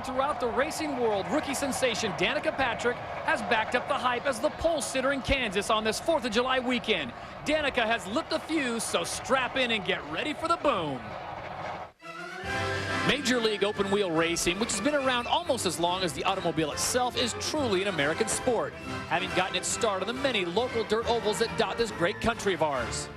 Throughout the racing world, rookie sensation Danica Patrick has backed up the hype as the pole sitter in Kansas on this 4th of July weekend. Danica has lit the fuse, so strap in and get ready for the boom. Major League open wheel racing, which has been around almost as long as the automobile itself, is truly an American sport, having gotten its start on the many local dirt ovals that dot this great country of ours.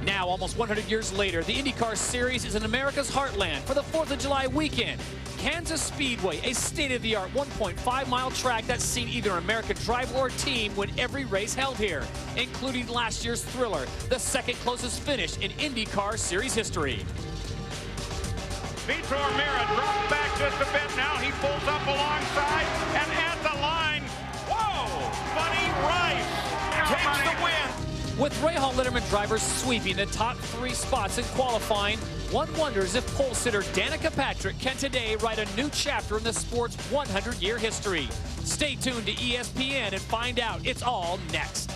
Now, almost 100 years later, the Indycar series is in America's heartland for the 4th of July weekend. Kansas Speedway, a state-of-the-art 1.5-mile track that's seen either an American driver or team win every race held here, including last year's thriller, the second closest finish in Indycar series history. Vitor Mira drops back just a bit now. He pulls up alongside and at the line. Whoa! Buddy Rice takes the win. With Rahal Letterman drivers sweeping the top 3 spots in qualifying, one wonders if pole sitter Danica Patrick can today write a new chapter in the sport's 100-year history. Stay tuned to ESPN and find out. It's all next.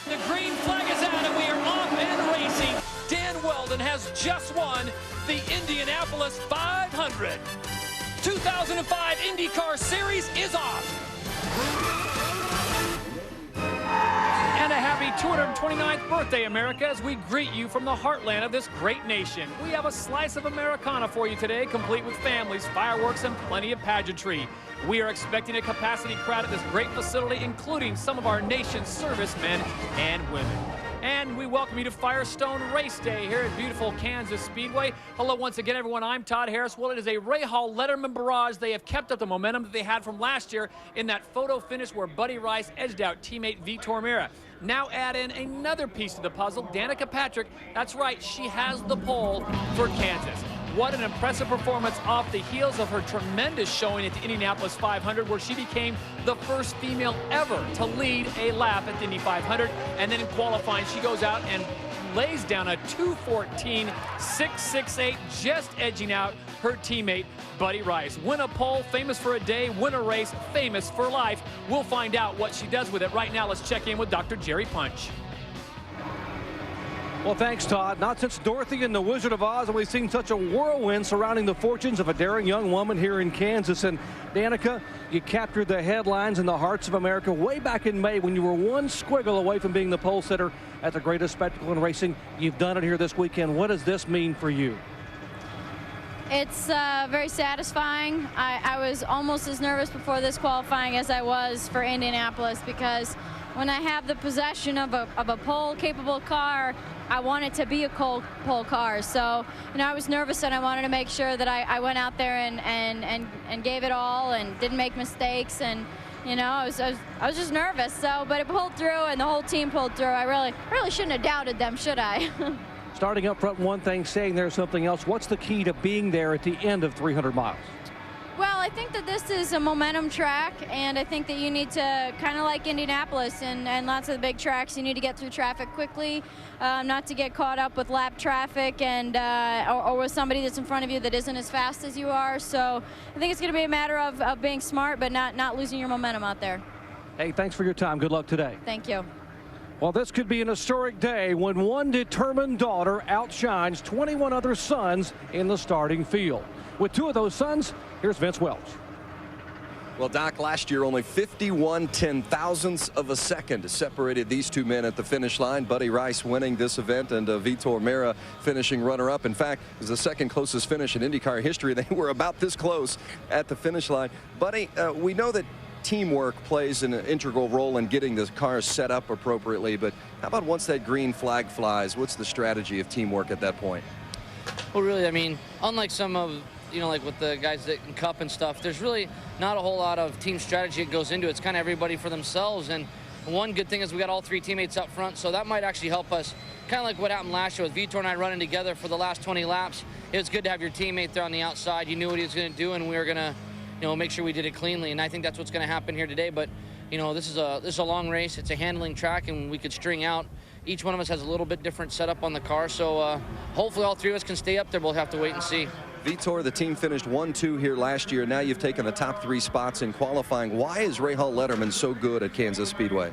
The green flag is out and we are off and racing. Dan Weldon has just won the Indianapolis 500. 2005 IndyCar Series is off. And a happy 229th birthday, America, as we greet you from the heartland of this great nation. We have a slice of Americana for you today, complete with families, fireworks, and plenty of pageantry. We are expecting a capacity crowd at this great facility, including some of our nation's servicemen and women. And we welcome you to Firestone Race Day here at beautiful Kansas Speedway. Hello once again, everyone. I'm Todd Harris. Well, it is a Rahal Letterman barrage. They have kept up the momentum that they had from last year in that photo finish where Buddy Rice edged out teammate Vitor Mira. Now add in another piece to the puzzle, Danica Patrick. That's right, she has the pole for Kansas. What an impressive performance off the heels of her tremendous showing at the Indianapolis 500, where she became the first female ever to lead a lap at the Indy 500. And then in qualifying, she goes out and lays down a 2:14.668, just edging out her teammate Buddy Rice. Win a pole, famous for a day. Win a race, famous for life. We'll find out what she does with it. Right now, let's check in with Dr. Jerry Punch. Well, thanks, Todd. Not since Dorothy and the Wizard of Oz have we seen such a whirlwind surrounding the fortunes of a daring young woman here in Kansas. And Danica, you captured the headlines and the hearts of America way back in May when you were one squiggle away from being the pole sitter at the greatest spectacle in racing. You've done it here this weekend. What does this mean for you? It's very satisfying. I was almost as nervous before this qualifying as I was for Indianapolis, because when I have the possession of a pole-capable car, I want it to be a pole car. So, you know, I was nervous and I wanted to make sure that I went out there and gave it all and didn't make mistakes. And, you know, I was just nervous. So, but it pulled through and the whole team pulled through. I really shouldn't have doubted them, should I? Starting up front, one thing, saying there's something else. What's the key to being there at the end of 300 miles? Well, I think that this is a momentum track, and I think that you need to, kind of like Indianapolis and lots of the big tracks, you need to get through traffic quickly, not to get caught up with lap traffic and or with somebody that's in front of you that isn't as fast as you are. So I think it's going to be a matter of being smart, but not losing your momentum out there. Hey, thanks for your time. Good luck today. Thank you. Well, this could be an historic day when one determined daughter outshines 21 other sons in the starting field. With 2 of those sons, here's Vince Welch. Well, Doc, last year only 51 ten-thousandths of a second separated these 2 men at the finish line. Buddy Rice winning this event and Vitor Mira finishing runner-up. In fact, it was the second closest finish in IndyCar history. They were about this close at the finish line. Buddy, we know that teamwork plays an integral role in getting the cars set up appropriately, but how about once that green flag flies, what's the strategy of teamwork at that point? Well, really, I mean, unlike some of, you know, like with the guys that in Cup and stuff, there's really not a whole lot of team strategy that goes into it. It's kind of everybody for themselves. And one good thing is we got all 3 teammates up front, so that might actually help us. Kind of like what happened last year with Vitor and I running together for the last 20 laps. It was good to have your teammate there on the outside. You knew what he was going to do, and we were going to, you know, make sure we did it cleanly. And I think that's what's going to happen here today. But, you know, this is a long race. It's a handling track, and we could string out. Each one of us has a little bit different setup on the car, so hopefully all 3 of us can stay up there. We'll have to wait and see. Vitor, the team finished 1-2 here last year. Now you've taken the top 3 spots in qualifying. Why is Rahal Letterman so good at Kansas Speedway?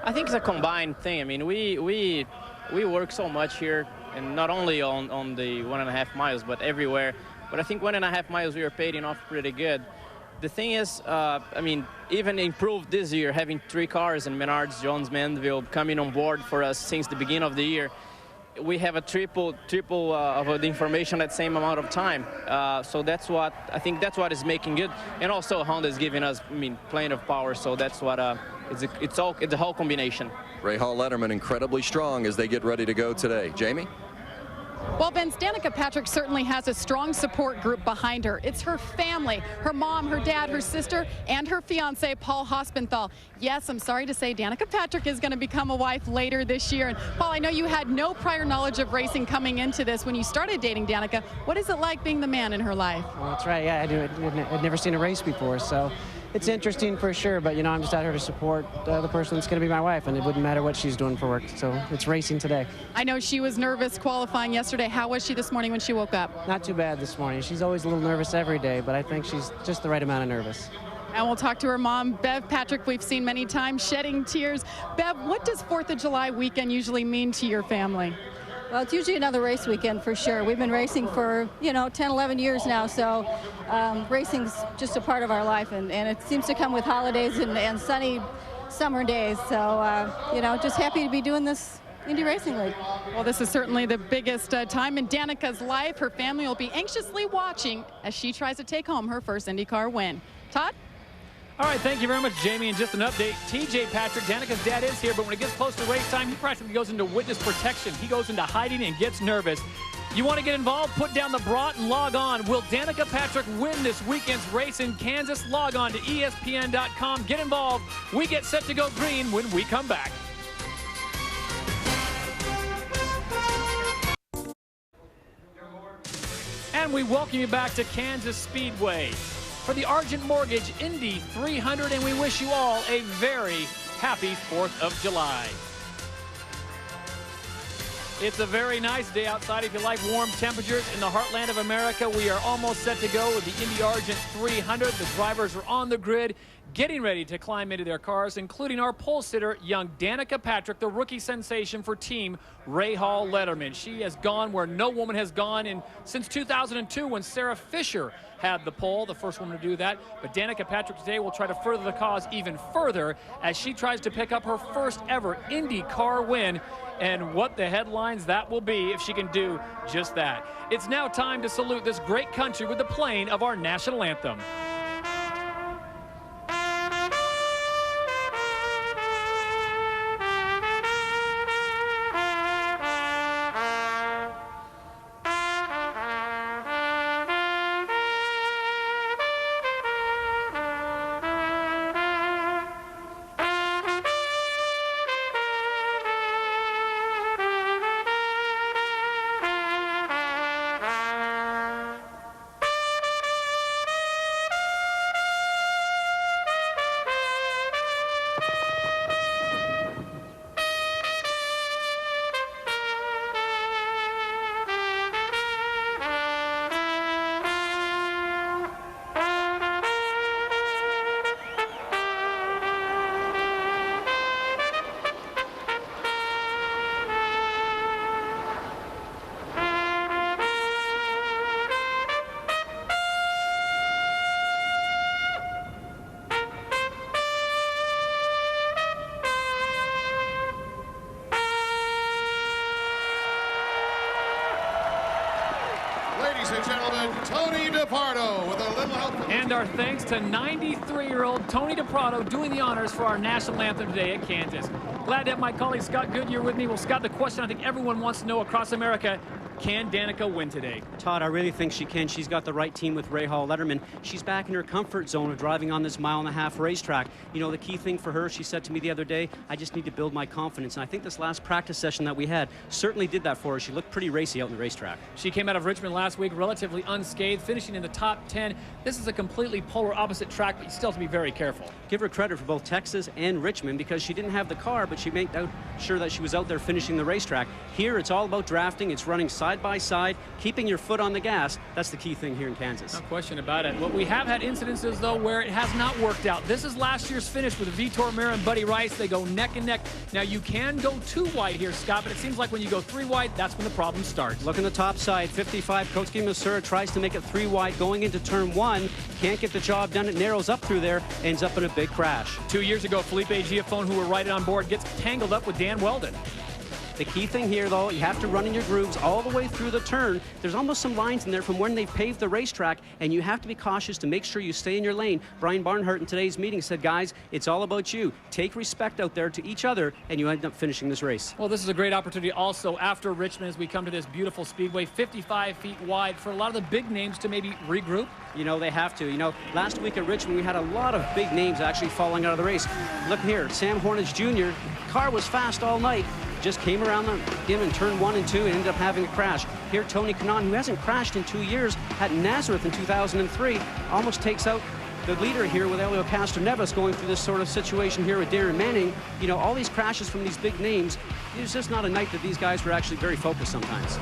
I think it's a combined thing. I mean, we work so much here, and not only on the 1.5 miles, but everywhere. but I think 1.5 miles we were paying off pretty good. The thing is, I mean, even improved this year, having 3 cars in Menards, Jones, Mandeville coming on board for us since the beginning of the year. We have a triple of the information at the same amount of time. So that's what, I think that's what is making it. And also Honda is giving us, I mean, plenty of power. So that's what, it's a whole combination. Rahal Letterman incredibly strong as they get ready to go today. Jamie? Well, Vince, Danica Patrick certainly has a strong support group behind her. It's her family, her mom, her dad, her sister, and her fiance, Paul Hospenthal. Yes, I'm sorry to say Danica Patrick is going to become a wife later this year. And Paul, I know you had no prior knowledge of racing coming into this when you started dating Danica. What is it like being the man in her life? Well, that's right. Yeah, I do. I'd never seen a race before, so it's interesting for sure. But, you know, I'm just out here to support the person that's going to be my wife, and it wouldn't matter what she's doing for work. So it's racing today. I know she was nervous qualifying yesterday. How was she this morning when she woke up? Not too bad this morning. She's always a little nervous every day, but I think she's just the right amount of nervous. And we'll talk to her mom, Bev Patrick, we've seen many times shedding tears. Bev, what does 4th of July weekend usually mean to your family? Well, it's usually another race weekend for sure. We've been racing for, 10, 11 years now, so racing's just a part of our life, and it seems to come with holidays and sunny summer days. So, just happy to be doing this Indy Racing League. Well, this is certainly the biggest time in Danica's life. Her family will be anxiously watching as she tries to take home her first IndyCar win. Todd? All right, thank you very much, Jamie. And just an update, TJ Patrick, Danica's dad, is here, but when it gets close to race time, he practically goes into witness protection. He goes into hiding and gets nervous. You want to get involved? Put down the brat and log on. Will Danica Patrick win this weekend's race in Kansas? Log on to ESPN.com. Get involved. We get set to go green when we come back. And we welcome you back to Kansas Speedway for the Argent Mortgage Indy 300, and we wish you all a very happy 4th of July. It's a very nice day outside if you like warm temperatures in the heartland of America. We are almost set to go with the Indy Argent 300. The drivers are on the grid, getting ready to climb into their cars, including our pole sitter, young Danica Patrick, the rookie sensation for Team Rahal Letterman. She has gone where no woman has gone since 2002 when Sarah Fisher had the pole, the first woman to do that. But Danica Patrick today will try to further the cause even further as she tries to pick up her first ever IndyCar win. And what the headlines that will be if she can do just that. It's now time to salute this great country with the playing of our national anthem. Ladies and gentlemen, Tony DePardo with a little help. And our thanks to 93-year-old Tony DePardo doing the honors for our national anthem today at Kansas. Glad to have my colleague Scott Goodyear with me. Well, Scott, the question I think everyone wants to know across America, can Danica win today? Todd, I really think she can. She's got the right team with Rahal Letterman. She's back in her comfort zone of driving on this 1.5 mile racetrack. You know, the key thing for her, she said to me the other day, I just need to build my confidence. And I think this last practice session that we had certainly did that for her. She looked pretty racy out in the racetrack. She came out of Richmond last week relatively unscathed, finishing in the top 10. This is a completely polar opposite track, but you still have to be very careful. Give her credit for both Texas and Richmond because she didn't have the car, but she made sure that she was out there finishing the racetrack. Here, it's all about drafting. It's running side side by side, keeping your foot on the gas. That's the key thing here in Kansas. No question about it. Well, we have had incidences, though, where it has not worked out. This is last year's finish with Vitor Meira and Buddy Rice. They go neck and neck. Now, you can go 2 wide here, Scott, but it seems like when you go 3 wide, that's when the problem starts. Look on the top side, 55. Kotsky Masura tries to make it 3 wide going into turn 1. Can't get the job done. It narrows up through there, ends up in a big crash. 2 years ago, Felipe Giafone, who were right on board, gets tangled up with Dan Weldon. The key thing here, though, you have to run in your grooves all the way through the turn. There's almost some lines in there from when they've paved the racetrack, and you have to be cautious to make sure you stay in your lane. Brian Barnhart in today's meeting said, guys, it's all about you. Take respect out there to each other, and you end up finishing this race. Well, this is a great opportunity also after Richmond as we come to this beautiful speedway, 55 feet wide, for a lot of the big names to maybe regroup. You know, they have to. You know, last week at Richmond, we had a lot of big names actually falling out of the race. Look here, Sam Hornage Jr., car was fast all night. Just came around him in turn 1 and 2 and ended up having a crash. Here, Tony Kanaan, who hasn't crashed in 2 years, at Nazareth in 2003, almost takes out the leader here with Elio Castroneves going through this sort of situation here with Darren Manning. You know, all these crashes from these big names, it's just not a night that these guys were actually very focused sometimes.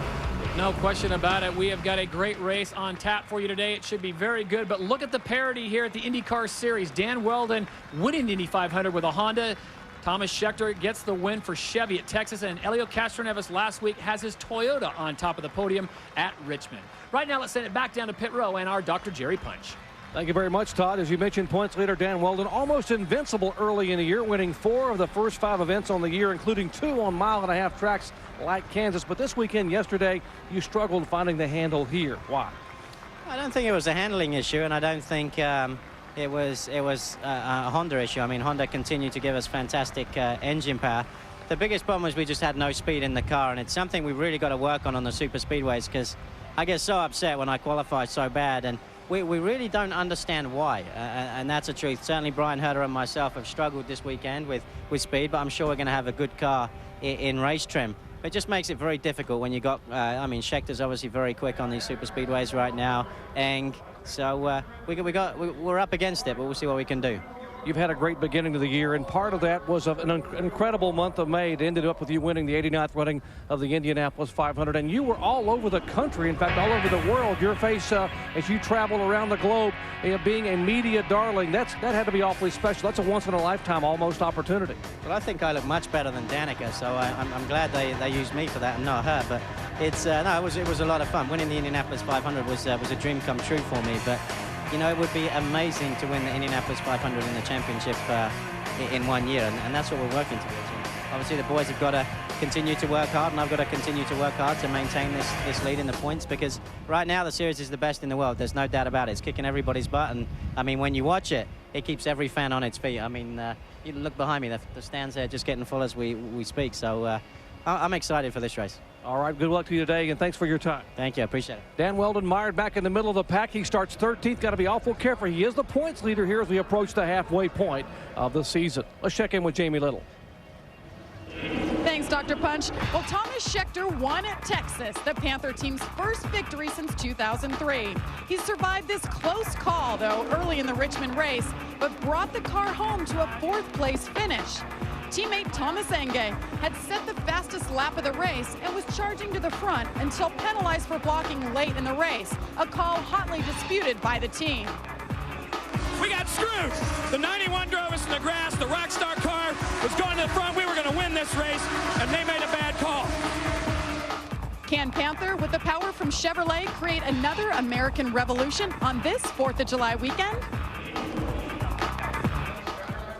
No question about it. We have got a great race on tap for you today. It should be very good, but look at the parity here at the IndyCar Series. Dan Weldon winning the Indy 500 with a Honda. Thomas Scheckter gets the win for Chevy at Texas, and Elio Castroneves last week has his Toyota on top of the podium at Richmond. Right now, let's send it back down to pit row and our Dr. Jerry Punch. Thank you very much, Todd. As you mentioned, points leader Dan Weldon, almost invincible early in the year, winning 4 of the first 5 events on the year, including 2 on mile-and-a-half tracks like Kansas. But this weekend, yesterday, you struggled finding the handle here. Why? I don't think it was a handling issue, and I don't think it was a Honda issue. I mean, Honda continued to give us fantastic engine power. The biggest problem was we just had no speed in the car, and it's something we really got to work on the super speedways, because I get so upset when I qualify so bad, and we really don't understand why, and that's the truth. Certainly Brian Herter and myself have struggled this weekend with speed, but I'm sure we're going to have a good car in race trim. It just makes it very difficult when you got, I mean, Schechter's obviously very quick on these super speedways right now, and so we're up against it, but we'll see what we can do. You've had a great beginning to the year, and part of that was an incredible month of May. It ended up with you winning the 89th running of the Indianapolis 500, and you were all over the country, in fact, all over the world. Your face, as you traveled around the globe, being a media darling, that had to be awfully special. That's a once-in-a-lifetime almost opportunity. Well, I think I look much better than Danica, so I'm glad they used me for that and not her. But it's no, it was a lot of fun. Winning the Indianapolis 500 was a dream come true for me. But you know, it would be amazing to win the Indianapolis 500 in the championship in 1 year, and that's what we're working towards. Obviously, the boys have got to continue to work hard, and I've got to continue to work hard to maintain this lead in the points, because right now the series is the best in the world. There's no doubt about it. It's kicking everybody's butt, and I mean, when you watch it, it keeps every fan on its feet. I mean, you look behind me, the stands there just getting full as we speak, so I'm excited for this race. All right, good luck to you today, and thanks for your time. Thank you, I appreciate it. Dan Weldon mired back in the middle of the pack. He starts 13th. Got to be awful careful. He is the points leader here as we approach the halfway point of the season. Let's check in with Jamie Little. Thanks, Dr. Punch. Well, Thomas Scheckter won at Texas, the Panther team's first victory since 2003. He survived this close call, though, early in the Richmond race, but brought the car home to a 4th place finish. Teammate Thomas Enge had set the fastest lap of the race and was charging to the front until penalized for blocking late in the race, a call hotly disputed by the team. We got screwed. The 91 drove us in the grass. The Rockstar car was going to the front. We were going to win this race, and they made a bad call. Can Panther, with the power from Chevrolet, create another American revolution on this 4th of July weekend?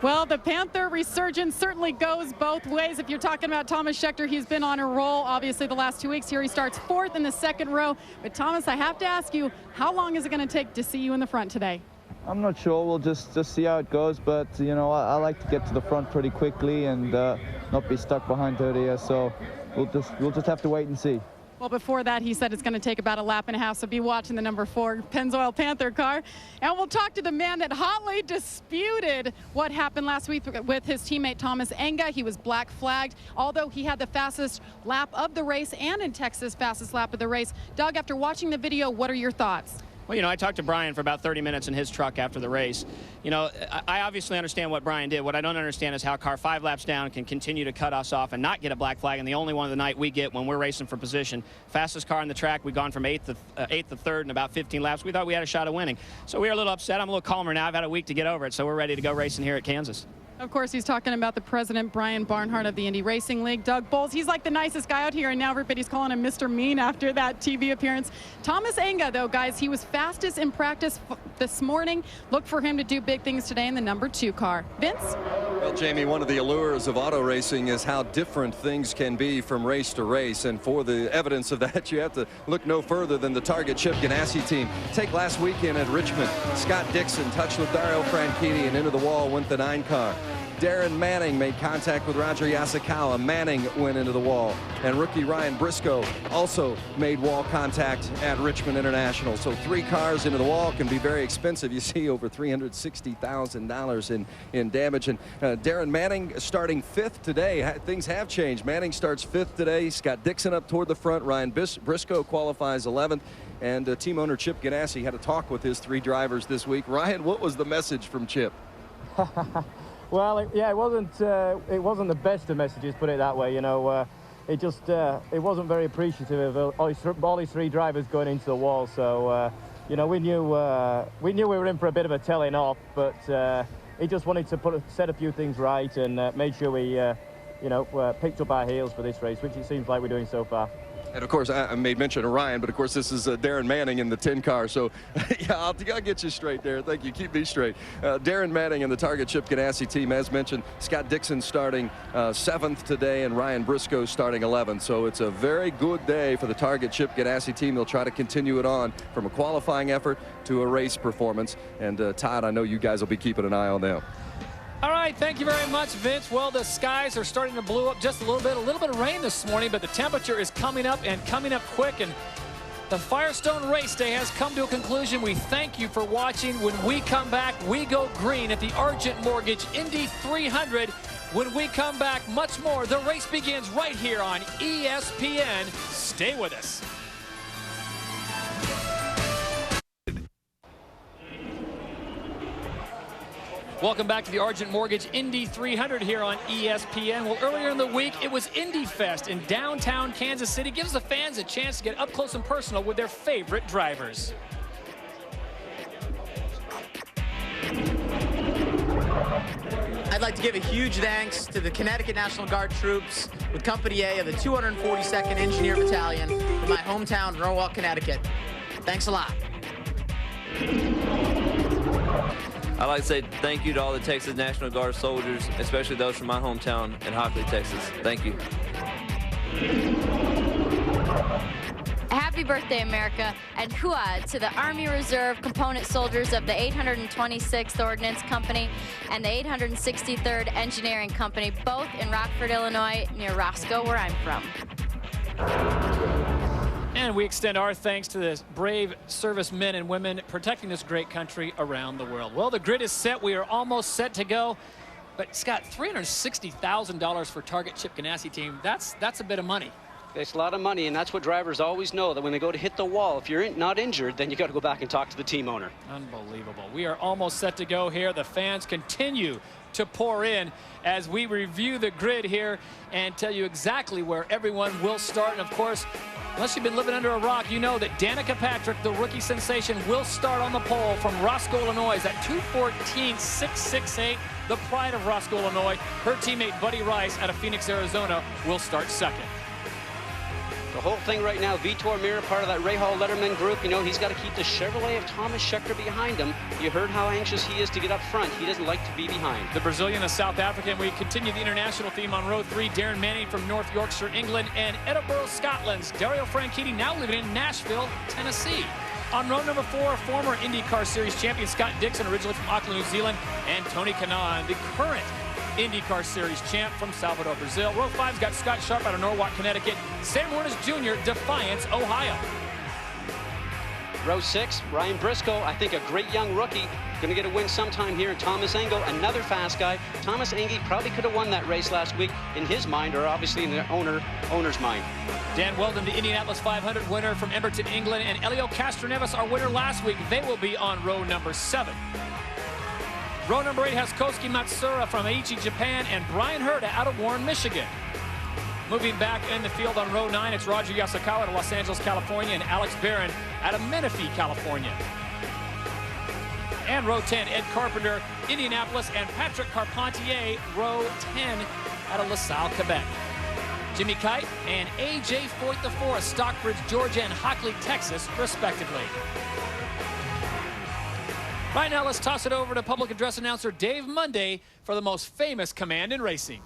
Well, the Panther resurgence certainly goes both ways. If you're talking about Thomas Scheckter, he's been on a roll, obviously, the last 2 weeks. Here he starts 4th in the 2nd row. But, Thomas, I have to ask you, how long is it going to take to see you in the front today? I'm not sure. We'll just see how it goes. But, you know, I like to get to the front pretty quickly and not be stuck behind 30. So we'll just have to wait and see. Well, before that, he said it's going to take about a lap and a half, so be watching the number 4 Pennzoil Panther car. And we'll talk to the man that hotly disputed what happened last week with his teammate Thomas Enge. He was black flagged, although he had the fastest lap of the race and in Texas fastest lap of the race. Doug, after watching the video, what are your thoughts? Well, you know, I talked to Brian for about 30 minutes in his truck after the race. You know, I obviously understand what Brian did. What I don't understand is how a car 5 laps down can continue to cut us off and not get a black flag, and the only one of the night we get when we're racing for position. Fastest car on the track, we've gone from 8th to 3rd in about 15 laps. We thought we had a shot of winning. So we were a little upset. I'm a little calmer now. I've had a week to get over it, so we're ready to go racing here at Kansas. Of course, he's talking about the president, Brian Barnhart of the Indy Racing League. Doug Bowles, he's like the nicest guy out here, and now everybody's calling him Mr. Mean after that TV appearance. Thomas Enga, though, guys, he was fastest in practice this morning. Look for him to do big things today in the number 2 car. Vince? Well, Jamie, one of the allures of auto racing is how different things can be from race to race. And for the evidence of that, you have to look no further than the Target Chip Ganassi team. Take last weekend at Richmond. Scott Dixon touched with Dario Franchitti and into the wall went the 9 car. Darren Manning made contact with Roger Yasukawa. Manning went into the wall. And rookie Ryan Briscoe also made wall contact at Richmond International. So 3 cars into the wall can be very expensive. You see over $360,000 in damage. And Darren Manning starting 5th today. Things have changed. Manning starts 5th today. Scott Dixon up toward the front. Ryan Briscoe qualifies 11th. And team owner Chip Ganassi had a talk with his 3 drivers this week. Ryan, what was the message from Chip? Well, it wasn't the best of messages, put it that way. You know, it wasn't very appreciative of all these 3 drivers going into the wall. So, you know, we knew we were in for a bit of a telling off, but he just wanted to set a few things right and made sure we, you know, picked up our heels for this race, which it seems like we're doing so far. And of course, I made mention of Ryan, but of course, this is Darren Manning in the 10 car. So, yeah, I'll get you straight there. Thank you. Keep me straight. Darren Manning and the Target Chip Ganassi team, as mentioned, Scott Dixon starting 7th today and Ryan Briscoe starting 11th. So it's a very good day for the Target Chip Ganassi team. They'll try to continue it on from a qualifying effort to a race performance. And Todd, I know you guys will be keeping an eye on them. All right, thank you very much, Vince. Well, the skies are starting to blue up just a little bit of rain this morning, but the temperature is coming up and coming up quick, and the Firestone race day has come to a conclusion. We thank you for watching. When we come back, we go green at the Argent Mortgage Indy 300. When we come back, much more. The race begins right here on ESPN. Stay with us. Welcome back to the Argent Mortgage Indy 300 here on ESPN. Well, earlier in the week, it was Indy Fest in downtown Kansas City. Gives the fans a chance to get up close and personal with their favorite drivers. I'd like to give a huge thanks to the Connecticut National Guard troops with Company A of the 242nd Engineer Battalion from my hometown, Norwalk, Connecticut. Thanks a lot. I'd like to say thank you to all the Texas National Guard soldiers, especially those from my hometown in Hockley, Texas. Thank you. Happy birthday, America, and hua to the Army Reserve component soldiers of the 826th Ordnance Company and the 863rd Engineering Company, both in Rockford, Illinois, near Roscoe, where I'm from. And we extend our thanks to the brave servicemen and women protecting this great country around the world. Well, the grid is set. We are almost set to go. But, Scott, $360,000 for Target Chip Ganassi team, that's a bit of money. It's a lot of money, and that's what drivers always know, that when they go to hit the wall, if you're not injured, then you got to go back and talk to the team owner. Unbelievable. We are almost set to go here. The fans continue to pour in as we review the grid here and tell you exactly where everyone will start. And, of course, unless you've been living under a rock, you know that Danica Patrick, the rookie sensation, will start on the pole from Roscoe, Illinois. At 2:14.668, the pride of Roscoe, Illinois. Her teammate Buddy Rice out of Phoenix, Arizona, will start second. The whole thing right now, Vitor Meira, part of that Rahal Letterman group, you know, he's got to keep the Chevrolet of Thomas Scheckter behind him. You heard how anxious he is to get up front. He doesn't like to be behind. The Brazilian, the South African. We continue the international theme on row 3. Darren Manning from North Yorkshire, England, and Edinburgh, Scotland's Dario Franchitti, now living in Nashville, Tennessee. On row number 4, former Indycar Series champion Scott Dixon, originally from Auckland, New Zealand, and Tony Kanaan, the current Indycar Series champ from Salvador, Brazil. Row 5's got Scott Sharp out of Norwalk, Connecticut. Sam Warnes Jr., Defiance, Ohio. Row 6, Ryan Briscoe, I think a great young rookie, going to get a win sometime here. Thomas Engo, another fast guy. Thomas Engi probably could have won that race last week in his mind, or obviously in the owner's mind. Dan Weldon, the Indianapolis 500 winner from Emberton, England, and Elio Castroneves, our winner last week. They will be on row number 7. Row number 8 has Kosuke Matsura from Aichi, Japan, and Brian Herta out of Warren, Michigan. Moving back in the field on row 9, it's Roger Yasukawa out of Los Angeles, California, and Alex Barron out of Menifee, California. And row 10, Ed Carpenter, Indianapolis, and Patrick Carpentier, row 10 out of LaSalle, Quebec. Jimmy Kite and A.J. Foyt IV, Stockbridge, Georgia, and Hockley, Texas, respectively. Right now, let's toss it over to public address announcer Dave Monday for the most famous command in racing.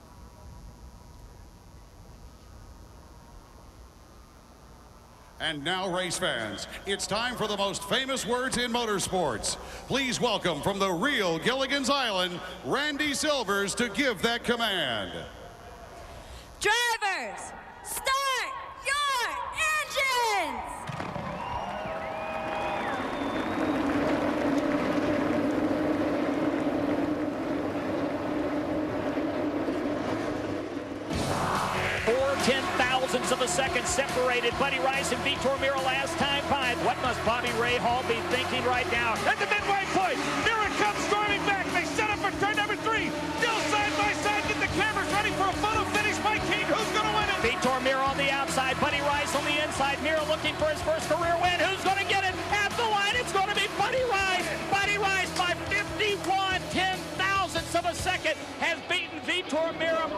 And now, race fans, it's time for the most famous words in motorsports. Please welcome from the real Gilligan's Island, Randy Silvers, to give that command. Drivers, start your engines! 0.4 of a second separated Buddy Rice and Vitor Mira last time by. What must Bobby Rahal be thinking right now? At the midway point, Mira comes storming back. They set up for turn number 3. Still side by side, get the cameras ready for a photo finish. Mike King, who's going to win it? Vitor Mira on the outside, Buddy Rice on the inside. Mira looking for his first career win. Who's going to get it? At the line, it's going to be Buddy Rice. Buddy Rice by 51/10,000ths of a second has beaten Vitor Mira.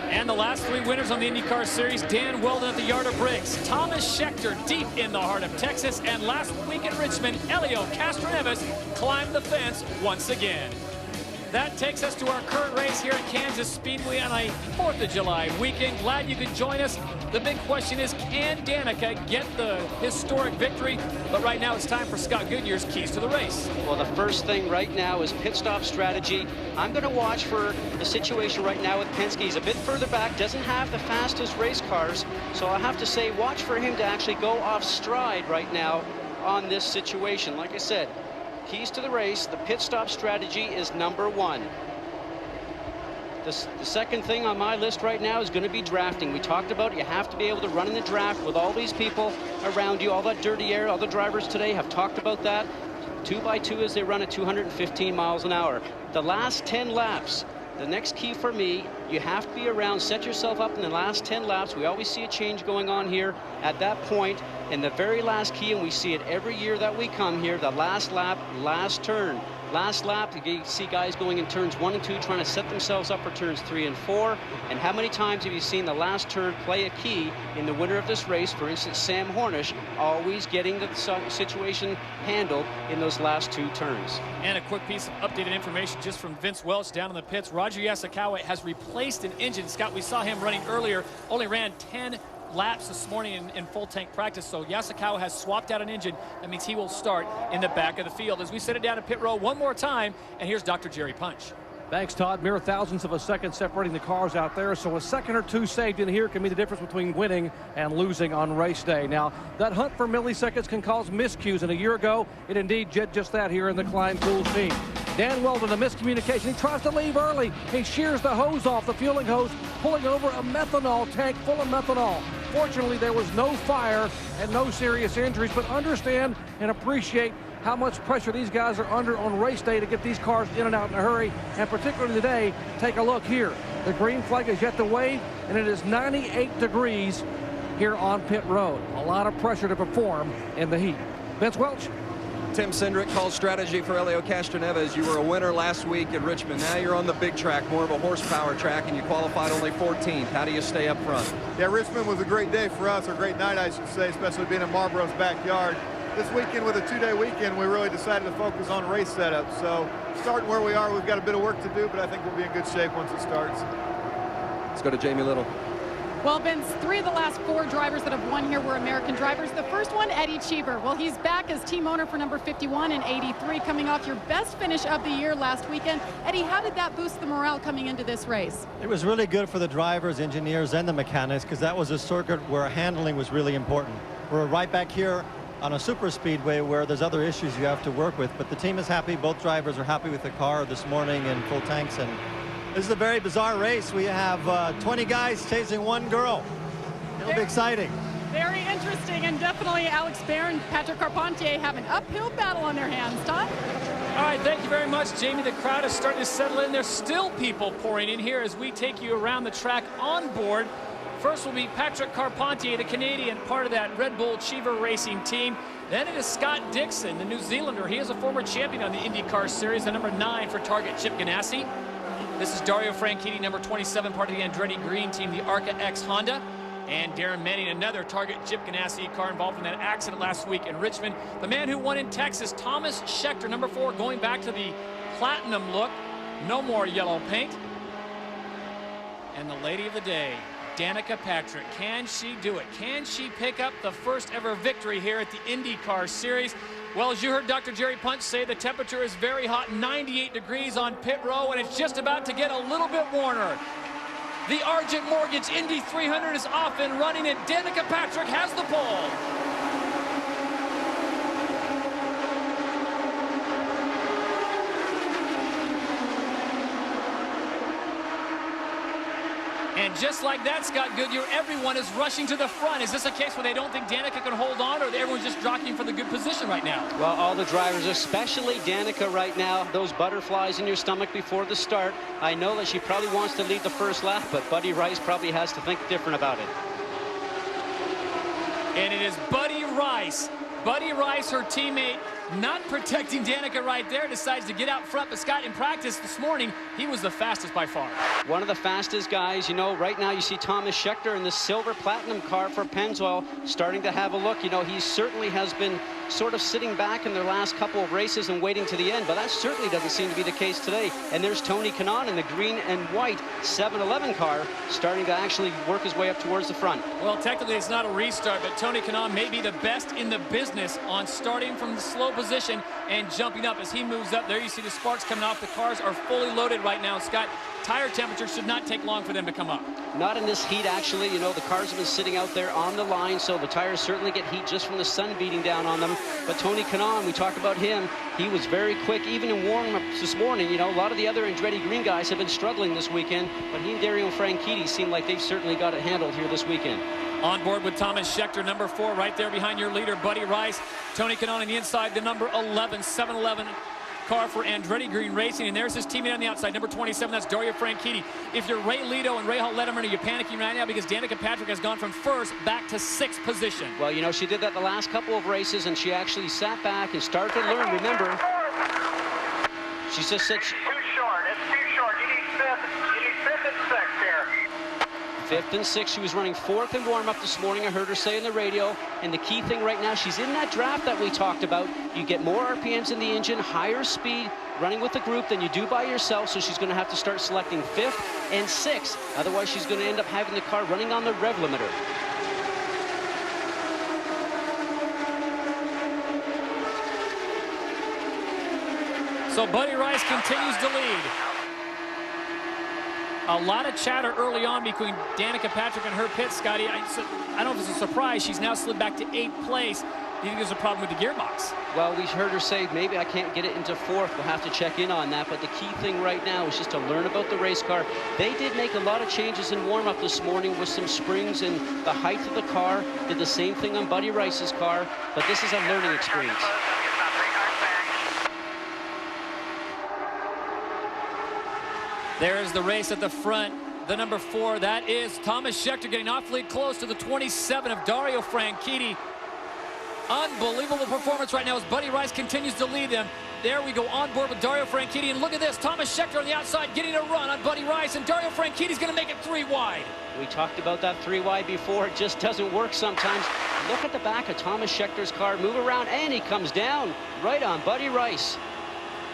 And the last 3 winners on the Indycar Series, Dan Weldon at the yard of Briggs, Thomas Schechter deep in the heart of Texas, and last week in Richmond, Elio Castroneves climbed the fence once again. That takes us to our current race here at Kansas Speedway on a 4th of July weekend. Glad you could join us. The big question is, can Danica get the historic victory? But right now it's time for Scott Goodyear's keys to the race. Well, the first thing right now is pit stop strategy. I'm going to watch for the situation right now with Penske. He's a bit further back, doesn't have the fastest race cars, so I'll have to say watch for him to actually go off stride right now on this situation. Like I said, keys to the race, the pit stop strategy is number 1. The second thing on my list right now is going to be drafting. We talked about you have to be able to run in the draft with all these people around you, all that dirty air. All the drivers today have talked about that. 2x2 as they run at 215 miles an hour. The last 10 laps, the next key for me, you have to be around, set yourself up in the last 10 laps. We always see a change going on here at that point. In the very last key, and we see it every year that we come here, the last lap, last turn. Last lap, you see guys going in turns 1 and 2, trying to set themselves up for turns 3 and 4. And how many times have you seen the last turn play a key in the winner of this race? For instance, Sam Hornish, always getting the situation handled in those last 2 turns. And a quick piece of updated information just from Vince Welch down in the pits. Roger Yasukawa has replaced an engine. Scott, we saw him running earlier, only ran 10 laps this morning in full tank practice, so Yasukawa has swapped out an engine. That means he will start in the back of the field. As we set it down at pit row one more time, and here's Dr. Jerry Punch. Thanks, Todd. Mere thousandths of a second separating the cars out there, so a second or 2 saved in here can be the difference between winning and losing on race day. Now, that hunt for milliseconds can cause miscues, and a year ago, it indeed did just that here in the Klein Tools team. Dan Weldon, a miscommunication. He tries to leave early. He shears the hose off, the fueling hose, pulling over a methanol tank full of methanol. Fortunately, there was no fire and no serious injuries, but understand and appreciate how much pressure these guys are under on race day to get these cars in and out in a hurry, and particularly today. Take a look here. The green flag is yet to wave, and it is 98 degrees here on pit road. A lot of pressure to perform in the heat. Vince Welch. Tim Cindric calls strategy for Elio Castroneves. You were a winner last week at Richmond. Now you're on the big track, more of a horsepower track, and you qualified only 14th. How do you stay up front? Yeah, Richmond was a great day for us, or a great night, I should say, especially being in Marlboro's backyard. This weekend, with a 2-day weekend, we really decided to focus on race setup. So starting where we are, we've got a bit of work to do, but I think we'll be in good shape once it starts. Let's go to Jamie Little. Well, Vince, 3 of the last 4 drivers that have won here were American drivers. The first one, Eddie Cheever. Well, he's back as team owner for number 51 and 83, coming off your best finish of the year last weekend. Eddie, how did that boost the morale coming into this race? It was really good for the drivers, engineers, and the mechanics, because that was a circuit where handling was really important. We're right back here on a super speedway where there's other issues you have to work with, but the team is happy. Both drivers are happy with the car this morning in full tanks, and this is a very bizarre race. We have 20 guys chasing 1 girl. It'll be exciting. Very interesting, and definitely Alex Baer and Patrick Carpentier have an uphill battle on their hands. Todd? All right, thank you very much, Jamie. The crowd is starting to settle in. There's still people pouring in here as we take you around the track on board. First will be Patrick Carpentier, the Canadian, part of that Red Bull Cheever Racing team. Then it is Scott Dixon, the New Zealander. He is a former champion on the Indycar Series, the number 9 for Target Chip Ganassi. This is Dario Franchitti, number 27, part of the Andretti Green team, the ARCA X Honda. And Darren Manning, another Target Chip Ganassi car involved in that accident last week in Richmond. The man who won in Texas, Thomas Schechter, number 4, going back to the platinum look. No more yellow paint. And the lady of the day, Danica Patrick. Can she do it? Can she pick up the first ever victory here at the IndyCar Series? Well, as you heard Dr. Jerry Punch say, the temperature is very hot, 98 degrees on pit row, and it's just about to get a little bit warmer. The Argent Mortgage Indy 300 is off and running, and Danica Patrick has the pole. And just like that, Scott Goodyear, everyone is rushing to the front. Is this a case where they don't think Danica can hold on, or everyone's just jockeying for the good position right now? Well, all the drivers, especially Danica right now, those butterflies in your stomach before the start. I know that she probably wants to lead the first lap, but Buddy Rice probably has to think different about it. And it is Buddy Rice. Buddy Rice, her teammate, not protecting Danica right there, decides to get out front. But Scott, in practice this morning, he was the fastest by far. One of the fastest guys. You know, right now you see Thomas Schechter in the silver platinum car for Pennzoil starting to have a look. You know, he certainly has been sort of sitting back in their last couple of races and waiting to the end, but that certainly doesn't seem to be the case today. And there's Tony Kanaan in the green and white 7-Eleven car starting to actually work his way up towards the front. Well, technically it's not a restart, but Tony Kanaan may be the best in the business on starting from the slow position and jumping up as he moves up. There you see the sparks coming off. The cars are fully loaded right now. Scott, tire temperature should not take long for them to come up. Not in this heat, actually. You know, the cars have been sitting out there on the line, so the tires certainly get heat just from the sun beating down on them. But Tony Kanaan, we talked about him. He was very quick, even in warm-ups this morning. You know, a lot of the other Andretti Green guys have been struggling this weekend, but he and Dario Franchitti seem like they've certainly got it handled here this weekend. On board with Thomas Schechter, number 4, right there behind your leader, Buddy Rice. Tony Kanaan on the inside, the number 11, 7-Eleven car for Andretti Green Racing, and there's his teammate on the outside, number 27, that's Dario Franchitti. If you're Ray Lito and Rahal Letterman, are you panicking right now because Danica Patrick has gone from 1st back to 6th position? Well, you know, she did that the last couple of races, and she actually sat back and started to learn. Remember, she just said... Too short, it's too short. You need 5th and 6th here. 5th and 6th. She was running 4th in warm-up this morning. I heard her say in the radio. And the key thing right now, she's in that draft that we talked about. You get more RPMs in the engine, higher speed, running with the group than you do by yourself. So she's going to have to start selecting 5th and 6th. Otherwise, she's going to end up having the car running on the rev limiter. So Buddy Rice continues to lead. A lot of chatter early on between Danica Patrick and her pit, Scotty. I don't know if it's a surprise. She's now slid back to 8th place. Do you think there's a problem with the gearbox? Well, we heard her say, maybe I can't get it into 4th. We'll have to check in on that. But the key thing right now is just to learn about the race car. They did make a lot of changes in warm-up this morning with some springs and the height of the car. Did the same thing on Buddy Rice's car. But this is a learning experience. There is the race at the front. The number 4, that is Thomas Schechter, getting awfully close to the 27 of Dario Franchitti. Unbelievable performance right now as Buddy Rice continues to lead them. There we go on board with Dario Franchitti, and look at this, Thomas Schechter on the outside getting a run on Buddy Rice, and Dario Franchitti's going to make it 3 wide. We talked about that 3 wide before. It just doesn't work sometimes. Look at the back of Thomas Schechter's car, move around, and he comes down right on Buddy Rice.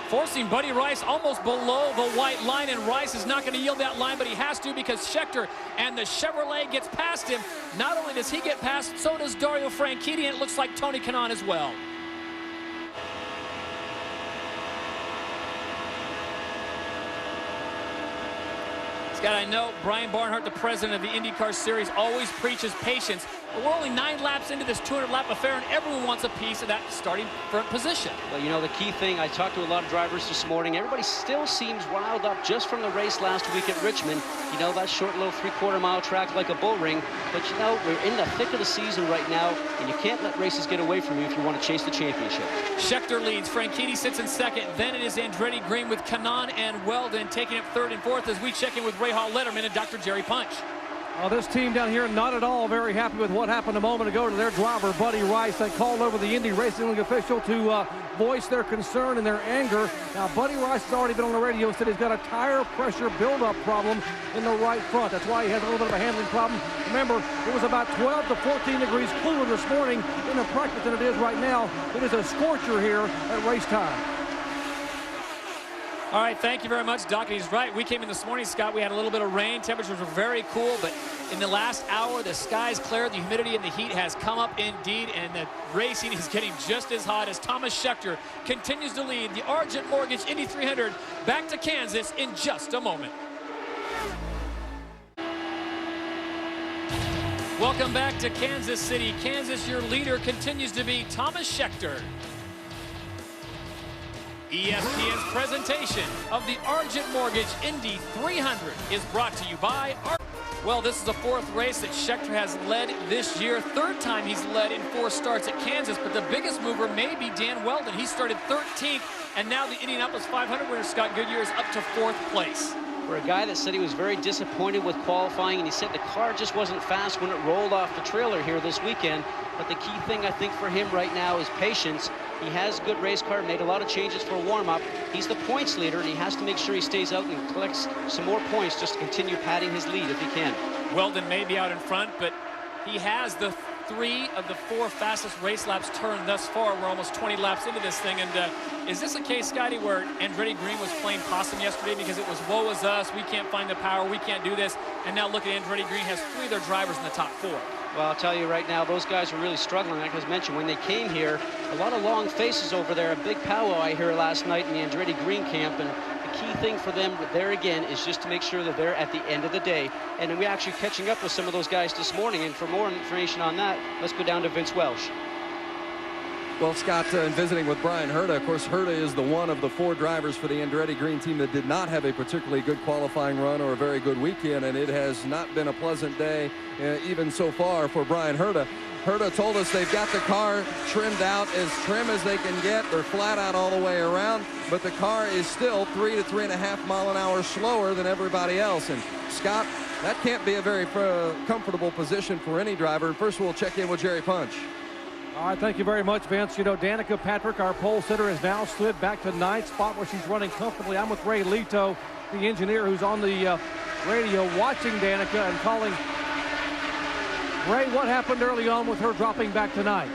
Forcing Buddy Rice almost below the white line, and Rice is not going to yield that line, but he has to because Schechter and the Chevrolet gets past him. Not only does he get past, so does Dario Franchitti, and it looks like Tony Kanaan as well. Scott, I know Brian Barnhart, the president of the IndyCar Series, always preaches patience, But we're only 9 laps into this 200-lap affair, and everyone wants a piece of that starting front position. Well, you know, the key thing, I talked to a lot of drivers this morning. Everybody still seems riled up just from the race last week at Richmond. You know, that short little 3/4-mile track like a bull ring. But, you know, we're in the thick of the season right now, and you can't let races get away from you if you want to chase the championship. Scheckter leads. Franchitti sits in second. Then it is Andretti Green with Kanaan and Weldon taking up third and fourth as we check in with Rahal Letterman and Dr. Jerry Punch. This team down here not at all very happy with what happened a moment ago to their driver, Buddy Rice. They called over the Indy Racing League official to voice their concern and their anger. Now, Buddy Rice has already been on the radio, said he's got a tire pressure buildup problem in the right front. That's why he has a little bit of a handling problem. Remember, it was about 12 to 14 degrees cooler this morning in the practice than it is right now. It is a scorcher here at race time. All right, thank you very much, Doc. And he's right. We came in this morning, Scott. We had a little bit of rain. Temperatures were very cool, but in the last hour, the skies cleared. The humidity and the heat has come up indeed, and the racing is getting just as hot as Thomas Scheckter continues to lead the Argent Mortgage Indy 300 back to Kansas in just a moment. Welcome back to Kansas City. Kansas, your leader continues to be Thomas Scheckter. ESPN's presentation of the Argent Mortgage Indy 300 is brought to you by Well, this is the 4th race that Scheckter has led this year. 3rd time he's led in 4 starts at Kansas, but the biggest mover may be Dan Weldon. He started 13th, and now the Indianapolis 500 winner, Scott Goodyear, is up to 4th place. For a guy that said he was very disappointed with qualifying, and he said the car just wasn't fast when it rolled off the trailer here this weekend. But the key thing, I think, for him right now is patience. He has a good race car, made a lot of changes for warm-up. He's the points leader, and he has to make sure he stays out and collects some more points just to continue padding his lead if he can. Weldon may be out in front, but he has the 3 of the 4 fastest race laps turned thus far. We're almost 20 laps into this thing. And is this a case, Scotty, where Andretti Green was playing possum yesterday because it was woe is us, we can't find the power, we can't do this, and now look at Andretti Green has 3 of their drivers in the top 4. Well, I'll tell you right now, those guys were really struggling. Like I mentioned, when they came here, a lot of long faces over there. A big powwow I hear last night in the Andretti Green camp, and the key thing for them there again is just to make sure that they're at the end of the day. And we're actually catching up with some of those guys this morning, and for more information on that, let's go down to Vince Welsh. Well, Scott, in visiting with Brian Herta, of course, Herta is the one of the 4 drivers for the Andretti Green team that did not have a particularly good qualifying run or a very good weekend, and it has not been a pleasant day, even so far, for Brian Herta. Herta told us they've got the car trimmed out as trim as they can get. They're flat out all the way around, but the car is still 3 to 3.5 mile an hour slower than everybody else. And Scott, that can't be a very comfortable position for any driver. And first, we'll check in with Jerry Punch. All right, thank you very much, Vince. You know, Danica Patrick, our pole sitter, has now slid back to 9th spot where she's running comfortably. I'm with Ray Lito, the engineer, who's on the radio watching Danica and calling. Ray, what happened early on with her dropping back tonight?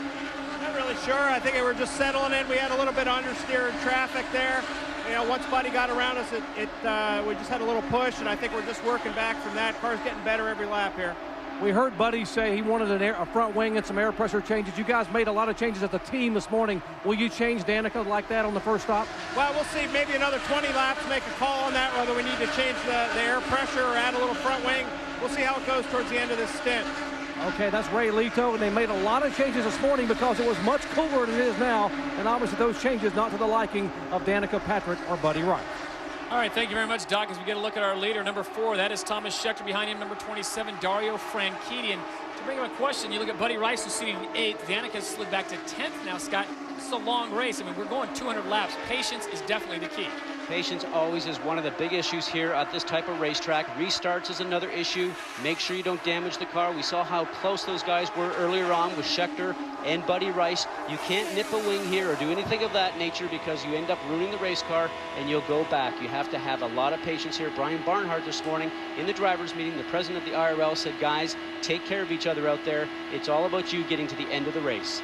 Not really sure. I think we were just settling in. We had a little bit of understeer in traffic there. You know, once Buddy got around us, we just had a little push, and I think we're just working back from that. Car's getting better every lap here. We heard Buddy say he wanted a front wing and some air pressure changes. You guys made a lot of changes as a team this morning. Will you change Danica like that on the first stop? Well, we'll see. Maybe another 20 laps, make a call on that, whether we need to change the air pressure or add a little front wing. We'll see how it goes towards the end of this stint. Okay, that's Ray Lito, and they made a lot of changes this morning because it was much cooler than it is now, and obviously those changes not to the liking of Danica Patrick or Buddy Rice. All right, thank you very much, Doc. As we get a look at our leader, number 4, that is Thomas Scheckter. Behind him, number 27, Dario Franchitti. And to bring up a question, you look at Buddy Rice, who's sitting in 8th. Danica slid back to 10th now, Scott. This is a long race. I mean, we're going 200 laps. Patience is definitely the key. Patience always is one of the big issues here at this type of racetrack. Restarts is another issue. Make sure you don't damage the car. We saw how close those guys were earlier on with Scheckter and Buddy Rice. You can't nip a wing here or do anything of that nature because you end up ruining the race car and you'll go back. You have to have a lot of patience here. Brian Barnhart this morning in the drivers' meeting, the president of the IRL said, guys, take care of each other out there. It's all about you getting to the end of the race.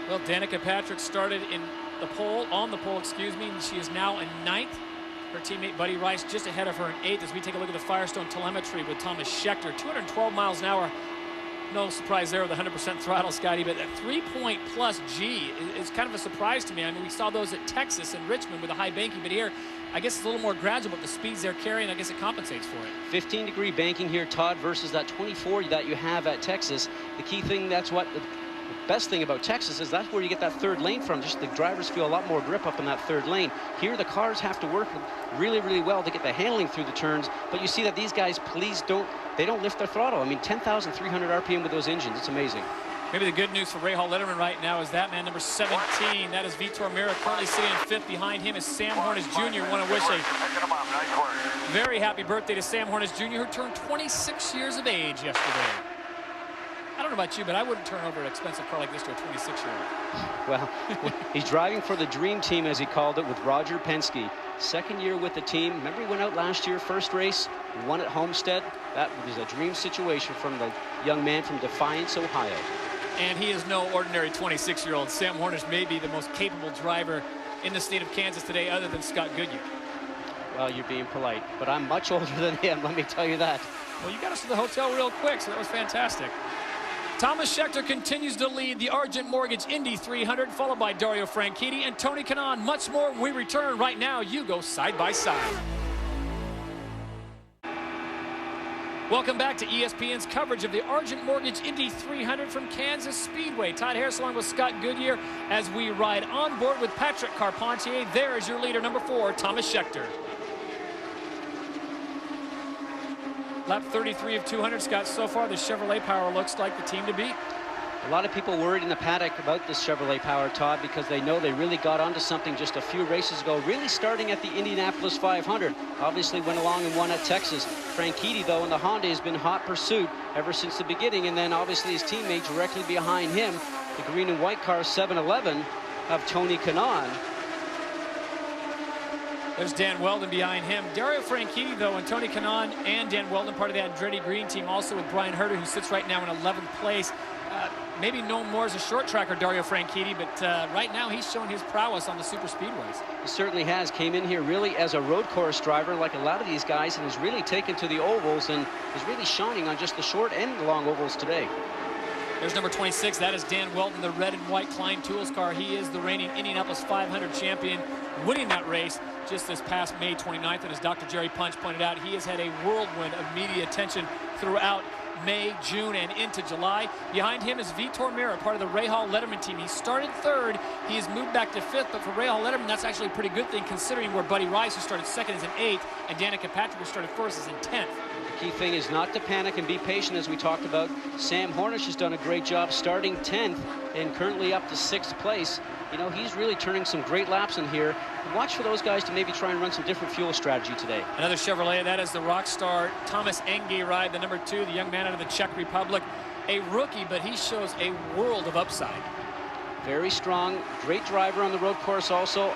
Well, Danica Patrick started on the pole, and she is now in 9th. Her teammate Buddy Rice just ahead of her in 8th as we take a look at the Firestone telemetry with Thomas Scheckter. 212 miles an hour No surprise there with 100% throttle, Scotty, but that 3-point-plus G is kind of a surprise to me. I mean, we saw those at Texas and Richmond with a high banking, but here, I guess it's a little more gradual, but the speeds they're carrying, I guess it compensates for it. 15-degree banking here, Todd, versus that 24 that you have at Texas. The key thing, that's what the best thing about Texas is that's where you get that third lane from. Just the drivers feel a lot more grip up in that third lane. Here, the cars have to work really, really well to get the handling through the turns, but you see that these guys, they don't lift their throttle. I mean, 10,300 RPM with those engines. It's amazing. Maybe the good news for Rahal Letterman right now is that man, number 17. That is Vitor Meira, currently sitting in 5th. Behind him is Sam Hornish Jr. Want to wish a very happy birthday to Sam Hornish Jr., who turned 26 years of age yesterday. I don't know about you, but I wouldn't turn over an expensive car like this to a 26-year-old. Well, he's driving for the Dream Team, as he called it, with Roger Penske. Second year with the team. Remember, he went out last year, first race, won at Homestead. That was a dream situation from the young man from Defiance, Ohio. And he is no ordinary 26-year-old. Sam Hornish may be the most capable driver in the state of Kansas today, other than Scott Goodyear. Well, you're being polite, but I'm much older than him, let me tell you that. Well, you got us to the hotel real quick, so that was fantastic. Thomas Scheckter continues to lead the Argent Mortgage Indy 300, followed by Dario Franchitti and Tony Kanaan. Much more when we return. Right now, you go side by side. Welcome back to ESPN's coverage of the Argent Mortgage Indy 300 from Kansas Speedway. Todd Harris along with Scott Goodyear as we ride on board with Patrick Carpentier. There is your leader, number 4, Thomas Scheckter. Lap 33 of 200, Scott. So far, the Chevrolet Power looks like the team to beat. A lot of people worried in the paddock about this Chevrolet Power, Todd, because they know they really got onto something just a few races ago, really starting at the Indianapolis 500. Obviously went along and won at Texas. Franchitti, though, in the Honda has been hot pursuit ever since the beginning, and then obviously his teammate directly behind him, the green and white car 711 of Tony Kanaan. There's Dan Weldon behind him. Dario Franchitti, though, and Tony Kanaan and Dan Weldon, part of that Andretti Green team, also with Brian Herter, who sits right now in 11th place. Maybe known more as a short tracker, Dario Franchitti, but right now he's showing his prowess on the super speedways. He certainly has. Came in here really as a road course driver like a lot of these guys, and has really taken to the ovals and is really shining on just the short and the long ovals today. There's number 26. That is Dan Weldon, the red and white Klein Tools car. He is the reigning Indianapolis 500 champion, winning that race just this past May 29th. And as Dr. Jerry Punch pointed out, he has had a whirlwind of media attention throughout May, June, and into July. Behind him is Vitor Meira, part of the Rahal Letterman team. He started 3rd. He has moved back to 5th, but for Rahal Letterman, that's actually a pretty good thing considering where Buddy Rice, who started 2nd, is in 8th, and Danica Patrick, who started 1st, is in 10th. The key thing is not to panic and be patient, as we talked about. Sam Hornish has done a great job starting 10th and currently up to 6th place. You know, he's really turning some great laps in here. Watch for those guys to maybe try and run some different fuel strategy today. Another Chevrolet, that is the rock star Thomas Engeride, the number 2, the young man out of the Czech Republic. A rookie, but he shows a world of upside. Very strong, great driver on the road course also.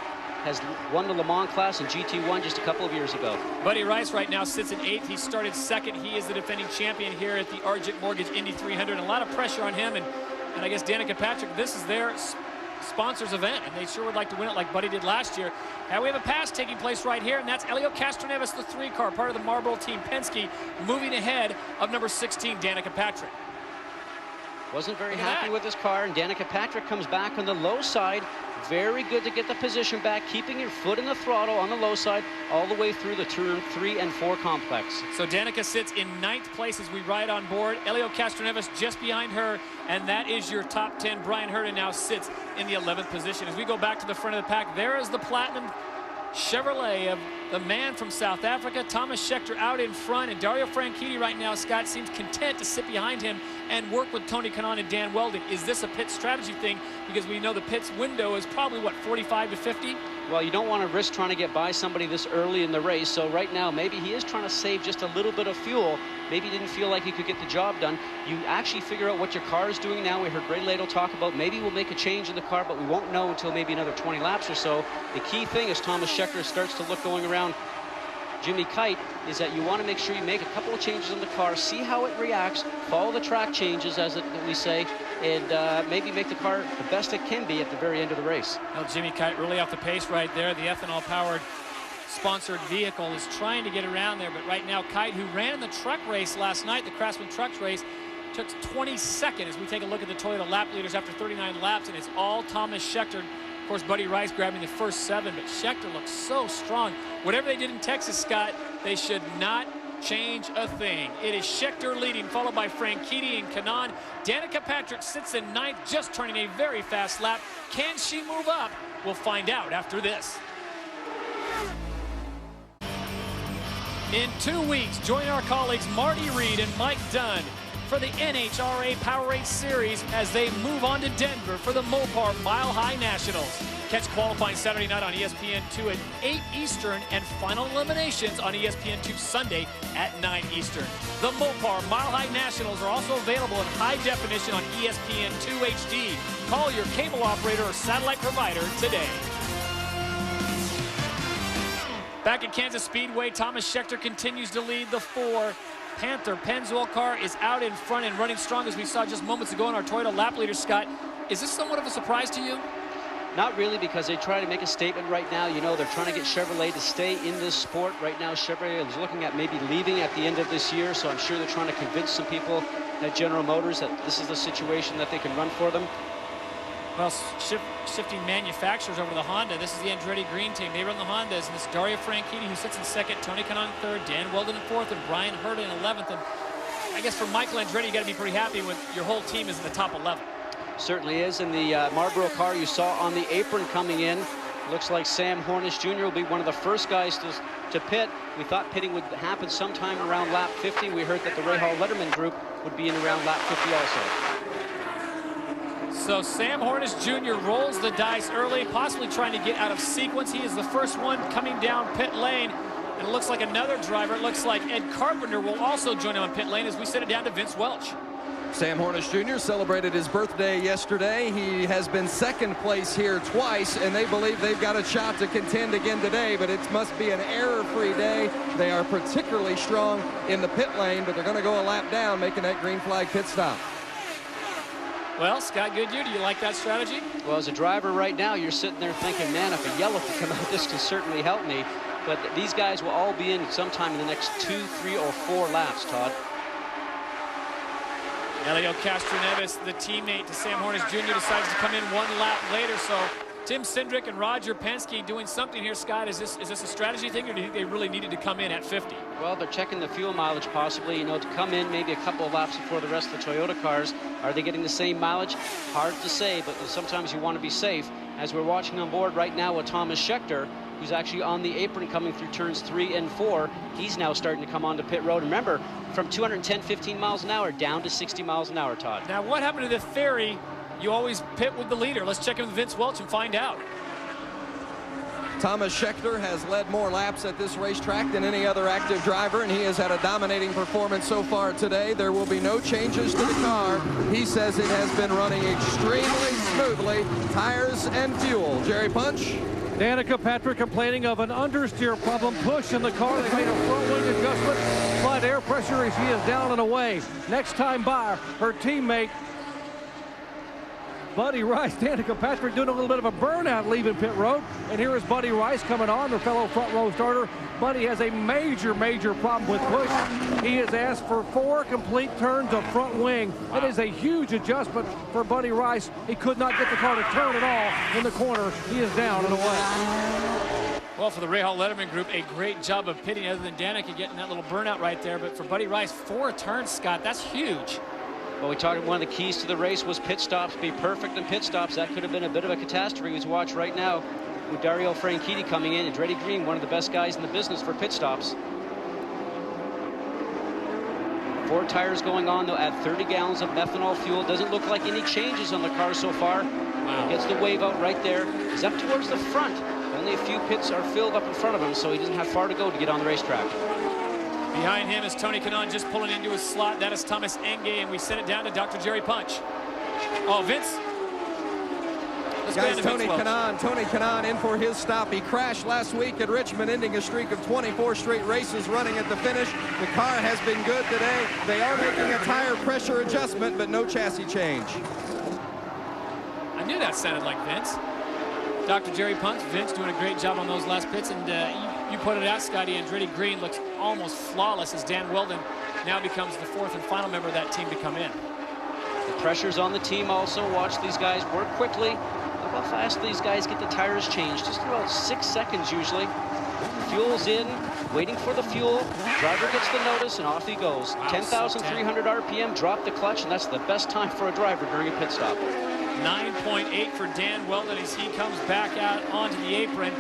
Has won the Le Mans class in GT1 just a couple of years ago. Buddy Rice right now sits in 8th. He started 2nd. He is the defending champion here at the Argent Mortgage Indy 300. And a lot of pressure on him. And I guess Danica Patrick, this is their sponsors event, and they sure would like to win it like Buddy did last year. Now we have a pass taking place right here, and that's Elio Castroneves, the 3 car, part of the Marlboro team Penske, moving ahead of number 16, Danica Patrick. Wasn't very happy with his car, and Danica Patrick comes back on the low side. Very good to get the position back, keeping your foot in the throttle on the low side all the way through the turn 3 and 4 complex. So Danica sits in 9th place as we ride on board. Elio Castroneves just behind her, and that is your top 10. Brian Herta now sits in the 11th position. As we go back to the front of the pack, there is the Platinum Chevrolet of the man from South Africa, Thomas Scheckter, out in front, and Dario Franchitti right now, Scott, seems content to sit behind him and work with Tony Kanaan and Dan Weldon. Is this a pit strategy thing? Because we know the pit's window is probably, what, 45 to 50? Well, you don't want to risk trying to get by somebody this early in the race, so right now maybe he is trying to save just a little bit of fuel. Maybe he didn't feel like he could get the job done. You actually figure out what your car is doing now. We heard Ray Ladle talk about maybe we'll make a change in the car, but we won't know until maybe another 20 laps or so. The key thing as Thomas Scheckter starts to look going around Jimmy Kite is that you want to make sure you make a couple of changes in the car, see how it reacts, follow the track changes, as we say, and maybe make the car the best it can be at the very end of the race. Well, Jimmy Kite really off the pace right there. The ethanol-powered sponsored vehicle is trying to get around there, but right now Kite, who ran in the truck race last night, the Craftsman Trucks race, took 22nd as we take a look at the Toyota lap leaders after 39 laps, and it's all Thomas Scheckter. Of course, Buddy Rice grabbing the first 7, but Scheckter looks so strong. Whatever they did in Texas, Scott, they should not change a thing. It is Scheckter leading, followed by Franchitti and Kanaan. Danica Patrick sits in 9th, just turning a very fast lap. Can she move up? We'll find out after this. In 2 weeks, join our colleagues Marty Reed and Mike Dunn for the NHRA Powerade Series as they move on to Denver for the Mopar Mile High Nationals. Catch qualifying Saturday night on ESPN2 at 8 Eastern and final eliminations on ESPN2 Sunday at 9 Eastern. The Mopar Mile High Nationals are also available in high definition on ESPN2 HD. Call your cable operator or satellite provider today. Back at Kansas Speedway, Thomas Scheckter continues to lead the 4. Panther Pennzoil car is out in front and running strong, as we saw just moments ago in our Toyota lap leader. Scott, is this somewhat of a surprise to you? Not really, because they try to make a statement right now. You know, they're trying to get Chevrolet to stay in this sport. Right now, Chevrolet is looking at maybe leaving at the end of this year, so I'm sure they're trying to convince some people at General Motors that this is the situation that they can run for them. Well, shifting manufacturers over to the Honda. This is the Andretti Green team. They run the Hondas, and it's Dario Franchitti who sits in 2nd, Tony Kanaan 3rd, Dan Weldon in 4th, and Brian Hurta in 11th. And I guess for Michael Andretti, you got to be pretty happy with your whole team is in the top 11. Certainly is. And the Marlboro car you saw on the apron coming in, looks like Sam Hornish Jr. will be one of the first guys to pit. We thought pitting would happen sometime around lap 50. We heard that the Rahal Letterman group would be in around lap 50 also. So Sam Hornish Jr. rolls the dice early, possibly trying to get out of sequence. He is the first one coming down pit lane. And it looks like another driver, it looks like Ed Carpenter will also join him on pit lane as we send it down to Vince Welch. Sam Hornish Jr. celebrated his birthday yesterday. He has been 2nd place here twice, and they believe they've got a shot to contend again today, but it must be an error-free day. They are particularly strong in the pit lane, but they're going to go a lap down, making that green flag pit stop. Well, Scott Goodyear, do you like that strategy? Well, as a driver right now, you're sitting there thinking, man, if a yellow could come out, this can certainly help me. But these guys will all be in sometime in the next 2, 3, or 4 laps, Todd. Elio Castroneves, the teammate to Sam Hornish Jr., decides to come in 1 lap later. So Tim Cindric and Roger Penske doing something here, Scott. Is this a strategy thing, or do you think they really needed to come in at 50? Well, they're checking the fuel mileage possibly, you know, to come in maybe a couple of laps before the rest of the Toyota cars. Are they getting the same mileage? Hard to say, but sometimes you want to be safe. As we're watching on board right now with Thomas Scheckter, who's actually on the apron coming through turns 3 and 4. He's now starting to come onto pit road. Remember, from 210, 15 miles an hour down to 60 miles an hour, Todd. Now, what happened to the theory you always pit with the leader? Let's check in with Vince Welch and find out. Thomas Scheckter has led more laps at this racetrack than any other active driver, and he has had a dominating performance so far today. There will be no changes to the car. He says it has been running extremely smoothly. Tires and fuel. Jerry Punch. Danica Patrick complaining of an understeer problem. Push in the car. They made a front wing adjustment, but air pressure as she is down and away. Next time by, her teammate Buddy Rice. Danica Patrick doing a little bit of a burnout leaving pit road. And here is Buddy Rice coming on, their fellow front row starter. Buddy has a major problem with push. He has asked for 4 complete turns of front wing. It is a huge adjustment for Buddy Rice. He could not get the car to turn at all in the corner. He is down and away. Well, for the Rahal Letterman group, a great job of pitting, other than Danica getting that little burnout right there. But for Buddy Rice, 4 turns, Scott, that's huge. Well, we talked about one of the keys to the race was pit stops. Be perfect in pit stops. That could have been a bit of a catastrophe as we watch right now with Dario Franchitti coming in. Andretti Green, one of the best guys in the business for pit stops. 4 tires going on, though, at 30 gallons of methanol fuel. Doesn't look like any changes on the car so far. Wow. Gets the wave out right there. He's up towards the front. Only a few pits are filled up in front of him, so he doesn't have far to go to get on the racetrack. Behind him is Tony Kanaan just pulling into his slot. That is Thomas Enge, and we send it down to Dr. Jerry Punch. Oh, Vince. Guys, Tony Kanaan in for his stop. He crashed last week at Richmond, ending a streak of 24 straight races running at the finish. The car has been good today. They are making a tire pressure adjustment, but no chassis change. I knew that sounded like Vince. Dr. Jerry Punch, Vince doing a great job on those last pits, and you put it out, Scotty. Andretti Green looks almost flawless as Dan Weldon now becomes the fourth and final member of that team to come in. The pressure's on the team also. Watch these guys work quickly. Look how fast these guys get the tires changed. Just about 6 seconds usually. Fuel's in, waiting for the fuel. Driver gets the notice and off he goes. Wow, 10,300 RPM, drop the clutch, and that's the best time for a driver during a pit stop. 9.8 for Dan Weldon as he comes back out onto the apron.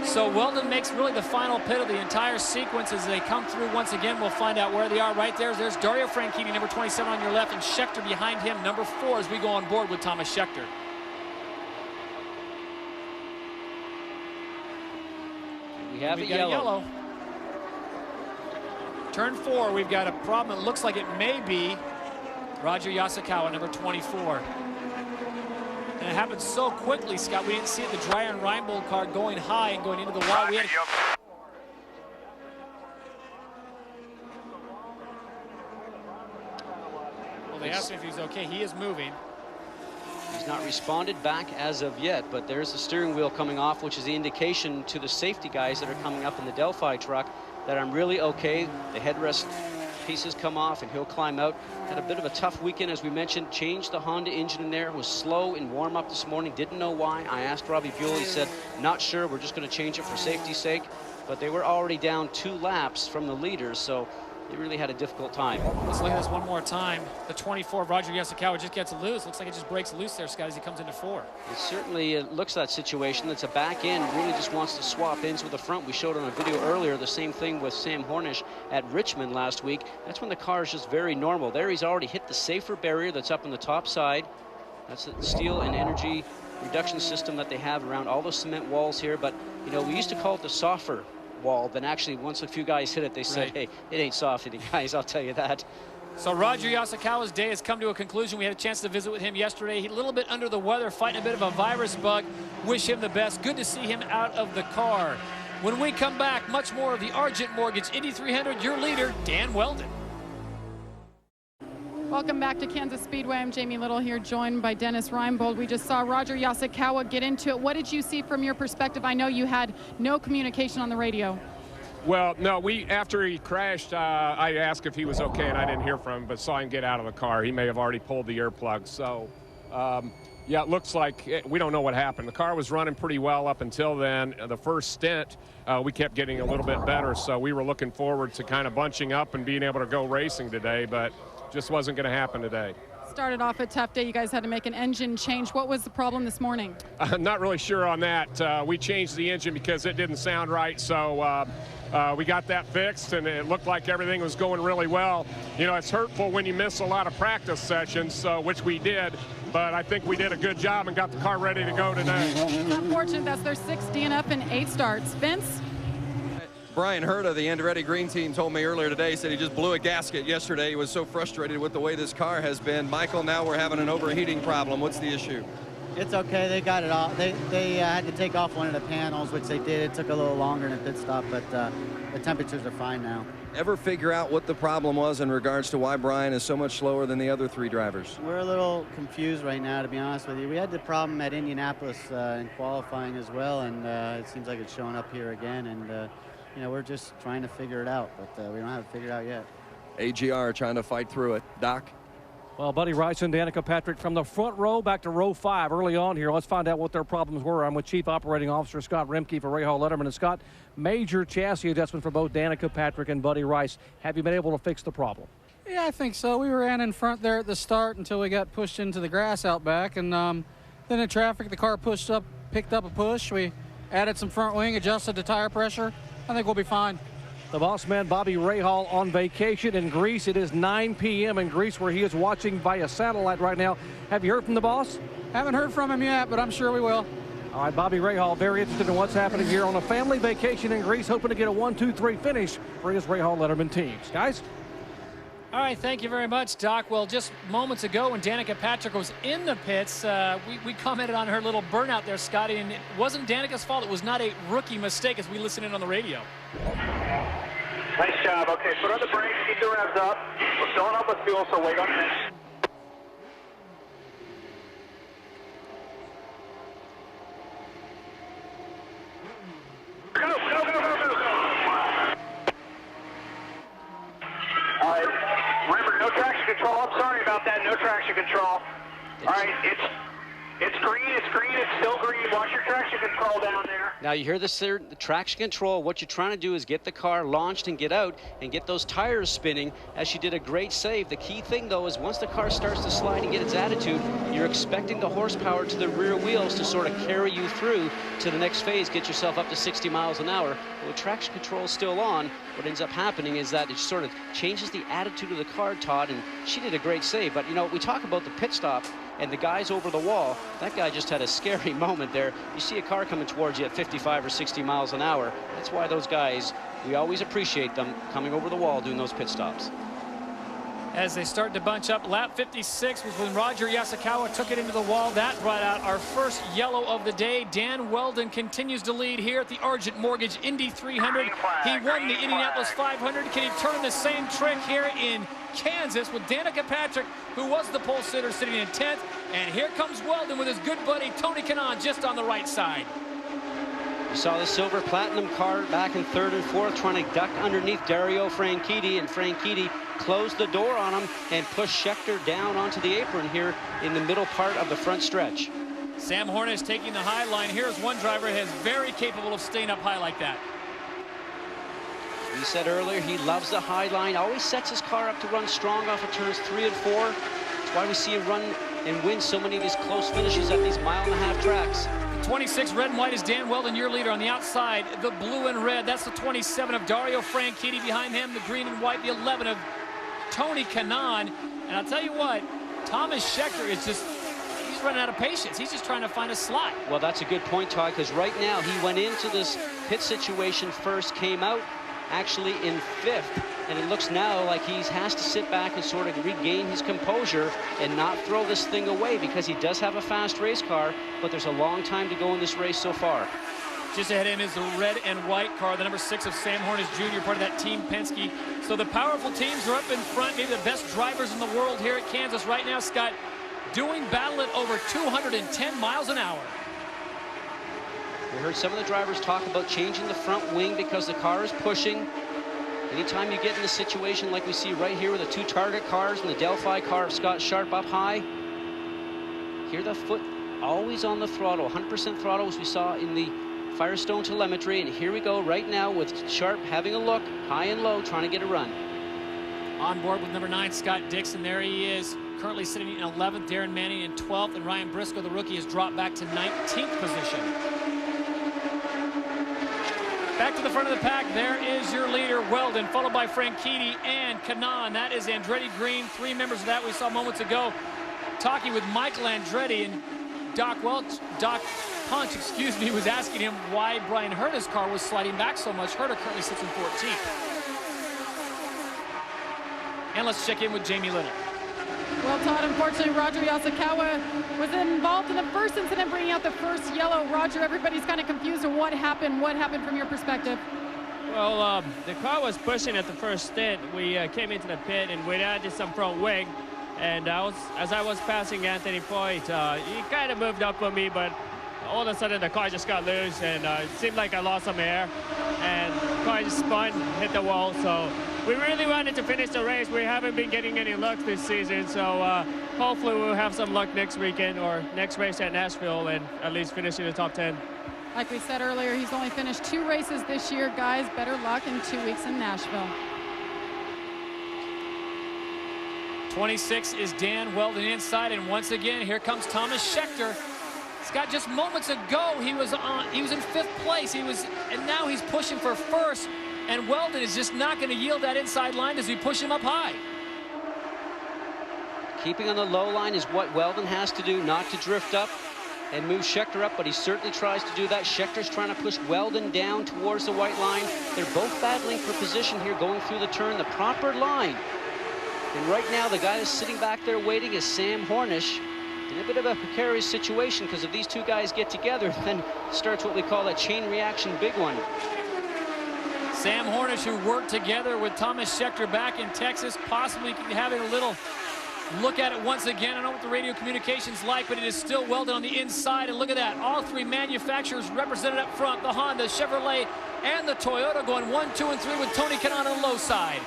So Weldon makes really the final pit of the entire sequence as they come through. Once again, we'll find out where they are. Right there's Dario Franchitti, number 27 on your left, and Scheckter behind him, number 4, as we go on board with Thomas Scheckter. We have a yellow. yellow. Turn 4, we've got a problem. It looks like it may be Roger Yasukawa, number 24. And it happened so quickly, Scott, we didn't see it. The Dreyer and Reinbold car going high and going into the wall. Well, they asked him if he's okay. He is moving. He's not responded back as of yet, but there's the steering wheel coming off, which is the indication to the safety guys that are coming up in the Delphi truck that I'm really okay. The headrest pieces come off and he'll climb out. Had a bit of a tough weekend, as we mentioned. Changed the Honda engine in there. Was slow in warm-up this morning. Didn't know why. I asked Robbie Buell. He said, not sure. We're just going to change it for safety's sake. But they were already down 2 laps from the leaders, so they really had a difficult time. Let's look at this one more time. The 24, Roger Yasukawa, just gets loose. Looks like it just breaks loose there, Scott, as he comes into 4. It certainly looks that situation. That's a back end, really just wants to swap ends with the front. We showed on a video earlier the same thing with Sam Hornish at Richmond last week. That's when the car is just very normal. There he's already hit the safer barrier that's up on the top side. That's the steel and energy reduction system that they have around all the cement walls here. But, you know, we used to call it the softer wall. Then actually, once a few guys hit it, they said, hey, it ain't softening, guys, I'll tell you that. So Roger Yasukawa's day has come to a conclusion. We had a chance to visit with him yesterday. He's a little bit under the weather, fighting a bit of a virus bug. Wish him the best. Good to see him out of the car. When we come back, much more of the Argent Mortgage Indy 300, your leader, Dan Weldon. Welcome back to Kansas Speedway. I'm Jamie Little here, joined by Dennis Reinbold. We just saw Roger Yasukawa get into it. What did you see from your perspective? I know you had no communication on the radio. Well, no, after he crashed, I asked if he was okay, and I didn't hear from him, but saw him get out of the car. He may have already pulled the earplug. So, yeah, it looks like we don't know what happened. The car was running pretty well up until then. The first stint, we kept getting a little bit better, so we were looking forward to kind of bunching up and being able to go racing today, but just wasn't going to happen today. Started off a tough day. You guys had to make an engine change. What was the problem this morning? I'm not really sure on that. We changed the engine because it didn't sound right, so we got that fixed, and it looked like everything was going really well. You know, it's hurtful when you miss a lot of practice sessions, which we did, but I think we did a good job and got the car ready to go today. Unfortunate, that's their 6th DNF and 8 starts. Vince? Brian Herta, the Andretti Green Team, told me earlier today, said he just blew a gasket yesterday. He was so frustrated with the way this car has been. Michael, now we're having an overheating problem. What's the issue? It's okay. They got it off. They had to take off one of the panels, which they did. It took a little longer in a pit stop, but the temperatures are fine now. Ever figure out what the problem was in regards to why Brian is so much slower than the other 3 drivers? We're a little confused right now, to be honest with you. We had the problem at Indianapolis in qualifying as well, and it seems like it's showing up here again. And you know, we're just trying to figure it out, but we don't have it figured out yet. AGR trying to fight through it. Doc? Well, Buddy Rice and Danica Patrick from the front row back to row 5 early on here. Let's find out what their problems were. I'm with Chief Operating Officer Scott Remke for Rahal Letterman. And Scott, major chassis adjustment for both Danica Patrick and Buddy Rice. Have you been able to fix the problem? Yeah, I think so. We ran in front there at the start until we got pushed into the grass out back, and then in traffic, the car picked up a push. We added some front wing, adjusted the tire pressure. I think we'll be fine. The boss man, Bobby Rahal, on vacation in Greece. It is 9 p.m. in Greece, where he is watching via satellite right now. Have you heard from the boss? Haven't heard from him yet, but I'm sure we will. All right, Bobby Rahal, very interested in what's happening here on a family vacation in Greece, hoping to get a 1-2-3 finish for his Rahal Letterman teams. Guys? All right, thank you very much, Doc. Well, just moments ago when Danica Patrick was in the pits, we commented on her little burnout there, Scotty, and it wasn't Danica's fault. It was not a rookie mistake as we listen in on the radio. Nice job. Okay, put on the brakes, keep the revs up. We're filling up with fuel, so wait on this. Go, go, go, go, go, go. screen. It's still green. Watch your traction control down there. Now you hear the traction control. What you're trying to do is get the car launched and get out and get those tires spinning, as she did a great save. The key thing though is once the car starts to slide and get its attitude, you're expecting the horsepower to the rear wheels to sort of carry you through to the next phase, get yourself up to 60 miles an hour. But with traction control still on, what ends up happening is that it sort of changes the attitude of the car, Todd, and she did a great save. But you know, we talk about the pit stop and the guys over the wall. That guy just had a scary moment there. You see a car coming towards you at 55 or 60 miles an hour. That's why those guys, we always appreciate them coming over the wall doing those pit stops. As they start to bunch up, lap 56 was when Roger Yasukawa took it into the wall. That brought out our first yellow of the day. Dan Weldon continues to lead here at the Argent Mortgage Indy 300. He won the Indianapolis 500. Can he turn the same trick here in Kansas with Danica Patrick, who was the pole sitter, sitting in 10th? And here comes Weldon with his good buddy Tony Kanaan just on the right side. You saw the silver platinum car back in 3rd and 4th trying to duck underneath Dario Franchitti, and Franchitti closed the door on him and pushed Scheckter down onto the apron here in the middle part of the front stretch. Sam Hornish taking the high line. Here's one driver who is very capable of staying up high like that. We said earlier he loves the high line, always sets his car up to run strong off of turns 3 and 4. That's why we see him run and win so many of these close finishes at these 1.5-mile tracks. 26 red and white is Dan Weldon, your leader. On the outside, the blue and red, that's the 27 of Dario Franchitti. Behind him, the green and white, the 11 of Tony Kanaan. And I'll tell you what, Thomas Scheckter is just, he's running out of patience. He's just trying to find a slot. Well, that's a good point, Todd, because right now he went into this pit situation first, came out actually in 5th, and it looks now like he has to sit back and sort of regain his composure and not throw this thing away, because he does have a fast race car, but there's a long time to go in this race so far. Just ahead of him is the red and white car, the number 6 of Sam Hornish Jr., part of that Team Penske. So the powerful teams are up in front, maybe the best drivers in the world here at Kansas right now, Scott, doing battle at over 210 miles an hour. We heard some of the drivers talk about changing the front wing because the car is pushing. Anytime you get in a situation like we see right here with the 2 Target cars and the Delphi car of Scott Sharp up high, hear the foot always on the throttle, 100% throttle, as we saw in the Firestone telemetry. And here we go right now with Sharp having a look, high and low, trying to get a run. On board with number 9, Scott Dixon. There he is, currently sitting in 11th. Darren Manning in 12th, and Ryan Briscoe, the rookie, has dropped back to 19th position. Back to the front of the pack, there is your leader, Weldon, followed by Franchitti and Kanaan. That is Andretti Green, 3 members of that we saw moments ago. Talking with Michael Andretti, and Doc Punch, was asking him why Brian Herta's car was sliding back so much. Herta currently sits in 14th. And let's check in with Jamie Little. Well, Todd, unfortunately, Roger Yasukawa was involved in the first incident, bringing out the first yellow. Roger, everybody's kind of confused on what happened. What happened from your perspective? Well, the car was pushing at the first stint. We came into the pit and we added some front wing. And as I was passing Anthony Foyt, he kind of moved up on me, but all of a sudden the car just got loose, and it seemed like I lost some air. And the car just spun, hit the wall. So we really wanted to finish the race. We haven't been getting any luck this season, so hopefully we'll have some luck next weekend or next race at Nashville and at least finish in the top 10. Like we said earlier, he's only finished 2 races this year. Guys, better luck in 2 weeks in Nashville. 26 is Dan Weldon inside, and once again, here comes Thomas Scheckter. Scott, just moments ago, he was in 5th place. And now he's pushing for 1st. And Weldon is just not going to yield that inside line as we push him up high. Keeping on the low line is what Weldon has to do, not to drift up and move Scheckter up, but he certainly tries to do that. Schecter's trying to push Weldon down towards the white line. They're both battling for position here, going through the turn, the proper line. And right now, the guy that's sitting back there waiting is Sam Hornish. In a bit of a precarious situation, because if these 2 guys get together, then starts what we call that chain reaction big one. Sam Hornish, who worked together with Thomas Scheckter back in Texas, possibly having a little look at it once again. I don't know what the radio communication's like, but it is still Weldon on the inside. And look at that, all 3 manufacturers represented up front, the Honda, Chevrolet, and the Toyota, going 1, 2, and 3 with Tony Kanaan on the low side.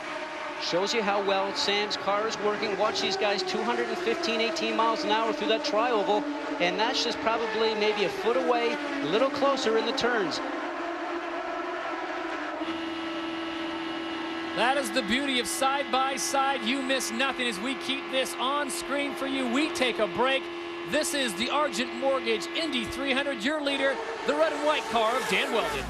Shows you how well Sam's car is working. Watch these guys, 215, 18 miles an hour through that tri-oval, and that's just probably maybe a foot away, a little closer in the turns. That is the beauty of side-by-side. You miss nothing as we keep this on screen for you. We take a break. This is the Argent Mortgage Indy 300. Your leader, the red and white car of Dan Weldon.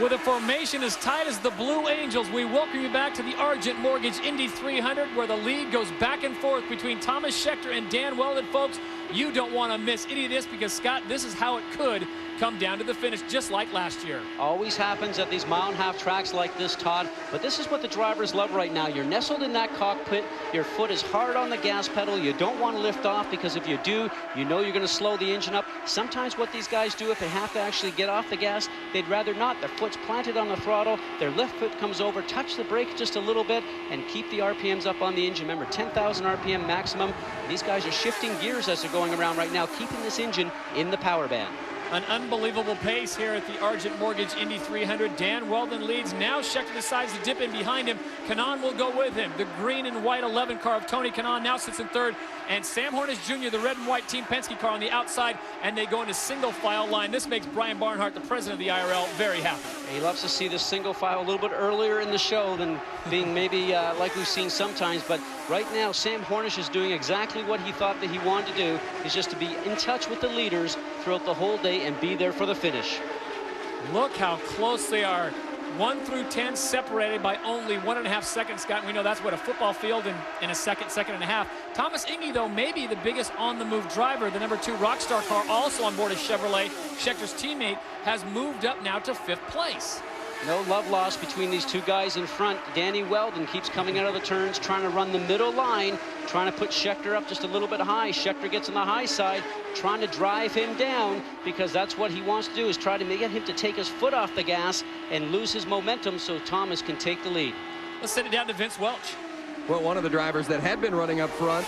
With a formation as tight as the Blue Angels, we welcome you back to the Argent Mortgage Indy 300, where the lead goes back and forth between Thomas Scheckter and Dan Weldon. Folks, you don't want to miss any of this because, Scott, this is how it could come down to the finish, just like last year. Always happens at these mile-and-a-half tracks like this, Todd. But this is what the drivers love right now. You're nestled in that cockpit. Your foot is hard on the gas pedal. You don't want to lift off, because if you do, you know you're going to slow the engine up. Sometimes what these guys do, if they have to actually get off the gas, they'd rather not. Their foot's planted on the throttle. Their left foot comes over, touch the brake just a little bit, and keep the RPMs up on the engine. Remember, 10,000 RPM maximum. These guys are shifting gears as they're going around right now, keeping this engine in the power band. An unbelievable pace here at the Argent Mortgage Indy 300. Dan Weldon leads. Now Scheckter decides to dip in behind him. Kanaan will go with him. The green and white 11 car of Tony Kanaan now sits in third. And Sam Hornish Jr., the red and white Team Penske car, on the outside. And they go into single file line. This makes Brian Barnhart, the president of the IRL, very happy. He loves to see this single file a little bit earlier in the show than being maybe like we've seen sometimes. But right now, Sam Hornish is doing exactly what he thought that he wanted to do, is just to be in touch with the leaders throughout the whole day and be there for the finish. Look how close they are. 1 through 10 separated by only 1.5 seconds, Scott. And we know that's what a football field in a second and a half. Thomas Inge, though, maybe the biggest on-the-move driver. The number 2 Rockstar car, also on board a Chevrolet, Schecter's teammate, has moved up now to 5th place. No love lost between these two guys in front. Danny Weldon keeps coming out of the turns, trying to run the middle line, trying to put Scheckter up just a little bit high. Scheckter gets on the high side, trying to drive him down, because that's what he wants to do, is try to get him to take his foot off the gas and lose his momentum so Thomas can take the lead. Let's send it down to Vince Welch. Well, one of the drivers that had been running up front,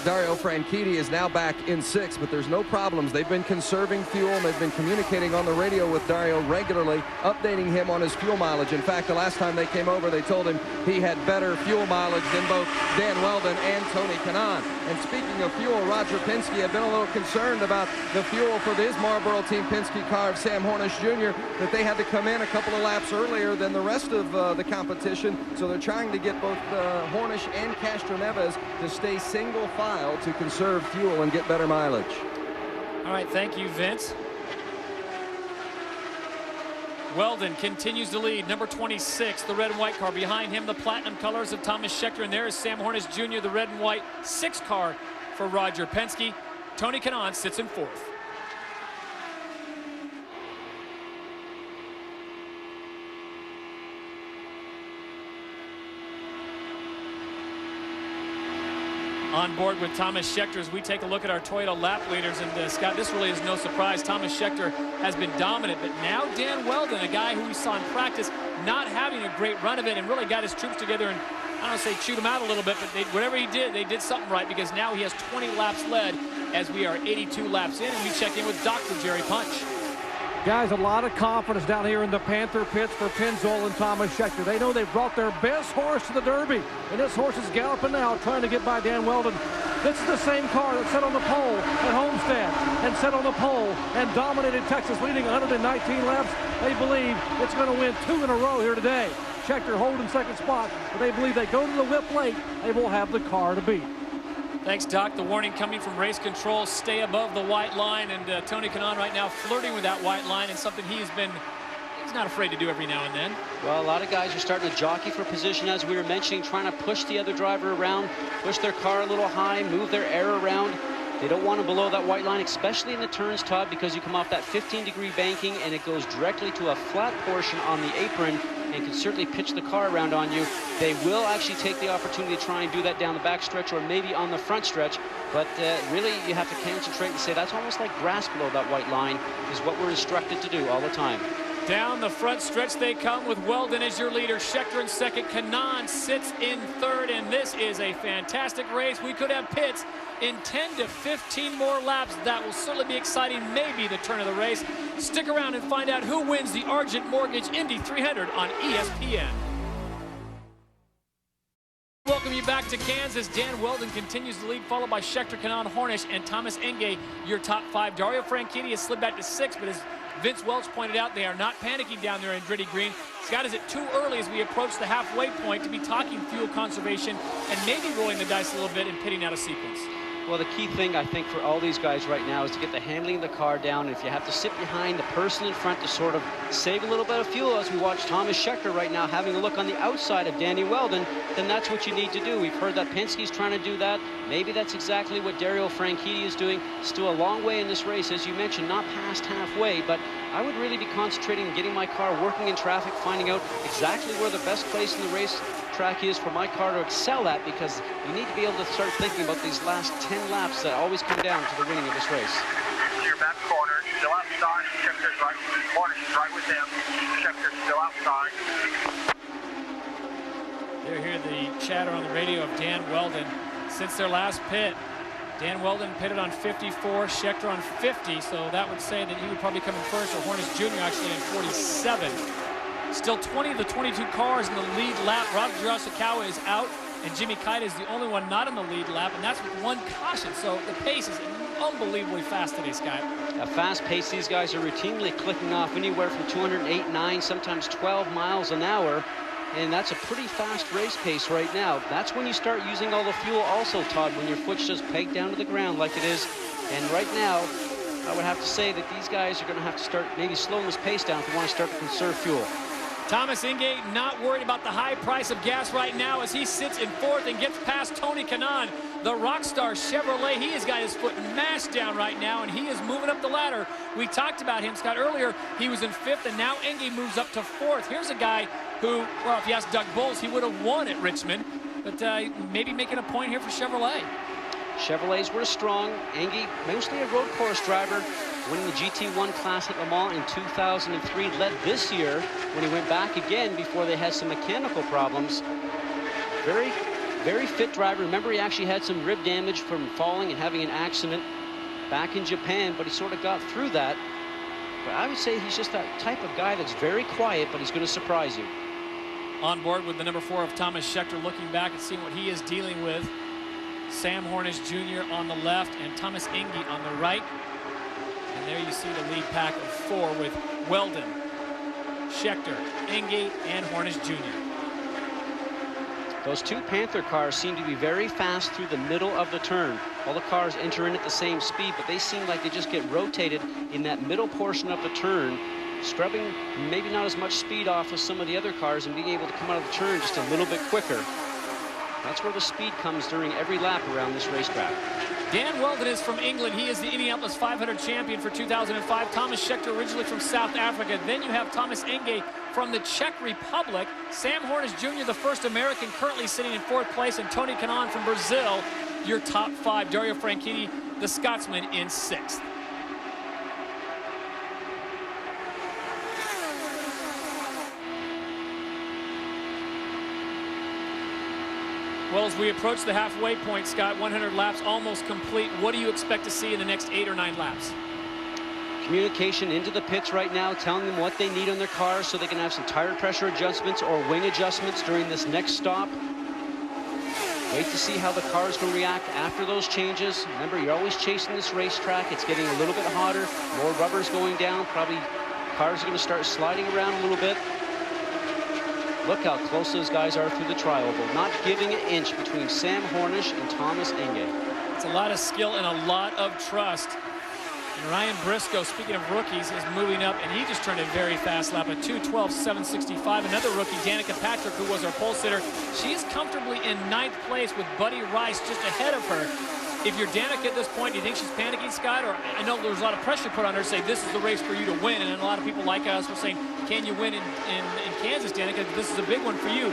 Dario Franchitti, is now back in 6th, but there's no problems. They've been conserving fuel, and they've been communicating on the radio with Dario regularly, updating him on his fuel mileage. In fact, the last time they came over, they told him he had better fuel mileage than both Dan Weldon and Tony Kanaan. And speaking of fuel, Roger Penske had been a little concerned about the fuel for his Marlboro Team Penske car of Sam Hornish Jr., that they had to come in a couple of laps earlier than the rest of the competition. So they're trying to get both Hornish and Castroneves to stay single file to conserve fuel and get better mileage. All right, thank you, Vince. Weldon continues to lead. Number 26, the red and white car. Behind him, the platinum colors of Thomas Scheckter. And there is Sam Hornish Jr., the red and white 6 car for Roger Penske. Tony Kanaan sits in 4th. On board with Thomas Scheckter as we take a look at our Toyota lap leaders. And Scott, this really is no surprise. Thomas Scheckter has been dominant, but now Dan Weldon, a guy who we saw in practice not having a great run of it, and really got his troops together and, I don't say chewed him out a little bit, but whatever he did, they did something right, because now he has 20 laps led as we are 82 laps in, and we check in with Dr. Jerry Punch. Guys, a lot of confidence down here in the Panther pits for Pennzoil and Thomas Scheckter. They know they've brought their best horse to the Derby, and this horse is galloping now, trying to get by Dan Weldon. This is the same car that sat on the pole at Homestead and sat on the pole and dominated Texas, leading 119 laps. They believe it's going to win 2 in a row here today. Scheckter holding 2nd spot, but they believe they go to the whip late, they will have the car to beat. Thanks, Doc. The warning coming from race control, stay above the white line, and Tony Kanaan right now flirting with that white line, and something he's not afraid to do every now and then. Well, a lot of guys are starting to jockey for position, as we were mentioning, trying to push the other driver around, push their car a little high, move their air around. They don't want to below that white line, especially in the turns, Todd, because you come off that 15-degree banking and it goes directly to a flat portion on the apron and can certainly pitch the car around on you. They will actually take the opportunity to try and do that down the back stretch or maybe on the front stretch, but really you have to concentrate and say that's almost like grass below that white line is what we're instructed to do all the time. Down the front stretch they come with Weldon as your leader, Scheckter in 2nd, Kanaan sits in 3rd, and this is a fantastic race. We could have pits in 10 to 15 more laps. That will certainly be exciting, maybe the turn of the race. Stick around and find out who wins the Argent Mortgage Indy 300 on ESPN. Welcome you back to Kansas. Dan Weldon continues the lead, followed by Schechter, Kanaan, Hornish, and Thomas Enge, your top 5. Dario Franchitti has slid back to 6, but as Vince Welch pointed out, they are not panicking down there in Gritty Green. Scott, is it too early as we approach the halfway point to be talking fuel conservation and maybe rolling the dice a little bit and pitting out a sequence? Well, the key thing, I think, for all these guys right now is to get the handling of the car down. And if you have to sit behind the person in front to sort of save a little bit of fuel, as we watch Thomas Schechter right now having a look on the outside of Danny Weldon, then that's what you need to do. We've heard that Penske's trying to do that. Maybe that's exactly what Dario Franchitti is doing. Still a long way in this race, as you mentioned, not past halfway, but I would really be concentrating on getting my car working in traffic, finding out exactly where the best place in the race track is for my car to excel at, because you need to be able to start thinking about these last 10 laps that always come down to the winning of this race. Your back corner, still outside. Schechter's right. Hornish is right with them. Schechter's still outside. There, hear the chatter on the radio of Dan Weldon. Since their last pit, Dan Weldon pitted on 54, Schechter on 50, so that would say that he would probably come in first, or Hornish Jr. actually in 47. Still 20 of the 22 cars in the lead lap. Rob Jirasakawa is out, and Jimmy Kite is the only one not in the lead lap, and that's with one caution. So the pace is unbelievably fast today, Scott. A fast pace. These guys are routinely clicking off anywhere from 208, 9, sometimes 12 miles an hour. And that's a pretty fast race pace right now. That's when you start using all the fuel also, Todd, when your foot's just pegged down to the ground like it is. And right now, I would have to say that these guys are going to have to start maybe slowing this pace down if they want to start to conserve fuel. Thomas Enge not worried about the high price of gas right now as he sits in fourth and gets past Tony Kanaan. The Rockstar Chevrolet, he has got his foot mashed down right now, and he is moving up the ladder. We talked about him, Scott, earlier. He was in fifth, and now Enge moves up to fourth. Here's a guy who, well, if you ask Doug Bowles, he would have won at Richmond, but maybe making a point here for Chevrolet. Chevrolets were strong. Enge, mostly a road course driver, winning the GT1 class at Le Mans in 2003, led this year when he went back again before they had some mechanical problems. Very, very fit driver. Remember, he actually had some rib damage from falling and having an accident back in Japan, but he sort of got through that. But I would say he's just that type of guy that's very quiet, but he's going to surprise you. On board with the number 4 of Thomas Schechter, looking back and seeing what he is dealing with. Sam Hornish Jr. on the left and Thomas Enge on the right. And there you see the lead pack of 4 with Weldon, Schechter, Enge, and Hornish Jr. Those two Panther cars seem to be very fast through the middle of the turn. All the cars enter in at the same speed, but they seem like they just get rotated in that middle portion of the turn, scrubbing maybe not as much speed off as some of the other cars and being able to come out of the turn just a little bit quicker. That's where the speed comes during every lap around this racetrack. Dan Weldon is from England. He is the Indianapolis 500 champion for 2005. Thomas Schechter originally from South Africa. Then you have Thomas Enge from the Czech Republic. Sam Hornish Jr., the first American, currently sitting in 4th place. And Tony Kanaan from Brazil, your top 5. Dario Franchitti, the Scotsman, in 6th. Well, as we approach the halfway point, Scott, 100 laps almost complete. What do you expect to see in the next 8 or 9 laps? Communication into the pits right now, telling them what they need on their cars so they can have some tire pressure adjustments or wing adjustments during this next stop. Wait to see how the cars can react after those changes. Remember, you're always chasing this racetrack. It's getting a little bit hotter, more rubber's going down. Probably cars are going to start sliding around a little bit. Look how close those guys are through the tri-oval, not giving an inch between Sam Hornish and Thomas Enge. It's a lot of skill and a lot of trust. And Ryan Briscoe, speaking of rookies, is moving up, and he just turned a very fast lap, a 2:12.765. Another rookie, Danica Patrick, who was our pole sitter, she is comfortably in 9th place with Buddy Rice just ahead of her. If you're Danica at this point, do you think she's panicking, Scott? Or I know there's a lot of pressure put on her to say this is the race for you to win, and then a lot of people like us were saying, can you win in Kansas, Danica? This is a big one for you.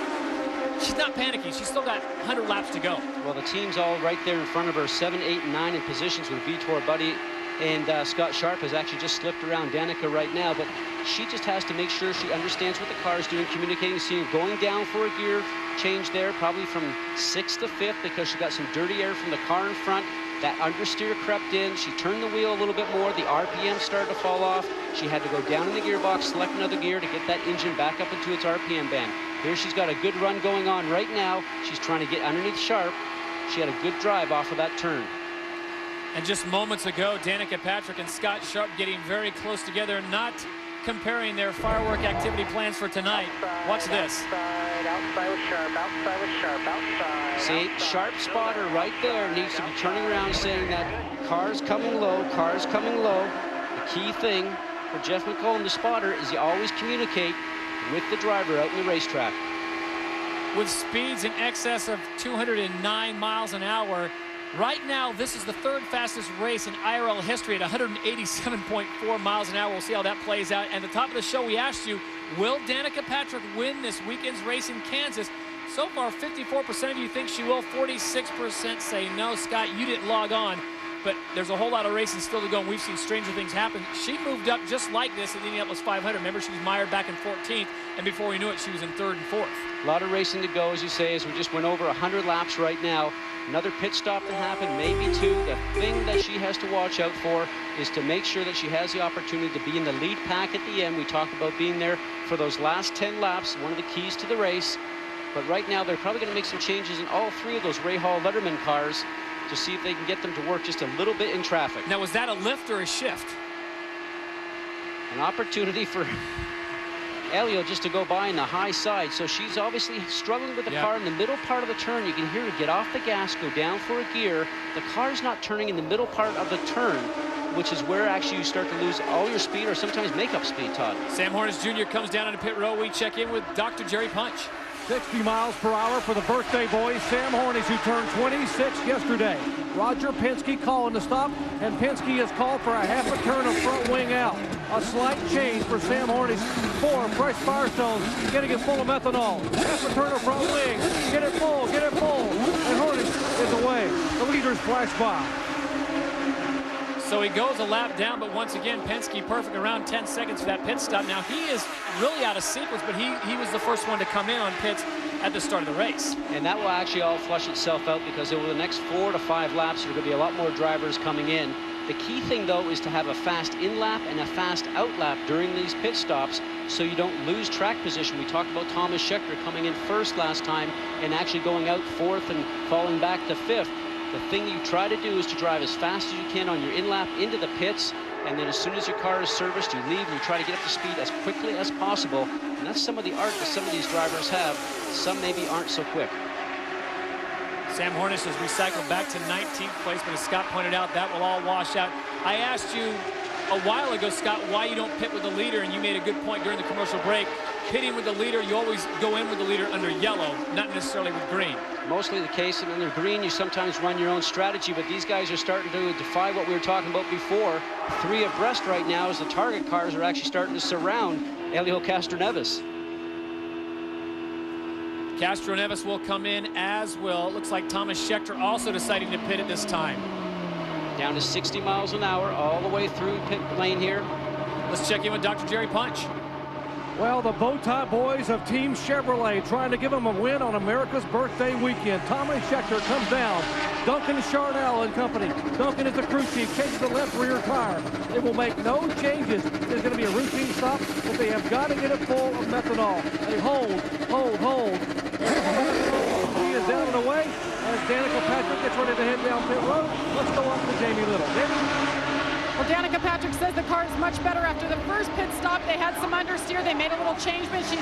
She's not panicking. She's still got 100 laps to go. Well, the team's all right there in front of her, 7, 8, and 9 in positions with Vitor Buddy. And Scott Sharp has actually just slipped around Danica right now, but she just has to make sure she understands what the car is doing, communicating, seeing going down for a gear change there, probably from 6th to 5th, because she got some dirty air from the car in front. That understeer crept in. She turned the wheel a little bit more. The RPM started to fall off. She had to go down in the gearbox, select another gear to get that engine back up into its RPM band. Here she's got a good run going on right now. She's trying to get underneath Sharp. She had a good drive off of that turn. And just moments ago, Danica Patrick and Scott Sharp getting very close together, not comparing their firework activity plans for tonight. Watch this. Outside with Sharp, outside with Sharp, outside. See, Sharp spotter right there needs to be turning around saying that car's coming low, car's coming low. The key thing for Jeff McCollum, the spotter, is you always communicate with the driver out in the racetrack. With speeds in excess of 209 miles an hour, right now, this is the third fastest race in IRL history at 187.4 miles an hour. We'll see how that plays out. And at the top of the show, we asked you, will Danica Patrick win this weekend's race in Kansas? So far, 54% of you think she will. 46% say no. Scott, you didn't log on, but there's a whole lot of racing still to go, and we've seen stranger things happen. She moved up just like this at the Indianapolis 500. Remember, she was mired back in 14th, and before we knew it, she was in 3rd and 4th. A lot of racing to go, as you say, as we just went over 100 laps right now. Another pit stop to happen, maybe 2. The thing that she has to watch out for is to make sure that she has the opportunity to be in the lead pack at the end. We talked about being there for those last 10 laps, one of the keys to the race. But right now, they're probably going to make some changes in all 3 of those Ray Hall Letterman cars to see if they can get them to work just a little bit in traffic. Now, was that a lift or a shift? An opportunity for Elio just to go by in the high side. So she's obviously struggling with the car in the middle part of the turn. You can hear her get off the gas, go down for a gear. The car's not turning in the middle part of the turn, which is where actually you start to lose all your speed or sometimes make up speed, Todd. Sam Hornish Jr. comes down into pit row. We check in with Dr. Jerry Punch. 60 miles per hour for the birthday boy, Sam Hornish, who turned 26 yesterday. Roger Penske calling the stop, and Penske has called for a half a turn of front wing out. A slight change for Sam Hornish. 4 fresh Firestone, getting it full of methanol. Half a turn of front wing, get it full, and Hornish is away. The leaders flash by. So he goes a lap down, but once again, Penske perfect around 10 seconds for that pit stop. Now, he is really out of sequence, but he was the first one to come in on pits at the start of the race. And that will actually all flush itself out because over the next 4 to 5 laps, there are going to be a lot more drivers coming in. The key thing, though, is to have a fast in-lap and a fast out-lap during these pit stops so you don't lose track position. We talked about Thomas Schechter coming in first last time and actually going out 4th and falling back to 5th. The thing you try to do is to drive as fast as you can on your in-lap into the pits, and then as soon as your car is serviced, you leave and you try to get up to speed as quickly as possible. And that's some of the art that some of these drivers have. Some maybe aren't so quick. Sam Hornish has recycled back to 19th place, but as Scott pointed out, that will all wash out. I asked you a while ago, Scott, why you don't pit with the leader, and you made a good point during the commercial break. Pitting with the leader, you always go in with the leader under yellow, not necessarily with green. Mostly the case, and under green, you sometimes run your own strategy, but these guys are starting to defy what we were talking about before. 3 abreast right now as the target cars are actually starting to surround Elio Castroneves. Castroneves will come in as will. Looks like Thomas Schechter also deciding to pit at this time. Down to 60 miles an hour all the way through pit lane here. Let's check in with Dr. Jerry Punch. Well, the Bowtie boys of Team Chevrolet trying to give them a win on America's birthday weekend. Thomas Schechter comes down. Duncan Charnell and company. Duncan is the crew chief, changes the left rear tire. They will make no changes. There's going to be a routine stop, but they have got to get it full of methanol. They hold. He is down and away as Danica Patrick gets ready to head down pit road. Let's go up to Jamie Little. Well, Danica Patrick says the car is much better after the first pit stop. They had some understeer. They made a little change, and she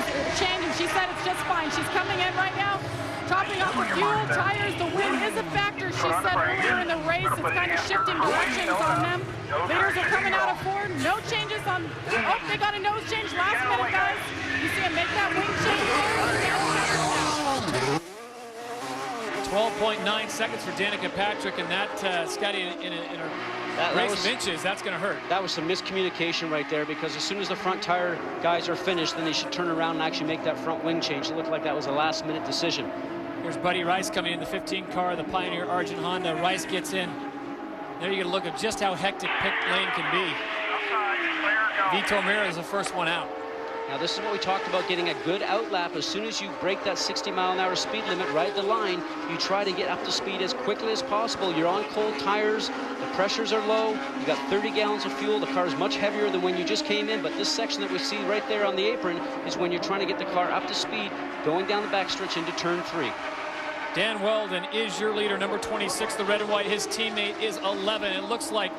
said it's just fine. She's coming in right now, topping off the fuel, tires. The wind is a factor. She said earlier in the race it's kind of shifting directions on them. Leaders are coming out of 4. No changes on. Oh, they got a nose change last minute, guys. You see them make that wing change there. 12.9 seconds for Danica Patrick, and that, Scotty, in a race of inches, that's going to hurt. That was some miscommunication right there, because as soon as the front tire guys are finished, then they should turn around and actually make that front wing change. It looked like that was a last-minute decision. Here's Buddy Rice coming in the 15 car, the Pioneer Argent Honda. Rice gets in. There you get a look at just how hectic pit lane can be. Vitor Meira is the first one out. Now this is what we talked about, getting a good outlap. As soon as you break that 60-mile-an-hour speed limit right at the line, you try to get up to speed as quickly as possible. You're on cold tires, the pressures are low, you got 30 gallons of fuel, the car is much heavier than when you just came in, but this section that we see right there on the apron is when you're trying to get the car up to speed, going down the backstretch into turn 3. Dan Weldon is your leader, number 26, the red and white. His teammate is 11. It looks like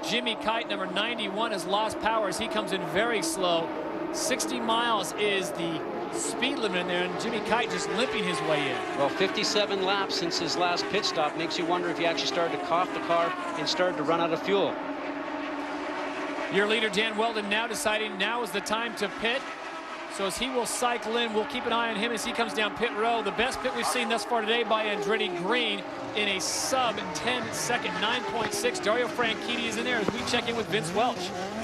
Jimmy Kite, number 91, has lost power as he comes in very slow. 60 miles is the speed limit in there, and Jimmy Kite just limping his way in. Well, 57 laps since his last pit stop makes you wonder if he actually started to cough the car and started to run out of fuel. Your leader, Dan Weldon, now deciding now is the time to pit. So as he will cycle in, we'll keep an eye on him as he comes down pit row. The best pit we've seen thus far today by Andretti Green in a sub 10-second 9.6. Dario Franchitti is in there as we check in with Vince Welch.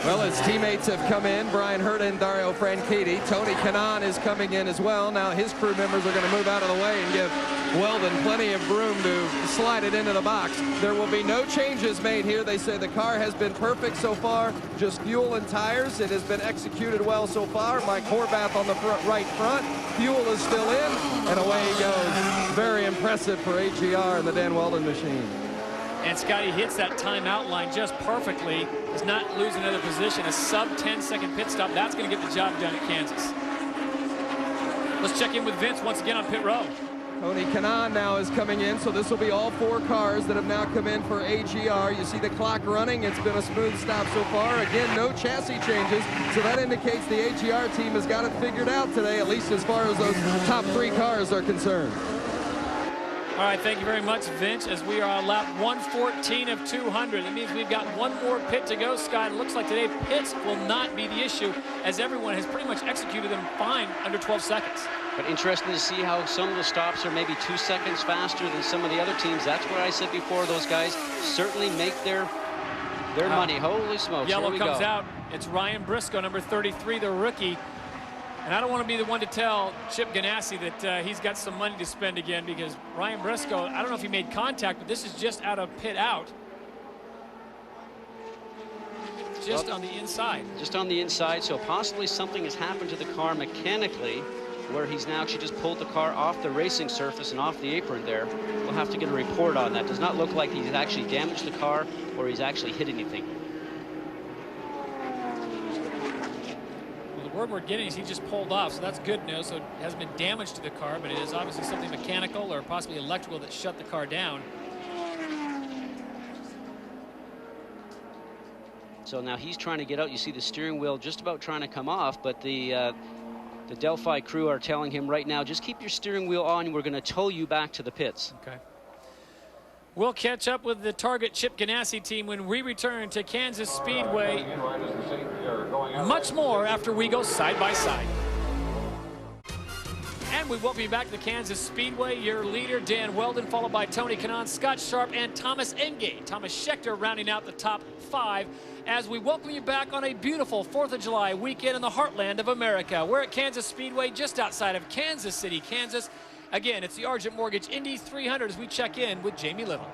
Well, his teammates have come in, Brian Herta and Dario Franchitti. Tony Kanaan is coming in as well. Now his crew members are going to move out of the way and give Weldon plenty of room to slide it into the box. There will be no changes made here. They say the car has been perfect so far, just fuel and tires. It has been executed well so far. Mike Horvath on the right front. Fuel is still in, and away he goes. Very impressive for AGR and the Dan Weldon machine. And Scotty hits that timeout line just perfectly. Does not lose another position. A sub 10-second pit stop. That's going to get the job done at Kansas. Let's check in with Vince once again on pit row. Tony Kanaan now is coming in, so this will be all 4 cars that have now come in for AGR. You see the clock running. It's been a smooth stop so far. Again, no chassis changes, so that indicates the AGR team has got it figured out today, at least as far as those top 3 cars are concerned. All right, thank you very much, Vince, as we are on lap 114 of 200. That means we've got one more pit to go, Scott. It looks like today pits will not be the issue, as everyone has pretty much executed them fine under 12 seconds. But interesting to see how some of the stops are maybe 2 seconds faster than some of the other teams. That's what I said before. Those guys certainly make their money. Holy smokes. Yellow Here we comes go. out. It's Ryan Briscoe, number 33, the rookie. And I don't want to be the one to tell Chip Ganassi that he's got some money to spend again, because Ryan Briscoe, I don't know if he made contact, but this is just out of pit out. Just on the inside. Just on the inside, so possibly something has happened to the car mechanically, where he's now actually just pulled the car off the racing surface and off the apron there. We'll have to get a report on that. Does not look like he's actually damaged the car or he's actually hit anything. Well, the word we're getting is he just pulled off, so that's good news. So it hasn't been damage to the car, but it is obviously something mechanical or possibly electrical that shut the car down. So now he's trying to get out. You see the steering wheel just about trying to come off, but the Delphi crew are telling him right now, just keep your steering wheel on. We're going to tow you back to the pits. Okay. We'll catch up with the Target Chip Ganassi team when we return to Kansas Speedway. Much more after we go side by side. And we welcome you back to the Kansas Speedway. Your leader, Dan Weldon, followed by Tony Kanaan, Scott Sharp, and Thomas Engate. Thomas Schechter rounding out the top 5 as we welcome you back on a beautiful 4th of July weekend in the heartland of America. We're at Kansas Speedway just outside of Kansas City, Kansas. Again, it's the Argent Mortgage Indy 300 as we check in with Jamie Little.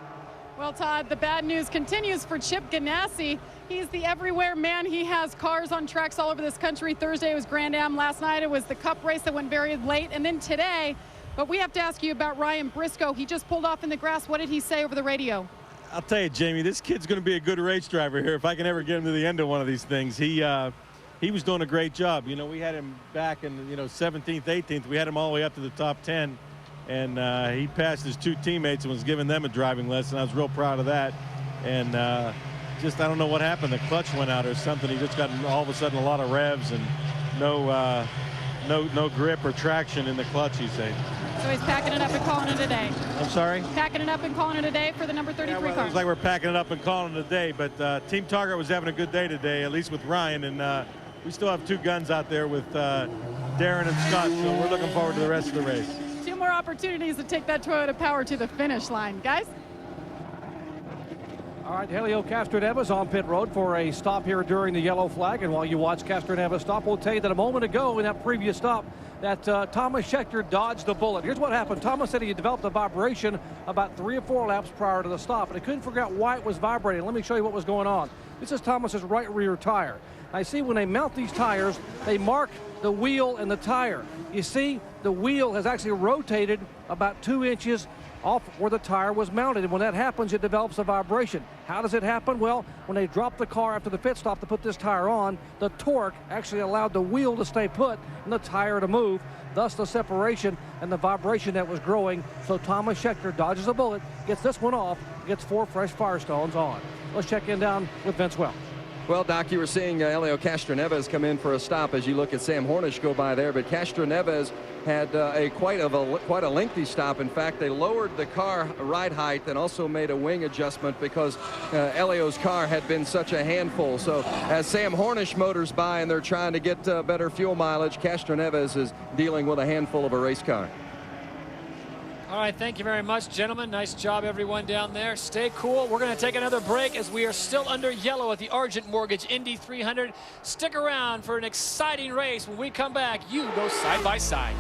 Well, Todd, the bad news continues for Chip Ganassi. He's the everywhere man. He has cars on tracks all over this country. Thursday was Grand Am. Last night it was the Cup race that went very late. And then today, but we have to ask you about Ryan Briscoe. He just pulled off in the grass. What did he say over the radio? I'll tell you, Jamie, this kid's going to be a good race driver here. If I can ever get him to the end of one of these things. He was doing a great job. You know, we had him back in, 17th, 18th. We had him all the way up to the top 10. And he passed his 2 teammates and was giving them a driving lesson. I was real proud of that. And just, I don't know what happened. The clutch went out or something. He just got all of a sudden a lot of revs and no grip or traction in the clutch, he said. So he's packing it up and calling it a day. I'm sorry? Packing it up and calling it a day for the number 33 It car. looks like we're packing it up and calling it a day. But Team Target was having a good day today, at least with Ryan. And we still have 2 guns out there with Darren and Scott. So we're looking forward to the rest of the race. 2 more opportunities to take that Toyota Power to the finish line. Guys? All right, Helio Castroneves on pit road for a stop here during the yellow flag. And while you watch Castroneves stop, we'll tell you that a moment ago in that previous stop that Thomas Schechter dodged the bullet. Here's what happened. Thomas said he had developed a vibration about 3 or 4 laps prior to the stop, and he couldn't figure out why it was vibrating. Let me show you what was going on. This is Thomas's right rear tire. I see when they mount these tires, they mark the wheel and the tire. You see, the wheel has actually rotated about 2 inches off where the tire was mounted. And when that happens, it develops a vibration. How does it happen? Well, when they dropped the car after the pit stop to put this tire on, the torque actually allowed the wheel to stay put and the tire to move, thus the separation and the vibration that was growing. So Thomas Scheckter dodges a bullet, gets this one off, gets 4 fresh Firestones on. Let's check in down with Vince Well. Well, Doc, you were seeing Helio Castroneves come in for a stop as you look at Sam Hornish go by there, but Castroneves had quite a lengthy stop. In fact, they lowered the car ride height and also made a wing adjustment because Helio's car had been such a handful. So as Sam Hornish motors by and they're trying to get better fuel mileage, Castroneves is dealing with a handful of a race car. All right, thank you very much, gentlemen. Nice job, everyone down there. Stay cool. We're going to take another break as we are still under yellow at the Argent Mortgage Indy 300. Stick around for an exciting race. When we come back, you go side by side.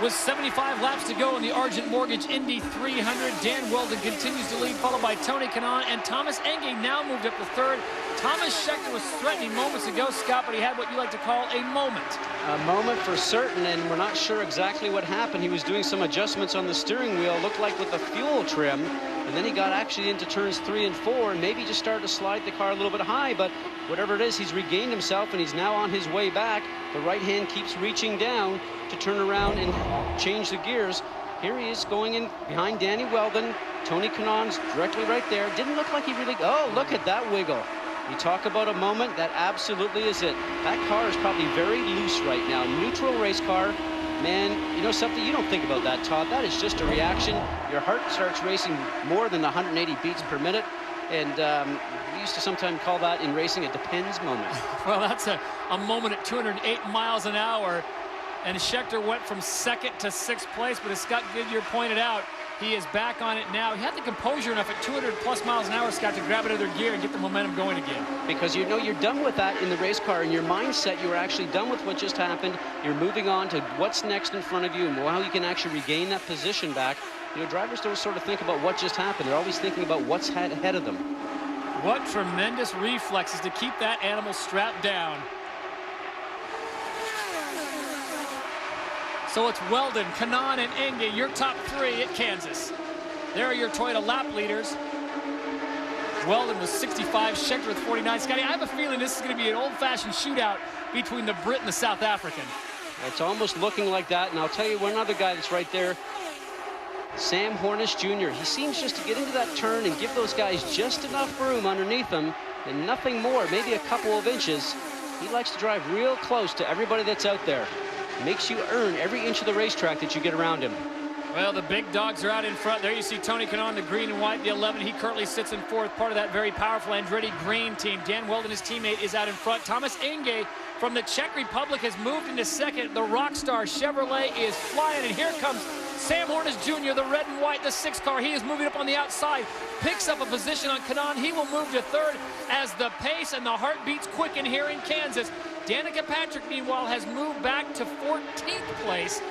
With 75 laps to go in the Argent Mortgage Indy 300, Dan Weldon continues to lead, followed by Tony Kanaan, and Thomas Enge now moved up to third. Thomas Scheckter was threatening moments ago, Scott, but he had what you like to call a moment. A moment for certain, and we're not sure exactly what happened. He was doing some adjustments on the steering wheel, looked like with the fuel trim, and then he got actually into turns 3 and 4, and maybe just started to slide the car a little bit high, but whatever it is, he's regained himself, and he's now on his way back. The right hand keeps reaching down to turn around and change the gears. Here he is going in behind Danny Weldon. Tony Kanaan's directly right there. Didn't look like he really, oh, look at that wiggle. You talk about a moment, that absolutely is it. That car is probably very loose right now. Neutral race car. Man, you know something, you don't think about that, Todd. That is just a reaction. Your heart starts racing more than 180 beats per minute. And we used to sometimes call that in racing a depends moment. Well, that's a moment at 208 miles an hour. And Scheckter went from second to 6th place, but as Scott Goodyear pointed out, he is back on it now. He had the composure enough at 200+ miles an hour, Scott, to grab another gear and get the momentum going again. Because you know you're done with that in the race car. In your mindset, you are actually done with what just happened. You're moving on to what's next in front of you and how you can actually regain that position back. You know, drivers don't sort of think about what just happened. They're always thinking about what's ahead of them. What tremendous reflexes to keep that animal strapped down. So it's Weldon, Kanaan, and Enge, your top 3 at Kansas. There are your Toyota lap leaders. Weldon with 65, Scheckter with 49. Scotty, I have a feeling this is going to be an old-fashioned shootout between the Brit and the South African. It's almost looking like that, and I'll tell you one other guy that's right there, Sam Hornish Jr. He seems just to get into that turn and give those guys just enough room underneath them and nothing more, maybe a couple of inches. He likes to drive real close to everybody that's out there. Makes you earn every inch of the racetrack that you get around him. Well, the big dogs are out in front. There you see Tony Kanaan, the green and white, the 11. He currently sits in 4th, part of that very powerful Andretti green team. Dan Weldon, his teammate, is out in front. Thomas Enge from the Czech Republic has moved into 2nd. The Rockstar Chevrolet is flying, and here comes Sam Hornish Jr., the red and white, the 6th car. He is moving up on the outside, picks up a position on Kanaan. He will move to 3rd as the pace and the heartbeats quicken here in Kansas. Danica Patrick, meanwhile, has moved back to 14th place.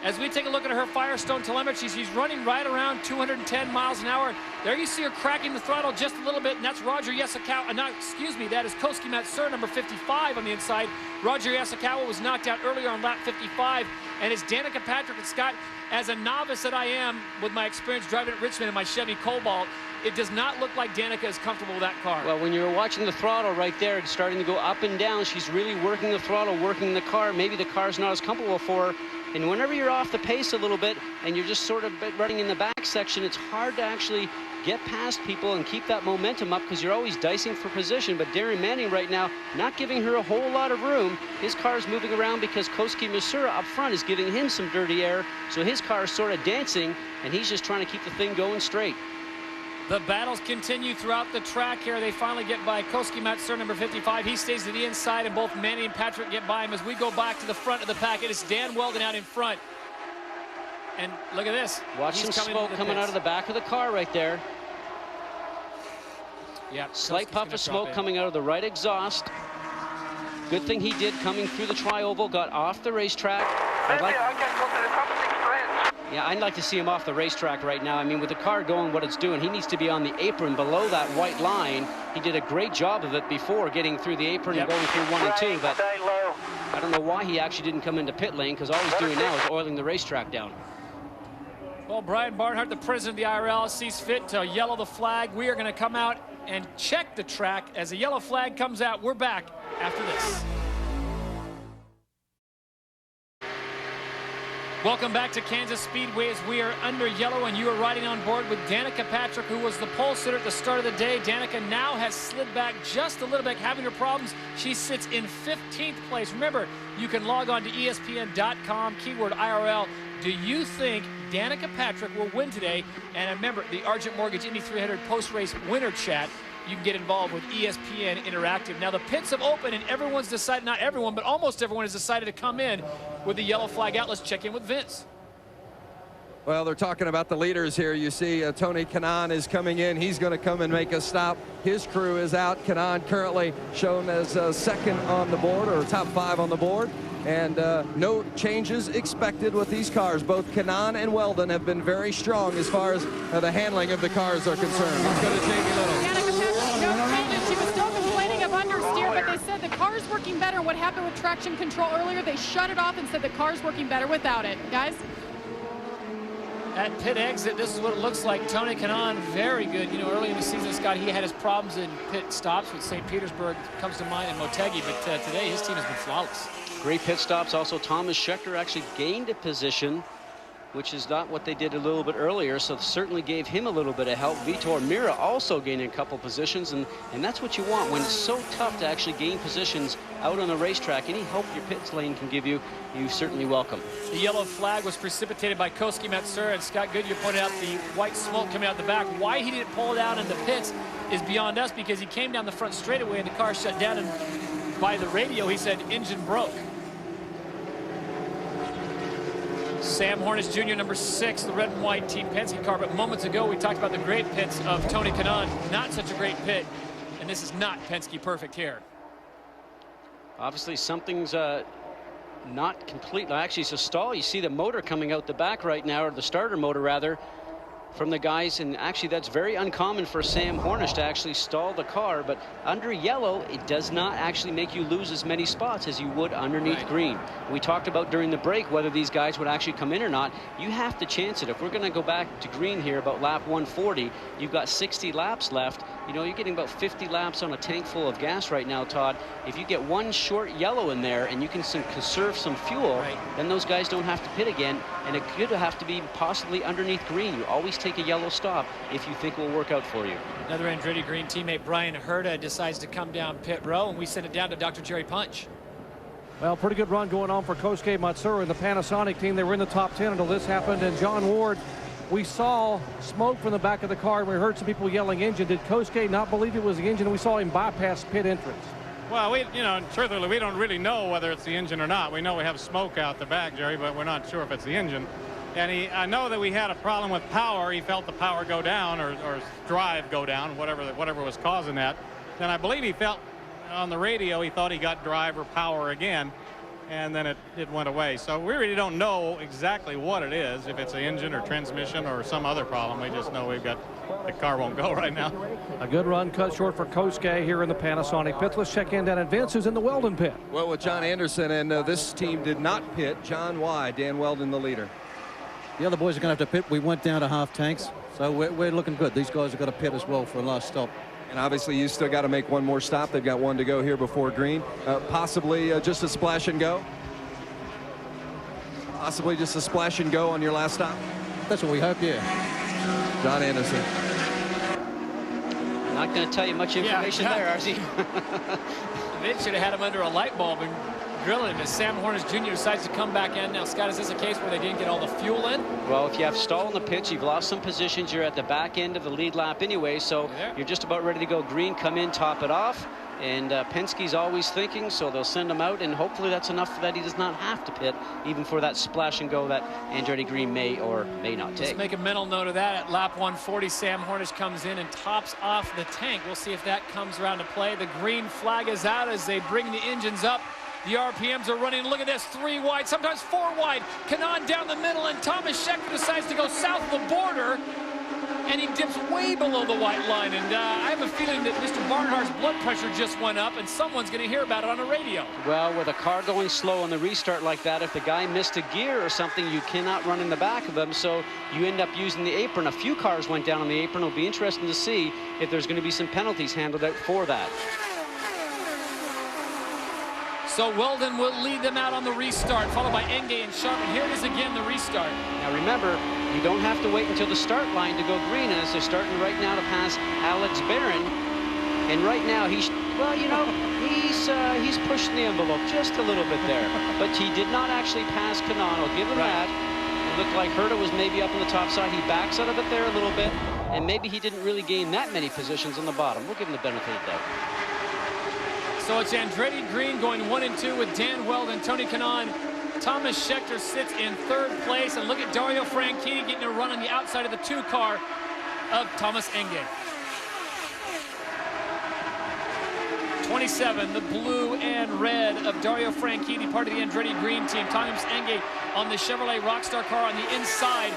As we take a look at her Firestone telemetry, she's running right around 210 miles an hour. There you see her cracking the throttle just a little bit, and that's Roger Yasukawa. That is Koski Matsur, number 55 on the inside. Roger Yasukawa was knocked out earlier on lap 55, and it's Danica Patrick. And Scott, as a novice that I am with my experience driving at Richmond in my Chevy Cobalt, it does not look like Danica is comfortable with that car. Well, when you're watching the throttle right there, it's starting to go up and down. She's really working the throttle, working the car. Maybe the car's not as comfortable for her. And whenever you're off the pace a little bit and you're just sort of running in the back section, it's hard to actually get past people and keep that momentum up because you're always dicing for position. But Darren Manning right now, not giving her a whole lot of room. His car's moving around because Koski Misura up front is giving him some dirty air. So his car is sort of dancing, and he's just trying to keep the thing going straight. The battles continue throughout the track here. They finally get by Koski Matsur, number 55. He stays to the inside, and both Manny and Patrick get by him. As we go back to the front of the pack, it is Dan Weldon out in front. And look at this. Watch some smoke coming out of the back of the car right there. Yeah, slight puff of smoke coming out of the right exhaust. Good thing he did coming through the tri-oval, got off the racetrack. Yeah, I'd like to see him off the racetrack right now. I mean, with the car going what it's doing, he needs to be on the apron below that white line. He did a great job of it before, getting through the apron and going through 1 and 2, but I don't know why he actually didn't come into pit lane, because all he's doing now is oiling the racetrack down. Well, Brian Barnhart, the president of the IRL, sees fit to yellow the flag. We are going to come out and check the track. As the yellow flag comes out, we're back after this. Welcome back to Kansas Speedway as we are under yellow and you are riding on board with Danica Patrick, who was the pole sitter at the start of the day. Danica now has slid back just a little bit, having her problems. She sits in 15th place. Remember, you can log on to ESPN.com, keyword IRL. Do you think Danica Patrick will win today? And remember, the Argent Mortgage Indy 300 post-race winner chat. You can get involved with ESPN Interactive. Now the pits have opened and everyone's decided, not everyone, but almost everyone has decided to come in with the yellow flag out. Let's check in with Vince. Well, they're talking about the leaders here. You see Tony Kanaan is coming in. He's going to come and make a stop. His crew is out. Kanaan currently shown as second on the board, or top 5 on the board. And no changes expected with these cars. Both Kanaan and Weldon have been very strong as far as the handling of the cars are concerned. Let's go to Jamie Little. No changes. She was still complaining of understeer, but they said the car's working better. What happened with traction control earlier, they shut it off and said the car's working better without it. Guys? At pit exit, this is what it looks like. Tony Kanaan, very good. You know, early in the season, Scott, he had his problems in pit stops with St. Petersburg, comes to mind, and Motegi, but today his team has been flawless. Great pit stops. Also, Thomas Scheckter actually gained a position, which is not what they did a little bit earlier, so certainly gave him a little bit of help. Vitor Mira also gaining a couple positions, and that's what you want when it's so tough to actually gain positions out on the racetrack. Any help your pit lane can give you, you certainly welcome. The yellow flag was precipitated by Koski Matsura, and Scott Goodyear pointed out the white smoke coming out the back. Why he didn't pull it out in the pits is beyond us, because he came down the front straightaway and the car shut down, and by the radio he said engine broke. Sam Hornish Jr., number 6, the red and white Team Penske car. But moments ago, we talked about the great pits of Tony Kanaan. Not such a great pit, and this is not Penske perfect here. Obviously, something's not complete. Actually, it's a stall. You see the motor coming out the back right now, or the starter motor, rather, from the guys. And actually, that's very uncommon for Sam Hornish to actually stall the car. But under yellow, it does not actually make you lose as many spots as you would underneath green. We talked about during the break whether these guys would actually come in or not. You have to chance it. If we're going to go back to green here about lap 140, you've got 60 laps left. You know, you're getting about 50 laps on a tank full of gas right now, Todd. If you get one short yellow in there and you can conserve some fuel, then those guys don't have to pit again. And it could have to be possibly underneath green. You always take a yellow stop if you think it will work out for you. Another Andretti Green teammate, Brian Herta, decides to come down pit row, and we send it down to Dr. Jerry Punch. Well, pretty good run going on for Kosuke Matsura and the Panasonic team. They were in the top 10 until this happened. And John Ward, we saw smoke from the back of the car, and we heard some people yelling engine. Did Kosuke not believe it was the engine? We saw him bypass pit entrance. Well, you know, truthfully, we don't really know whether it's the engine or not. We know we have smoke out the back, Jerry, but we're not sure if it's the engine. And I know that we had a problem with power. He felt the power go down, or drive go down, whatever was causing that. And I believe he felt on the radio he thought he got drive or power again, and then it went away. So we really don't know exactly what it is, if it's the engine or transmission or some other problem. We just know the car won't go right now. A good run cut short for Kosuke here in the Panasonic pits. Let's check in down at Vince, who's in the Weldon pit. Well, with John Anderson, and this team did not pit. John Y. Dan Weldon, the leader. The other boys are going to have to pit. We went down to half tanks, so we're looking good. These guys have got to pit as well for a last stop. And obviously, you still got to make one more stop. They've got one to go here before green. Possibly just a splash and go. Possibly just a splash and go on your last stop. That's what we hope, yeah. John Anderson. Not going to tell you much information there, RZ. Vince should have had him under a light bulb and grilling him as Sam Hornish Jr. decides to come back in. Now, Scott, is this a case where they didn't get all the fuel in? Well, if you have stall in the pits, you've lost some positions. You're at the back end of the lead lap anyway, so you're just about ready to go green. Come in, top it off. And Penske's always thinking, so they'll send him out, and hopefully that's enough that he does not have to pit, even for that splash and go that Andretti Green may or may not take. Just make a mental note of that. At lap 140, Sam Hornish comes in and tops off the tank. We'll see if that comes around to play. The green flag is out as they bring the engines up The RPMs are running. Look at this, 3 wide, sometimes 4 wide. Kanaan down the middle, and Thomas Schechter decides to go south of the border, and he dips way below the white line. And I have a feeling that Mr. Barnhart's blood pressure just went up, and someone's going to hear about it on the radio. Well, with a car going slow on the restart like that, if the guy missed a gear or something, you cannot run in the back of him, so you end up using the apron. A few cars went down on the apron. It'll be interesting to see if there's going to be some penalties handled out for that. So Weldon will lead them out on the restart, followed by Enge and Sharp. And here it is again, the restart. Now remember, you don't have to wait until the start line to go green, as they're starting right now to pass Alex Barron. And right now he's, well, you know, he's pushing the envelope just a little bit there. But he did not actually pass Kanaan. I'll give him that. It looked like Herta was maybe up on the top side. He backs out of it there a little bit, and maybe he didn't really gain that many positions on the bottom. We'll give him the benefit of the doubt. So it's Andretti Green going 1 and 2 with Dan Weldon, Tony Kanaan. Thomas Schechter sits in 3rd place, and look at Dario Franchitti getting a run on the outside of the 2 car of Thomas Enge. 27, the blue and red of Dario Franchitti, part of the Andretti Green team. Thomas Enge on the Chevrolet Rockstar car on the inside.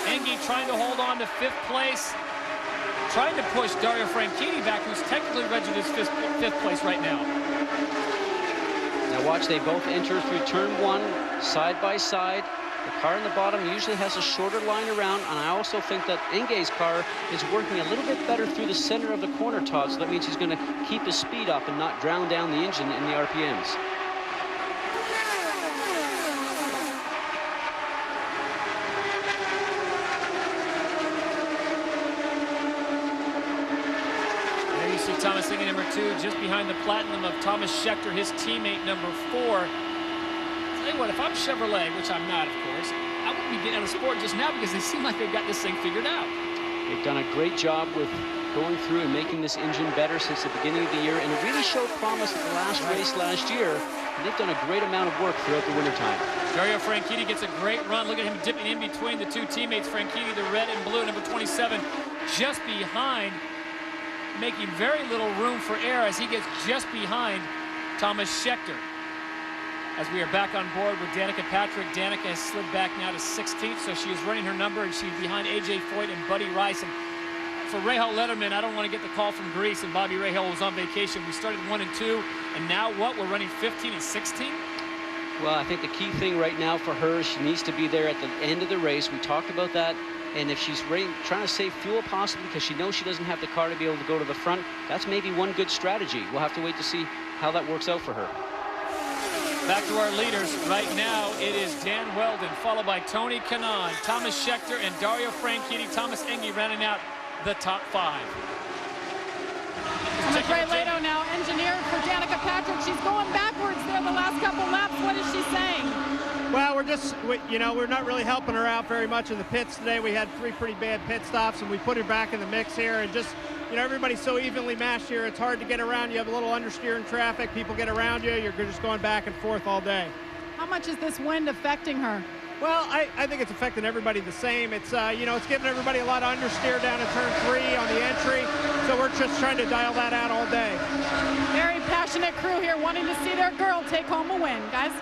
Enge trying to hold on to 5th place. Trying to push Dario Franchitti back, who's technically registered as 5th place right now. Now watch, they both enter through turn 1, side by side. The car in the bottom usually has a shorter line around, and I also think that Enge's car is working a little bit better through the center of the corner, Todd, so that means he's going to keep his speed up and not drown down the engine in the RPMs. Thomas Enge, number 2, just behind the platinum of Thomas Schechter, his teammate, number 4. Tell you what, if I'm Chevrolet, which I'm not, of course, I wouldn't be getting out of sport just now because they seem like they've got this thing figured out. They've done a great job with going through and making this engine better since the beginning of the year, and it really showed promise at the last race last year. And they've done a great amount of work throughout the wintertime. Dario Franchitti gets a great run. Look at him dipping in between the 2 teammates. Franchitti, the red and blue, number 27, just behind, making very little room for air as he gets just behind Thomas Schechter. As we are back on board with Danica Patrick, Danica has slid back now to 16th, so she is running her number, and she's behind A.J. Foyt and Buddy Rice. And for Rahal Letterman, I don't want to get the call from Greece, and Bobby Rahal was on vacation. We started 1 and 2, and now what? We're running 15 and 16? Well, I think the key thing right now for her, she needs to be there at the end of the race. We talked about that. And if she's trying to save fuel possibly because she knows she doesn't have the car to be able to go to the front, that's maybe one good strategy. We'll have to wait to see how that works out for her. Back to our leaders. Right now, it is Dan Weldon, followed by Tony Kanaan, Thomas Schechter, and Dario Franchitti. Thomas Enge rounding out the top 5. Ray Lato now, engineer for Danica Patrick. She's going backwards there the last couple laps. What is she saying? Well, we're not really helping her out very much in the pits today. We had 3 pretty bad pit stops, and we put her back in the mix here. And just, everybody's so evenly matched here. It's hard to get around. You have a little understeer in traffic. People get around you. You're just going back and forth all day. How much is this wind affecting her? Well, I think it's affecting everybody the same. It's, it's giving everybody a lot of understeer down in turn 3 on the entry. So we're just trying to dial that out all day. Very passionate crew here wanting to see their girl take home a win, guys.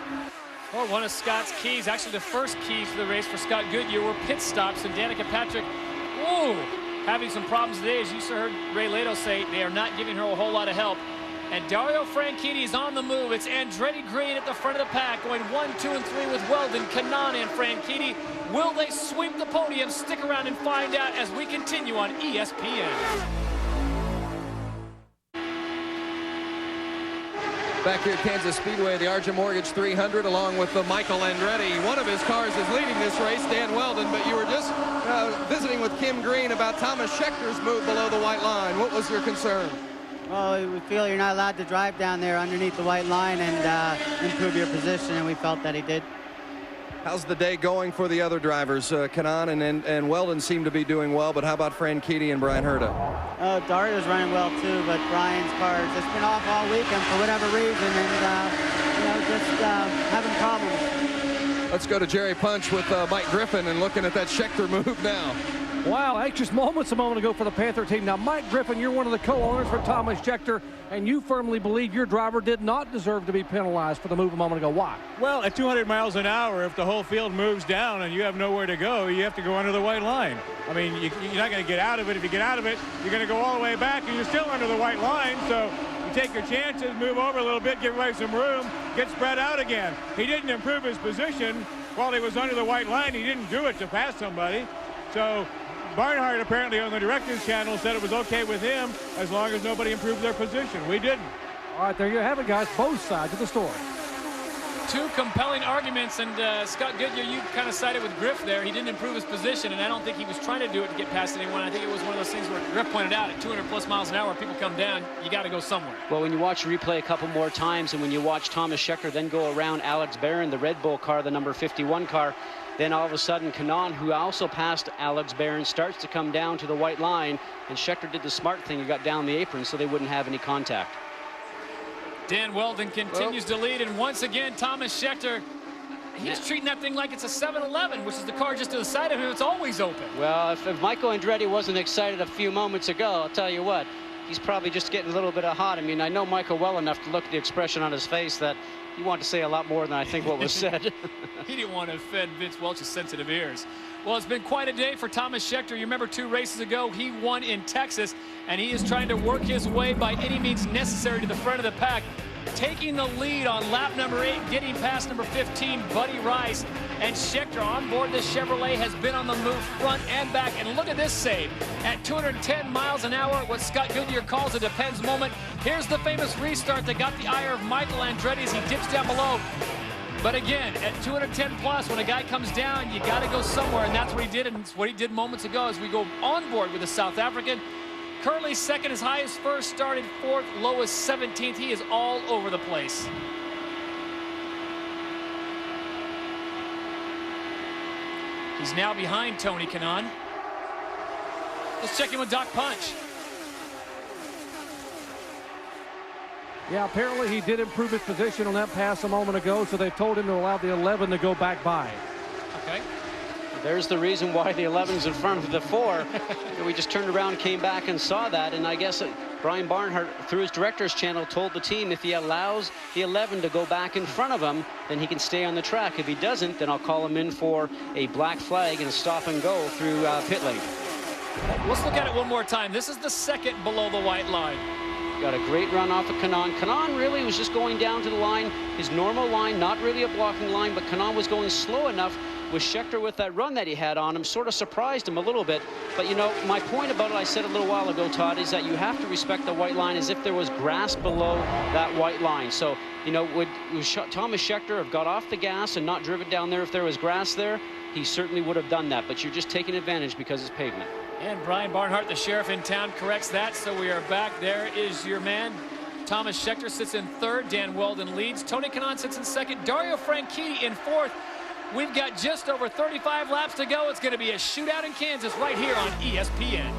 Well, one of Scott's keys, actually the first keys for the race for Scott Goodyear, were pit stops, and Danica Patrick, having some problems today. As you heard Ray Lato say, they are not giving her a whole lot of help. And Dario Franchitti is on the move. It's Andretti Green at the front of the pack, going 1, 2, and 3 with Weldon, Kanaan, and Franchitti. Will they sweep the podium? Stick around and find out as we continue on ESPN. Back here at Kansas Speedway, the Argent Mortgage 300, along with the Michael Andretti. One of his cars is leading this race, Dan Weldon, but you were just visiting with Kim Green about Thomas Schechter's move below the white line. What was your concern? Well, we feel you're not allowed to drive down there underneath the white line and improve your position, and we felt that he did. How's the day going for the other drivers? Kanaan and Weldon seem to be doing well, but how about Franchitti and Brian Herta? Dario's running well too, but Brian's car has just been off all weekend for whatever reason, and just having problems. Let's go to Jerry Punch with Mike Griffin and looking at that Schechter move now. Wow, anxious moments a moment ago for the Panther team. Now, Mike Griffin, you're one of the co-owners for Thomas Scheckter, and you firmly believe your driver did not deserve to be penalized for the move a moment ago. Why? Well, at 200 miles an hour, if the whole field moves down and you have nowhere to go, you have to go under the white line. I mean, you're not going to get out of it. If you get out of it, you're going to go all the way back, and you're still under the white line. So you take your chances, move over a little bit, give away some room, get spread out again. He didn't improve his position while he was under the white line. He didn't do it to pass somebody. So Barnhart apparently on the director's channel said it was okay with him as long as nobody improved their position. We didn't. All right, there you have it, guys. Both sides of the story. Two compelling arguments, and Scott Goodyear, you kind of sided with Griff there. He didn't improve his position, and I don't think he was trying to do it to get past anyone. I think it was one of those things where Griff pointed out at 200+ miles an hour, people come down, you got to go somewhere. Well, when you watch the replay a couple more times, and when you watch Thomas Scheckter then go around Alex Barron, the Red Bull car, the number 51 car, then all of a sudden Kanaan, who also passed Alex Barron, starts to come down to the white line, and Scheckter did the smart thing. He got down the apron so they wouldn't have any contact. Dan Weldon continues to lead, and once again, Thomas Scheckter, he's treating that thing like it's a 7-Eleven, which is the car just to the side of him. It's always open. Well, if Michael Andretti wasn't excited a few moments ago, I'll tell you what, he's probably just getting a little bit hot. I mean, I know Michael well enough to look at the expression on his face that he wanted to say a lot more than I think what was said. He didn't want to offend Vince Welch's sensitive ears. Well, it's been quite a day for Thomas Scheckter. You remember 2 races ago, he won in Texas, and he is trying to work his way by any means necessary to the front of the pack, taking the lead on lap number 8, getting past number 15, Buddy Rice. And Scheckter on board this Chevrolet has been on the move front and back. And look at this save. At 210 miles an hour, what Scott Goodyear calls a depends moment. Here's the famous restart that got the ire of Michael Andretti as he dips down below. But again, at 210 plus, when a guy comes down, you got to go somewhere, and that's what he did, and it's what he did moments ago as we go on board with the South African. Currently second, as high as first, started 4th, lowest 17th. He is all over the place. He's now behind Tony Kanaan. Let's check in with Doc Punch. Yeah, apparently he did improve his position on that pass a moment ago, so they told him to allow the 11 to go back by. Okay. There's the reason why the 11's in front of the 4. We just turned around and came back and saw that, and I guess Brian Barnhart, through his director's channel, told the team if he allows the 11 to go back in front of him, then he can stay on the track. If he doesn't, then I'll call him in for a black flag and a stop and go through pit lane. Let's look at it one more time. This is the second below the white line. Got a great run off of Kanaan. Kanaan really was just going down to the line, his normal line, not really a blocking line, but Kanaan was going slow enough with Scheckter with that run that he had on him, sort of surprised him a little bit. But, you know, my point about it, I said a little while ago, Todd, is that you have to respect the white line as if there was grass below that white line. So, you know, would Thomas Scheckter have got off the gas and not driven down there if there was grass there? He certainly would have done that, but you're just taking advantage because it's pavement. And Brian Barnhart, the sheriff in town, corrects that. So we are back. There is your man. Thomas Scheckter sits in 3rd. Dan Weldon leads. Tony Kanaan sits in 2nd. Dario Franchitti in 4th. We've got just over 35 laps to go. It's going to be a shootout in Kansas right here on ESPN.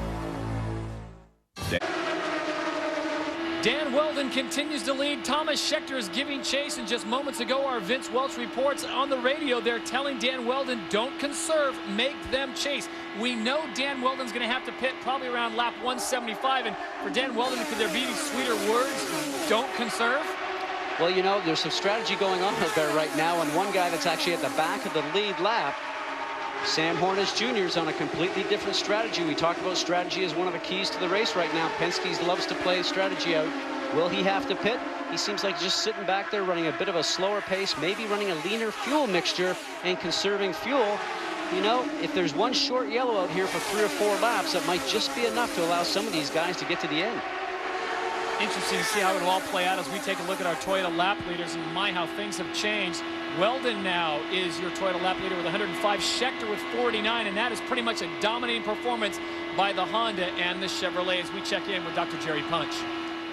Dan Weldon continues to lead. Thomas Scheckter is giving chase, and just moments ago our Vince Welch reports on the radio. They're telling Dan Weldon, don't conserve, make them chase. We know Dan Weldon's going to have to pit probably around lap 175, and for Dan Weldon, could there be any sweeter words? Don't conserve? Well, you know, there's some strategy going on out there right now, and one guy that's actually at the back of the lead lap, Sam Hornish Jr. is on a completely different strategy. We talked about strategy as one of the keys to the race right now. Penske loves to play strategy out. Will he have to pit? He seems like just sitting back there running a bit of a slower pace, maybe running a leaner fuel mixture and conserving fuel. You know, if there's one short yellow out here for 3 or 4 laps, that might just be enough to allow some of these guys to get to the end. Interesting to see how it'll all play out as we take a look at our Toyota lap leaders, and my, how things have changed. Weldon now is your Toyota lap leader with 105, Scheckter with 49, and that is pretty much a dominating performance by the Honda and the Chevrolet as we check in with Dr. Jerry Punch.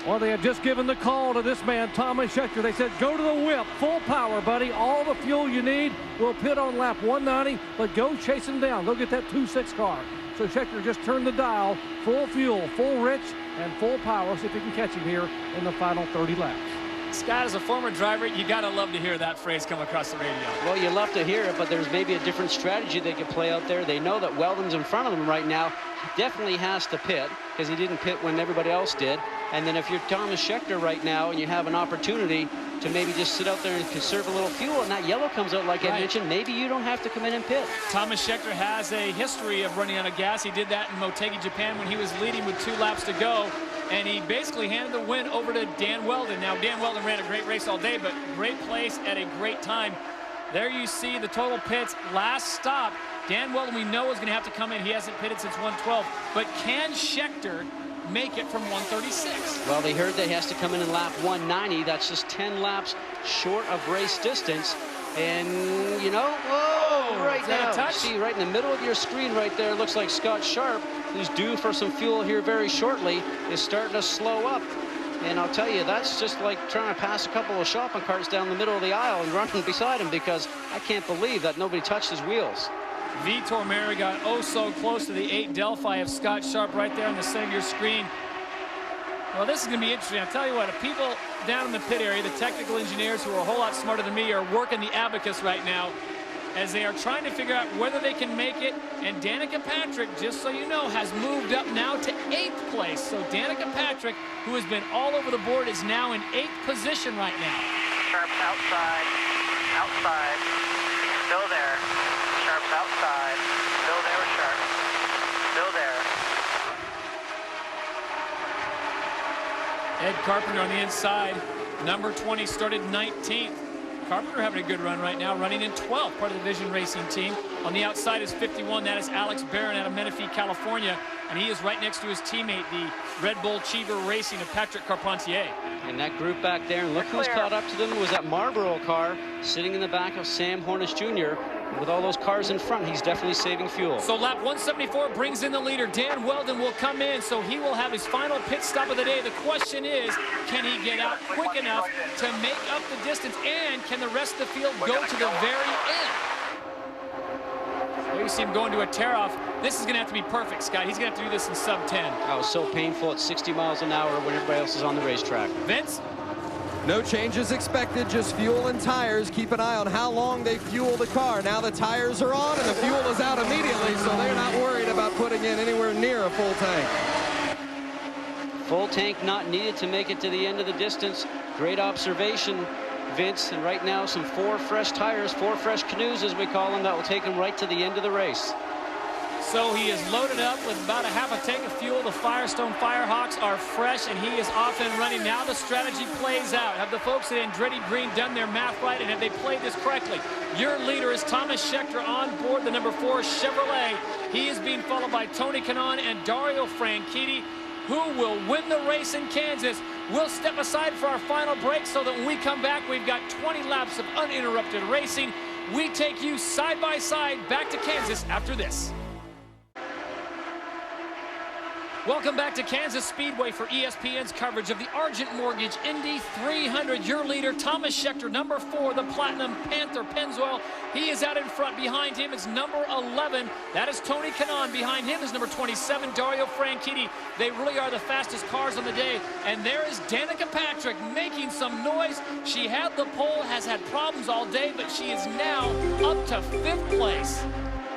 Well, they had just given the call to this man, Thomas Scheckter. They said, go to the whip, full power, buddy, all the fuel you need. We'll pit on lap 190, but go chase him down. Go get that 2.6 car. So Scheckter just turned the dial, full fuel, full rich, and full power. See if he can catch him here in the final 30 laps. Scott, as a former driver, you got to love to hear that phrase come across the radio. Well, you love to hear it, but there's maybe a different strategy they could play out there. They know that Weldon's in front of them right now. He definitely has to pit because he didn't pit when everybody else did. And then if you're Thomas Scheckter right now and you have an opportunity to maybe just sit out there and conserve a little fuel and that yellow comes out like I mentioned, maybe you don't have to come in and pit. Thomas Scheckter has a history of running out of gas. He did that in Motegi, Japan when he was leading with 2 laps to go. And he basically handed the win over to Dan Weldon. Now, Dan Weldon ran a great race all day, but great place at a great time. There you see the total pits. Last stop, Dan Weldon we know is going to have to come in. He hasn't pitted since 112. But can Scheckter make it from 136? Well, they heard that he has to come in lap 190. That's just 10 laps short of race distance. And, you know, whoa, right now, see right in the middle of your screen right there, looks like Scott Sharp, who's due for some fuel here very shortly, is starting to slow up. And I'll tell you, that's just like trying to pass a couple of shopping carts down the middle of the aisle and running beside him, because I can't believe that nobody touched his wheels. Vitor Mera got oh so close to the 8 Delphi of Scott Sharp right there in the center of your screen. Well, this is going to be interesting. I'll tell you what, the people down in the pit area, the technical engineers who are a whole lot smarter than me, are working the abacus right now as they are trying to figure out whether they can make it. And Danica Patrick, just so you know, has moved up now to 8th place. So Danica Patrick, who has been all over the board, is now in 8th position right now. Sharp's outside, outside, still there. Sharp's outside, still there with Sharp, still there. Ed Carpenter on the inside. Number 20 started 19th. Carpenter having a good run right now, running in 12th, part of the Vision Racing team. On the outside is 51. That is Alex Barron out of Menifee, California. And he is right next to his teammate, the Red Bull Cheever Racing of Patrick Carpentier. And that group back there, and look who's caught up to them, was that Marlboro car sitting in the back of Sam Hornish Jr. With all those cars in front, he's definitely saving fuel. So lap 174 brings in the leader. Dan Weldon will come in, so he will have his final pit stop of the day. The question is, can he get out quick enough to make up the distance, and can the rest of the field go to the very end? There you see him going to a tear-off. This is going to have to be perfect, Scott. He's going to have to do this in sub-10. That was so painful at 60 miles an hour when everybody else is on the racetrack. Vince? No changes expected, just fuel and tires. Keep an eye on how long they fuel the car. Now the tires are on and the fuel is out immediately, so they're not worried about putting in anywhere near a full tank. Full tank not needed to make it to the end of the distance. Great observation, Vince. And right now, some 4 fresh tires, 4 fresh canoes, as we call them, that will take him right to the end of the race. So he is loaded up with about a half a tank of fuel. The Firestone Firehawks are fresh, and he is off and running. Now the strategy plays out. Have the folks at Andretti Green done their math right, and have they played this correctly? Your leader is Thomas Scheckter on board the number 4 Chevrolet. He is being followed by Tony Kanaan and Dario Franchitti. Who will win the race in Kansas? We'll step aside for our final break so that when we come back, we've got 20 laps of uninterrupted racing. We take you side by side back to Kansas after this. Welcome back to Kansas Speedway for ESPN's coverage of the Argent Mortgage Indy 300. Your leader, Thomas Scheckter, number 4, the Platinum Panther Pennzoil. He is out in front. Behind him is number 11. That is Tony Kanaan. Behind him is number 27, Dario Franchitti. They really are the fastest cars on the day. And there is Danica Patrick making some noise. She had the pole, has had problems all day, but she is now up to 5th place.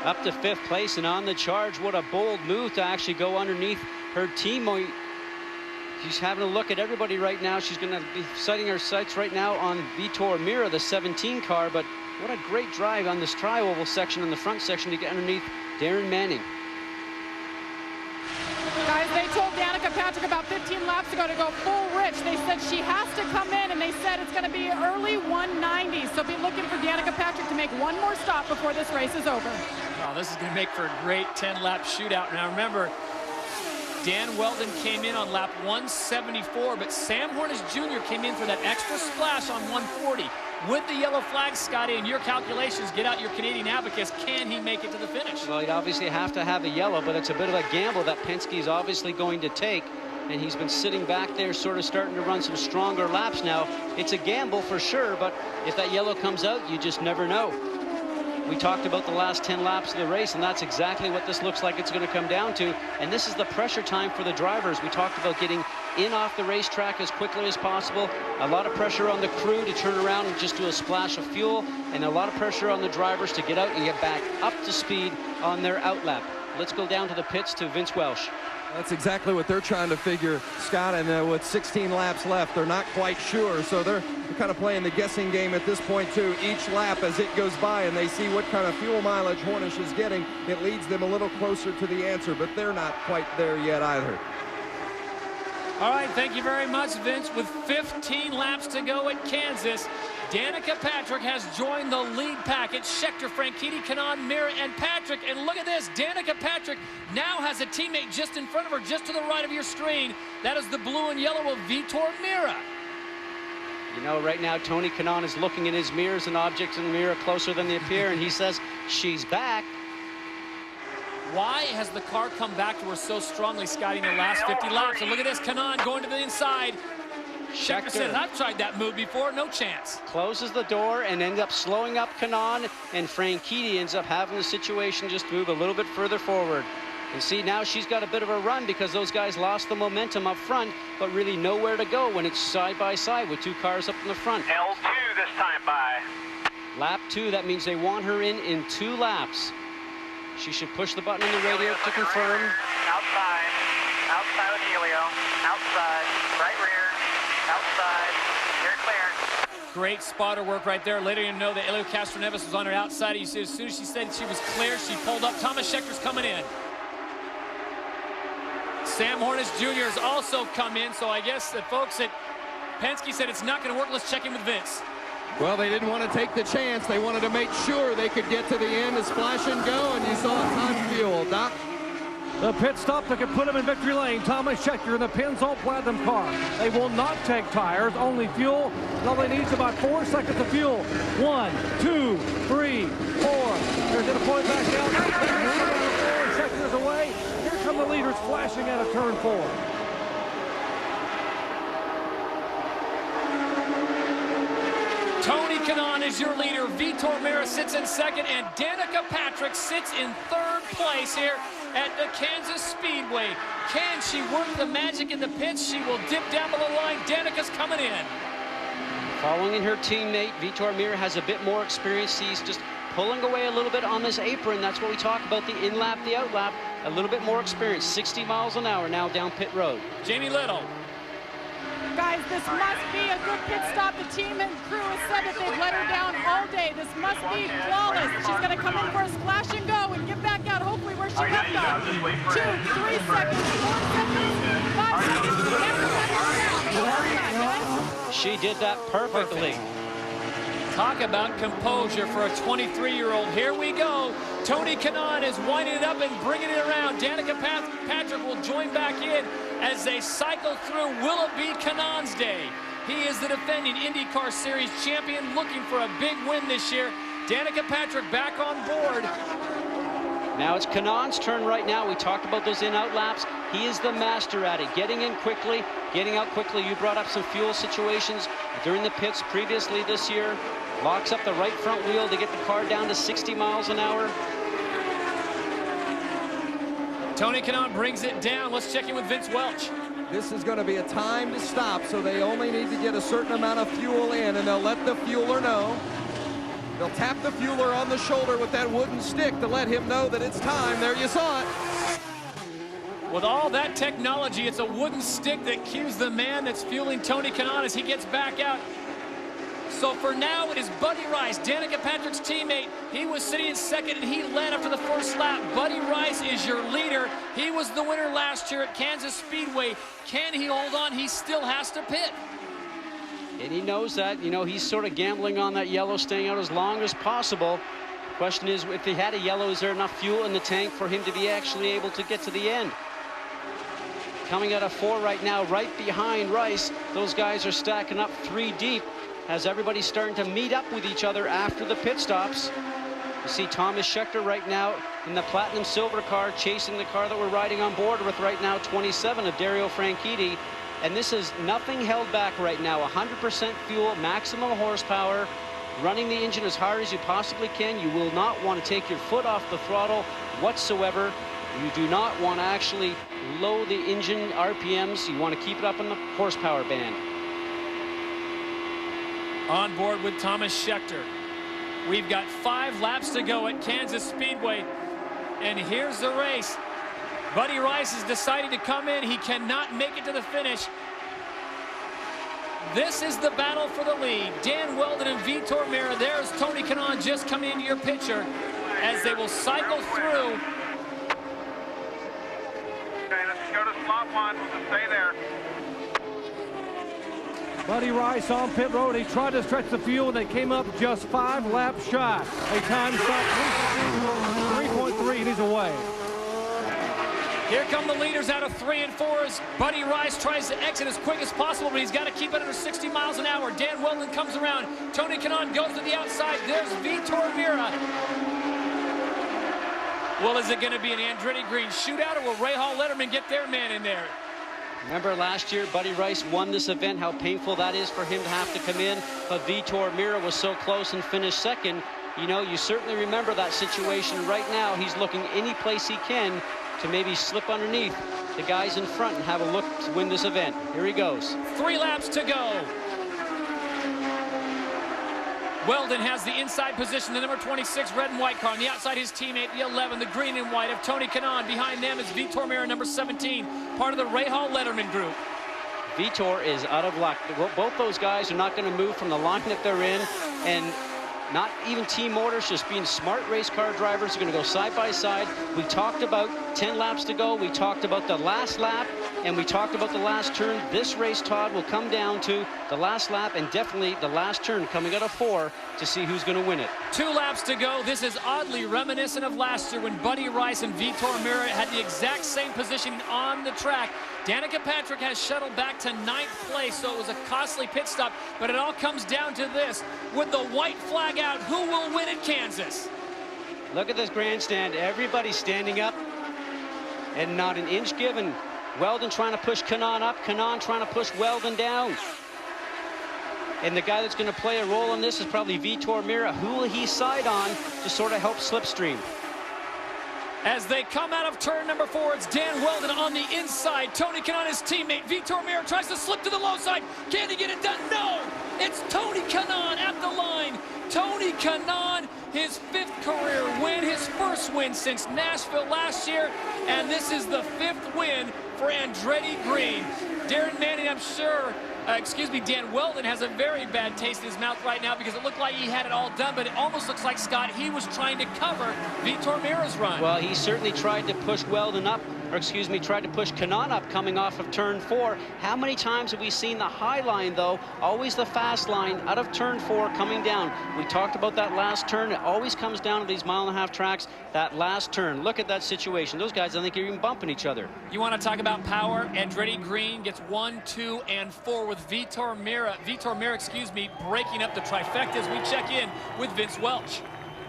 Up to 5th place and on the charge. What a bold move to actually go underneath her teammate. She's having a look at everybody right now. She's going to be setting her sights right now on Vitor Mera, the 17 car. But what a great drive on this tri-oval section, on the front section, to get underneath Darren Manning. Guys, they told Danica Patrick about 15 laps ago to go full rich. They said she has to come in, and they said it's going to be early 190. So be looking for Danica Patrick to make one more stop before this race is over. Wow, this is going to make for a great 10-lap shootout. Now remember, Dan Weldon came in on lap 174, but Sam Hornish Jr. came in for that extra splash on 140. With the yellow flag, Scotty, in your calculations, get out your Canadian abacus. Can he make it to the finish? Well, he'd obviously have to have a yellow, but it's a bit of a gamble that Penske's obviously going to take. And he's been sitting back there sort of starting to run some stronger laps now. It's a gamble for sure, but if that yellow comes out, you just never know. We talked about the last 10 laps of the race, and that's exactly what this looks like it's going to come down to. And this is the pressure time for the drivers. We talked about getting in off the racetrack as quickly as possible. A lot of pressure on the crew to turn around and just do a splash of fuel, and a lot of pressure on the drivers to get out and get back up to speed on their outlap. Let's go down to the pits to Vince Welsh. That's exactly what they're trying to figure, Scott, and with 16 laps left, they're not quite sure, so they're kind of playing the guessing game at this point too. Each lap as it goes by and they see what kind of fuel mileage Hornish is getting, it leads them a little closer to the answer, but they're not quite there yet either. All right, thank you very much, Vince. With 15 laps to go at Kansas, Danica Patrick has joined the lead pack. It's Scheckter, Franchitti, Kanaan, Mira, and Patrick. And look at this, Danica Patrick now has a teammate just in front of her, just to the right of your screen. That is the blue and yellow of Vitor Mira. You know, right now, Tony Kanaan is looking in his mirrors and objects in the mirror closer than they appear, and he says, she's back. Why has the car come back to her so strongly, Scotty, in the last 50 laps? And look at this, Kanaan going to the inside. Scheckter says, I've tried that move before, no chance. Closes the door and ends up slowing up Kanaan, and Franchitti ends up having the situation just move a little bit further forward. And see, now she's got a bit of a run because those guys lost the momentum up front, but really nowhere to go when it's side by side with two cars up in the front. L2 this time by. Lap 2, that means they want her in 2 laps. She should push the button on the radio to confirm. Outside. Outside with Helio. Outside. Right rear. Outside. You're clear. Great spotter work right there. Later you know that Elio Castroneves was on her outside. You see, as soon as she said she was clear, she pulled up. Thomas Schechter's coming in. Sam Hornish Jr. has also come in, so I guess the folks at Penske said it's not going to work. Let's check in with Vince. Well, they didn't want to take the chance. They wanted to make sure they could get to the end and splash and go, and you saw it time fuel. Doc? The pit stop that could put him in victory lane. Thomas Scheckter in the Pennzoil Platinum car. They will not take tires, only fuel. And all they need is about 4 seconds of fuel. 1, 2, 3, 4. There's a point back down. Schechter's away. Here come the leaders flashing out of turn 4. Tony Kanaan is your leader. Vitor Mira sits in second, and Danica Patrick sits in third place here at the Kansas Speedway. Can she work the magic in the pits? She will dip down below the line. Danica's coming in. Following in her teammate, Vitor Mira has a bit more experience. He's just pulling away a little bit on this apron. That's what we talk about, the in-lap, the out-lap. A little bit more experience. 60 miles an hour now down pit road. Jamie Little. Guys, this must be a good pit stop. The team and crew has said that they've let her down all day. This must be flawless. She's going to come in for a splash and go and get back out, hopefully where she left off. 2, 3 seconds, 4 seconds, 5 seconds. She did that perfectly. Talk about composure for a 23-year-old. Here we go. Tony Kanaan is winding it up and bringing it around. Danica Patrick will join back in as they cycle through. Will it be Kanaan's day? He is the defending IndyCar Series champion, looking for a big win this year. Danica Patrick back on board. Now it's Kanaan's turn right now. We talked about those in-out laps. He is the master at it, getting in quickly, getting out quickly. You brought up some fuel situations during the pits previously this year. Locks up the right front wheel to get the car down to 60 miles an hour. Tony Kanaan brings it down. Let's check in with Vince Welch. This is going to be a time to stop, so they only need to get a certain amount of fuel in, and they'll let the fueler know. They'll tap the fueler on the shoulder with that wooden stick to let him know that it's time. There you saw it. With all that technology, it's a wooden stick that cues the man that's fueling Tony Kanaan as he gets back out. So for now, it is Buddy Rice, Danica Patrick's teammate. He was sitting in second, and he led after the first lap. Buddy Rice is your leader. He was the winner last year at Kansas Speedway. Can he hold on? He still has to pit. And he knows that. You know, he's sort of gambling on that yellow, staying out as long as possible. Question is, if he had a yellow, is there enough fuel in the tank for him to be actually able to get to the end? Coming out of 4 right now, right behind Rice. Those guys are stacking up 3 deep as everybody's starting to meet up with each other after the pit stops. You see Thomas Scheckter right now in the Platinum Silver car, chasing the car that we're riding on board with right now, 27 of Dario Franchitti. And this is nothing held back right now. 100% fuel, maximum horsepower, running the engine as hard as you possibly can. You will not want to take your foot off the throttle whatsoever. You do not want to actually low the engine RPMs. You want to keep it up in the horsepower band. On board with Thomas Scheckter. We've got 5 laps to go at Kansas Speedway. And here's the race. Buddy Rice is deciding to come in. He cannot make it to the finish. This is the battle for the lead. Dan Weldon and Vitor Meira. There's Tony Kanaan just coming into your picture as they will cycle through. Okay, let's go to slot 1. We'll just stay there. Buddy Rice on pit road. He tried to stretch the fuel, and they came up just 5 laps shy. A time stop 3.3, and he's away. Here come the leaders out of 3 and 4s. Buddy Rice tries to exit as quick as possible, but he's got to keep it under 60 miles an hour. Dan Weldon comes around. Tony Kanaan goes to the outside. There's Vitor Meira. Well, is it going to be an Andretti Green shootout, or will Rahal Letterman get their man in there? Remember last year, Buddy Rice won this event, how painful that is for him to have to come in. But Vitor Meira was so close and finished second. You know, you certainly remember that situation. Right now, he's looking any place he can to maybe slip underneath the guys in front and have a look to win this event. Here he goes. 3 laps to go. Weldon has the inside position, the number 26 red and white car. On the outside, his teammate, the 11, the green and white of Tony Kanaan. Behind them is Vitor Meira, number 17, part of the Rahal Letterman group. Vitor is out of luck. Both those guys are not going to move from the line that they're in, and not even team motors, just being smart race car drivers are going to go side by side. We talked about 10 laps to go. We talked about the last lap, and we talked about the last turn. This race, Todd, will come down to the last lap and definitely the last turn coming out of 4 to see who's going to win it. 2 laps to go. This is oddly reminiscent of last year when Buddy Rice and Vitor Meira had the exact same position on the track. Danica Patrick has shuttled back to 9th place, so it was a costly pit stop, but it all comes down to this. With the white flag out, who will win at Kansas? Look at this grandstand. Everybody's standing up and not an inch given. Weldon trying to push Kanaan up. Kanaan trying to push Weldon down. And the guy that's going to play a role in this is probably Vitor Meira. Who will he side on to sort of help slipstream? As they come out of turn number 4, it's Dan Weldon on the inside. Tony Kanaan, his teammate. Vitor Meira tries to slip to the low side. Can he get it done? No! It's Tony Kanaan at the line. Tony Kanaan, his 5th career win, his first win since Nashville last year, and this is the 5th win for Andretti Green. Darren Manning, I'm sure, Dan Weldon has a very bad taste in his mouth right now because it looked like he had it all done, but it almost looks like, Scott, he was trying to cover Vitor Meira's run. Well, he certainly tried to push Weldon up, tried to push Kanaan up coming off of turn 4. How many times have we seen the high line, though? Always the fast line out of turn 4 coming down. We talked about that last turn. It always comes down to these mile-and-a-half tracks, that last turn. Look at that situation. Those guys, I think, are even bumping each other. You want to talk about power? Andretti Green gets 1, 2, and 4 with Vitor Meira, breaking up the trifecta as we check in with Vince Welch.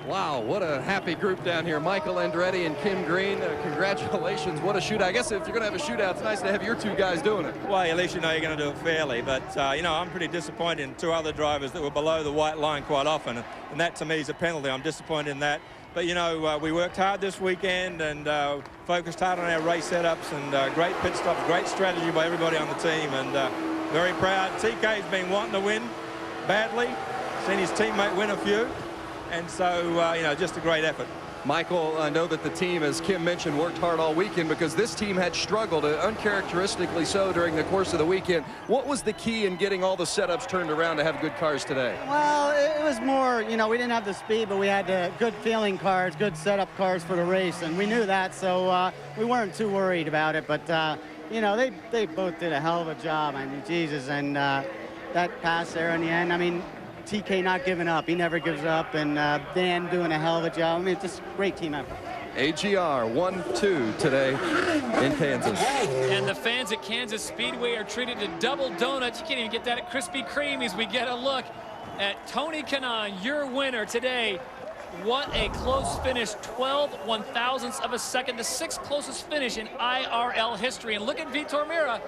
Wow, what a happy group down here. Michael Andretti and Kim Green, congratulations. What a shootout. I guess if you're going to have a shootout, it's nice to have your 2 guys doing it. Well, at least you know you're going to do it fairly. But, you know, I'm pretty disappointed in 2 other drivers that were below the white line quite often. And that, to me, is a penalty. I'm disappointed in that. But, you know, we worked hard this weekend and focused hard on our race setups and great pit stops, great strategy by everybody on the team. And very proud. TK's been wanting to win badly. Seen his teammate win a few. And so, you know, just a great effort. Michael, I know that the team, as Kim mentioned, worked hard all weekend because this team had struggled, uncharacteristically so, during the course of the weekend. What was the key in getting all the setups turned around to have good cars today? Well, it was more, you know, we didn't have the speed, but we had good feeling cars, good setup cars for the race, and we knew that, so we weren't too worried about it. But, you know, they both did a hell of a job. I mean, Jesus, and that pass there in the end, I mean, TK not giving up. He never gives up. And Dan doing a hell of a job. I mean, it's just a great team effort. AGR 1-2 today in Kansas. And the fans at Kansas Speedway are treated to double donuts. You can't even get that at Krispy Kreme as we get a look at Tony Kanaan, your winner today. What a close finish, 12 1/1000ths of a second, the 6th closest finish in IRL history. And look at Vitor Meira.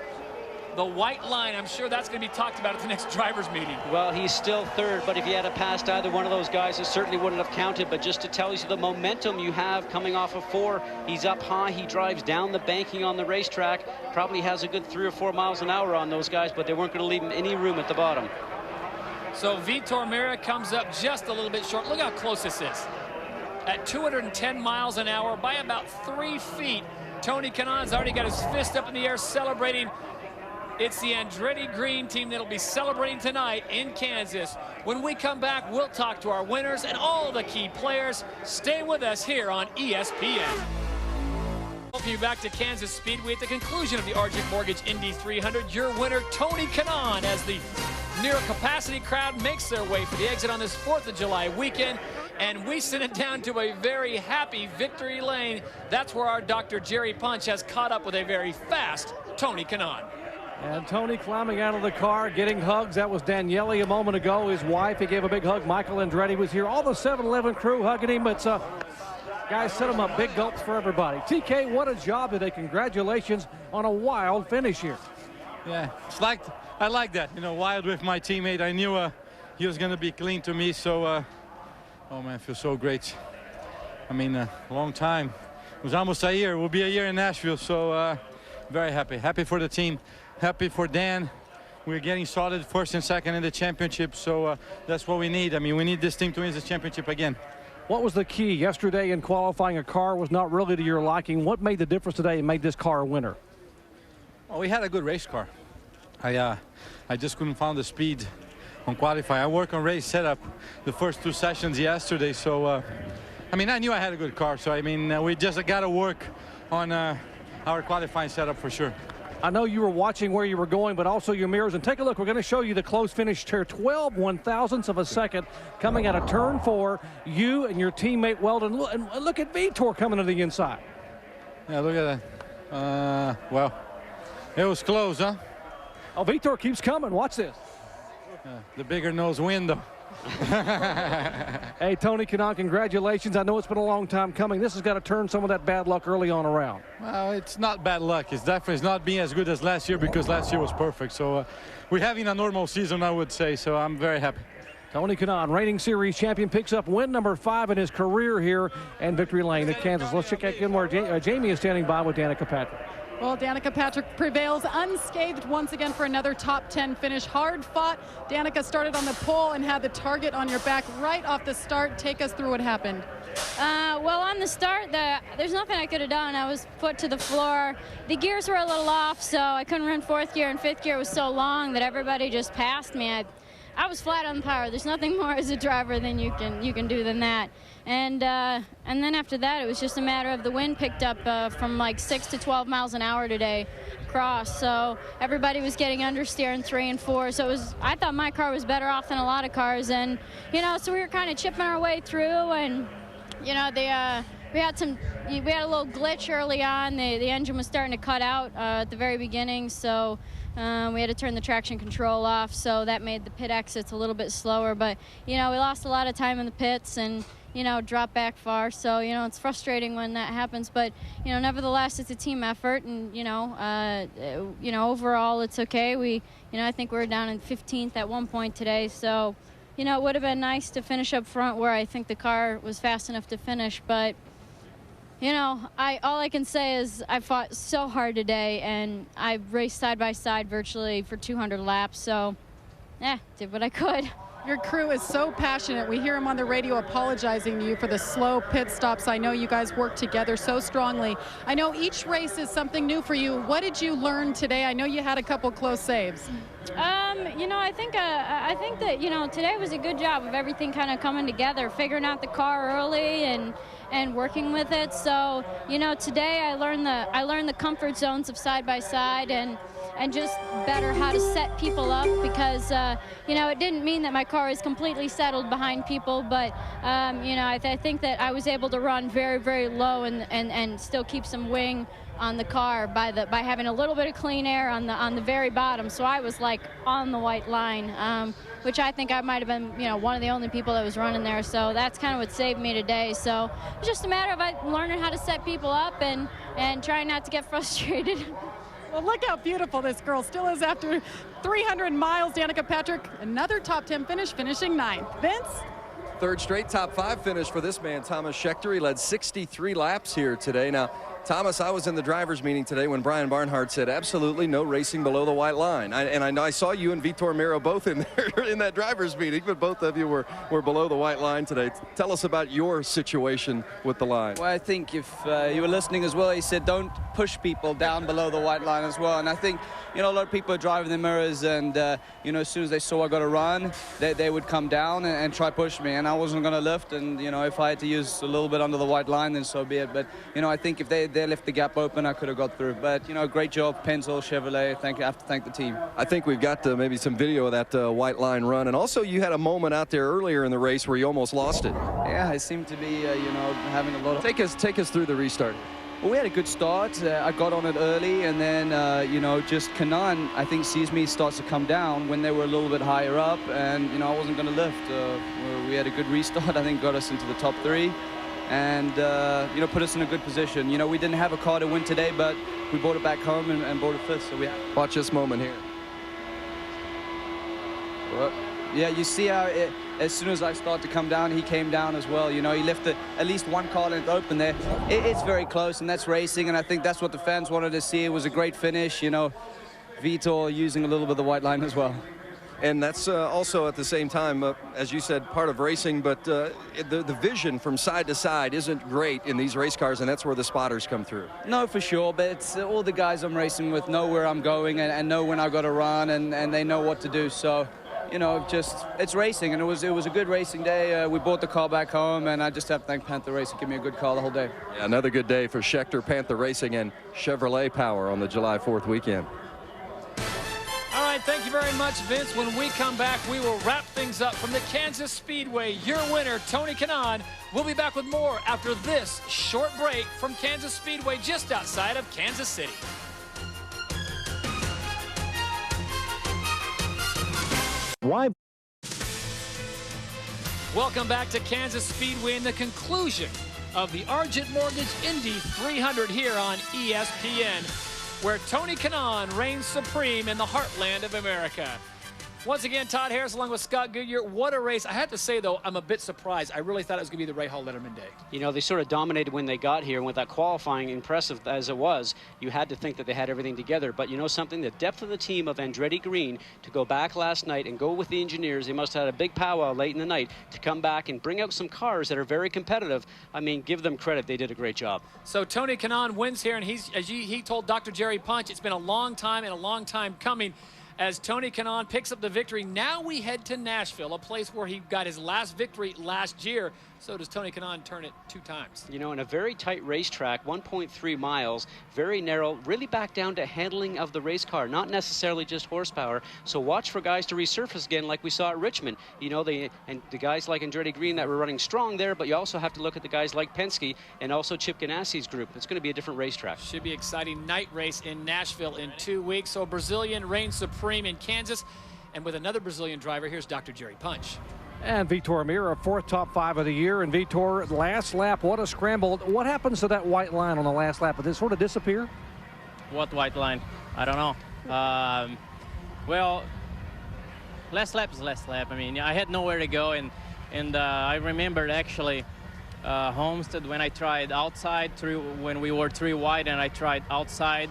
The white line, I'm sure that's going to be talked about at the next drivers' meeting. Well, he's still third, but if he had passed either one of those guys, it certainly wouldn't have counted. But just to tell you the momentum you have coming off of 4, he's up high, he drives down the banking on the racetrack, probably has a good 3 or 4 miles an hour on those guys, but they weren't going to leave him any room at the bottom. So Vitor Meira comes up just a little bit short. Look how close this is. At 210 miles an hour by about 3 feet. Tony Kanaan's already got his fist up in the air celebrating. It's the Andretti Green team that'll be celebrating tonight in Kansas. When we come back, we'll talk to our winners and all the key players. Stay with us here on ESPN. Welcome you back to Kansas Speedway at the conclusion of the Argent Mortgage Indy 300. Your winner, Tony Kanaan, as the near capacity crowd makes their way for the exit on this 4th of July weekend. And we send it down to a very happy victory lane. That's where our Dr. Jerry Punch has caught up with a very fast Tony Kanaan. And Tony climbing out of the car, getting hugs. That was Daniele a moment ago, his wife. He gave a big hug. Michael Andretti was here. All the 7-Eleven crew hugging him. But guys, set them up. Big gulps for everybody. TK, what a job today. Congratulations on a wild finish here. Yeah, I like that. You know, wild with my teammate. I knew he was going to be clean to me. So, oh, man, I feel so great. I mean, a long time. It was almost a year. It will be a year in Nashville. So, very happy. Happy for the team. Happy for Dan. We're getting solid 1st and 2nd in the championship, so that's what we need. I mean, we need this team to win the championship again. What was the key yesterday in qualifying? A car was not really to your liking. What made the difference today and made this car a winner? Well, we had a good race car. I just couldn't find the speed on qualifying. I worked on race setup the first 2 sessions yesterday, so I mean, I knew I had a good car, so I mean, we just got to work on our qualifying setup for sure. I know you were watching where you were going, but also your mirrors. And take a look. We're going to show you the close finish here. 12 1/1000ths of a second coming out of turn 4. You and your teammate Weldon. And look at Vitor coming to the inside. Yeah, look at that. Well, it was close, huh? Oh, Vitor keeps coming. Watch this. The bigger nose window. Hey, Tony Kanaan, congratulations. I know it's been a long time coming. This has got to turn some of that bad luck early on around. Well, it's not bad luck. It's definitely not being as good as last year because last year was perfect. So we're having a normal season, I would say. So I'm very happy. Tony Kanaan, reigning series champion, picks up win number 5 in his career here in Victory Lane at Kansas. Let's check out again where Jamie is standing by with Danica Patrick. Well, Danica Patrick prevails unscathed once again for another top 10 finish. Hard fought. Danica started on the pole and had the target on your back right off the start. Take us through what happened. Well, on the start, there's nothing I could have done. I was put to the floor. The gears were a little off, so I couldn't run 4th gear, and 5th gear was so long that everybody just passed me. I was flat on the power. There's nothing more as a driver than you can do than that. And then after that, it was just a matter of the wind picked up from like 6 to 12 miles an hour today across. So everybody was getting understeer in 3 and 4. So I thought my car was better off than a lot of cars. And, you know, so we were kind of chipping our way through. And, you know, we had a little glitch early on. The engine was starting to cut out at the very beginning. So we had to turn the traction control off, so that made the pit exits a little bit slower. But, you know, we lost a lot of time in the pits and, you know, dropped back far. So, you know, it's frustrating when that happens. But, you know, nevertheless, it's a team effort. And, you know, overall it's okay. I think we were down in 15th at one point today. So, you know, it would have been nice to finish up front where I think the car was fast enough to finish. But, you know, all I can say is I fought so hard today, and I raced side by side virtually for 200 laps. So, did what I could. Your crew is so passionate. We hear them on the radio apologizing to you for the slow pit stops. I know you guys work together so strongly. I know each race is something new for you. What did you learn today? I know you had a couple close saves. You know, I think that, you know, today was a good job of everything kind of coming together, figuring out the car early and working with it. So, you know, today I learned the comfort zones of side by side and just better how to set people up, because you know, it didn't mean that my car is completely settled behind people, but you know, I think that I was able to run very, very low and still keep some wing on the car by having a little bit of clean air on the very bottom. So I was like on the white line, which I think I might have been, you know, one of the only people that was running there. So that's kind of what saved me today. So it's just a matter of learning how to set people up and trying not to get frustrated. Well, look how beautiful this girl still is after 300 miles. Danica Patrick, another top 10 finish, finishing 9th. Vince? Third straight top 5 finish for this man, Thomas Schechter. He led 63 laps here today. Now, Thomas, I was in the drivers' meeting today when Brian Barnhart said absolutely no racing below the white line. I know I saw you and Vitor Miro both in there in that drivers' meeting, but both of you were below the white line today. Tell us about your situation with the line. Well, I think if you were listening as well, he said don't push people down below the white line as well. And I think, you know, a lot of people are driving their mirrors and, you know, as soon as they saw I got a run, they would come down and try push me. And I wasn't going to lift. And, you know, if I had to use a little bit under the white line, then so be it. But, you know, I think if they left the gap open, I could have got through. But, you know, great job, Pennzoil, Chevrolet. I have to thank the team. I think we've got maybe some video of that white line run. And also you had a moment out there earlier in the race where you almost lost it. Yeah, I seem to be, you know, having a lot of... Take us through the restart. Well, we had a good start. I got on it early, and then, you know, just Kanan, I think, sees me, starts to come down when they were a little bit higher up, and, you know, I wasn't going to lift. We had a good restart, I think, got us into the top 3, and, you know, put us in a good position. You know, we didn't have a car to win today, but we brought it back home and brought it 5th, so we... Watch this moment here. What? Yeah, you see how as soon as I start to come down, he came down as well. You know, he left at least one car length open there. It's very close, and that's racing, and I think that's what the fans wanted to see. It was a great finish, you know, Vitor using a little bit of the white line as well. And that's also at the same time, as you said, part of racing, but the vision from side to side isn't great in these race cars, and that's where the spotters come through. No, for sure, but it's all the guys I'm racing with know where I'm going and know when I've got to run, and they know what to do, so... You know, just it's racing, and it was a good racing day. We brought the car back home, and I just have to thank Panther Racing, give me a good car the whole day. Yeah, another good day for Schechter, Panther Racing, and Chevrolet Power on the July 4th weekend. All right, thank you very much, Vince. When we come back, we will wrap things up from the Kansas Speedway. Your winner, Tony Kanaan. We'll be back with more after this short break from Kansas Speedway just outside of Kansas City. Why? Welcome back to Kansas Speedway and the conclusion of the Argent Mortgage Indy 300 here on ESPN, where Tony Kanaan reigns supreme in the heartland of America. Once again, Todd Harris along with Scott Goodyear. What a race. I have to say, though, I'm a bit surprised. I really thought it was going to be the Ray Hall Letterman day. You know, they sort of dominated when they got here, and with that qualifying, impressive as it was, you had to think that they had everything together. But you know something? The depth of the team of Andretti Green to go back last night and go with the engineers, they must have had a big powwow late in the night to come back and bring out some cars that are very competitive. I mean, give them credit. They did a great job. So Tony Kanaan wins here, and he told Dr. Jerry Punch, it's been a long time and a long time coming. As Tony Kanaan picks up the victory, now we head to Nashville, a place where he got his last victory last year. So does Tony Kanaan turn it 2 times. You know, in a very tight racetrack, 1.3 miles, very narrow, really back down to handling of the race car, not necessarily just horsepower. So watch for guys to resurface again like we saw at Richmond. You know, the guys like Andretti Green that were running strong there, but you also have to look at the guys like Penske and also Chip Ganassi's group. It's going to be a different racetrack. Should be exciting night race in Nashville in 2 weeks. So Brazilian reigns supreme in Kansas. And with another Brazilian driver, here's Dr. Jerry Punch. And Vitor Mira, 4th top 5 of the year. And Vitor, last lap, what a scramble. What happens to that white line on the last lap? Did it sort of disappear? What white line? I don't know. Well, last lap is last lap. I mean, I had nowhere to go. And I remembered actually Homestead when I tried outside when we were 3 wide and I tried outside.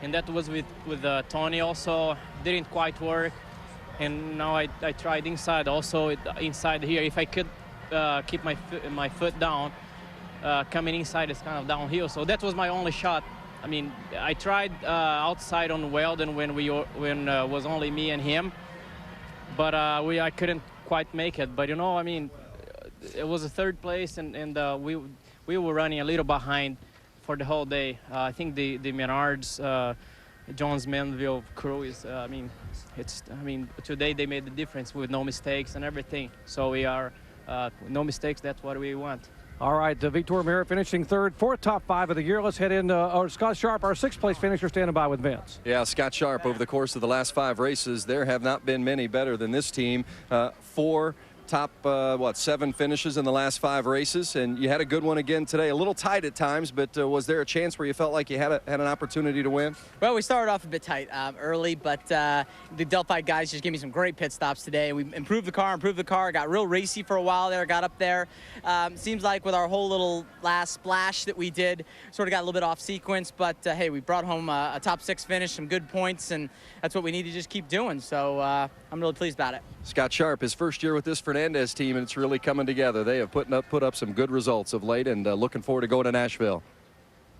And that was with Tony also. Didn't quite work. And now I tried inside also, inside here. If I could keep my foot down, coming inside is kind of downhill. So that was my only shot. I mean, I tried outside on Weldon when was only me and him, but I couldn't quite make it. But you know, I mean, it was a 3rd place, and we were running a little behind for the whole day. I think the Menards, Jones Manville crew is, I mean, today they made the difference with no mistakes and everything. So we are, no mistakes, that's what we want. All right, Vitor Mira finishing 3rd, 4th top 5 of the year. Let's head in. Scott Sharp, our 6th place finisher, standing by with Vince. Yeah, Scott Sharp, over the course of the last 5 races, there have not been many better than this team. 4 top, 7 finishes in the last 5 races, and you had a good one again today. A little tight at times, but was there a chance where you felt like you had an opportunity to win? Well, we started off a bit tight early, but the Delphi guys just gave me some great pit stops today. We improved the car, got real racy for a while there, got up there. Seems like with our whole little last splash that we did, sort of got a little bit off sequence, but hey, we brought home a top 6 finish, some good points, and that's what we need to just keep doing. So I'm really pleased about it. Scott Sharp, his first year with this Fernandez team, and it's really coming together. They have put up some good results of late, and looking forward to going to Nashville.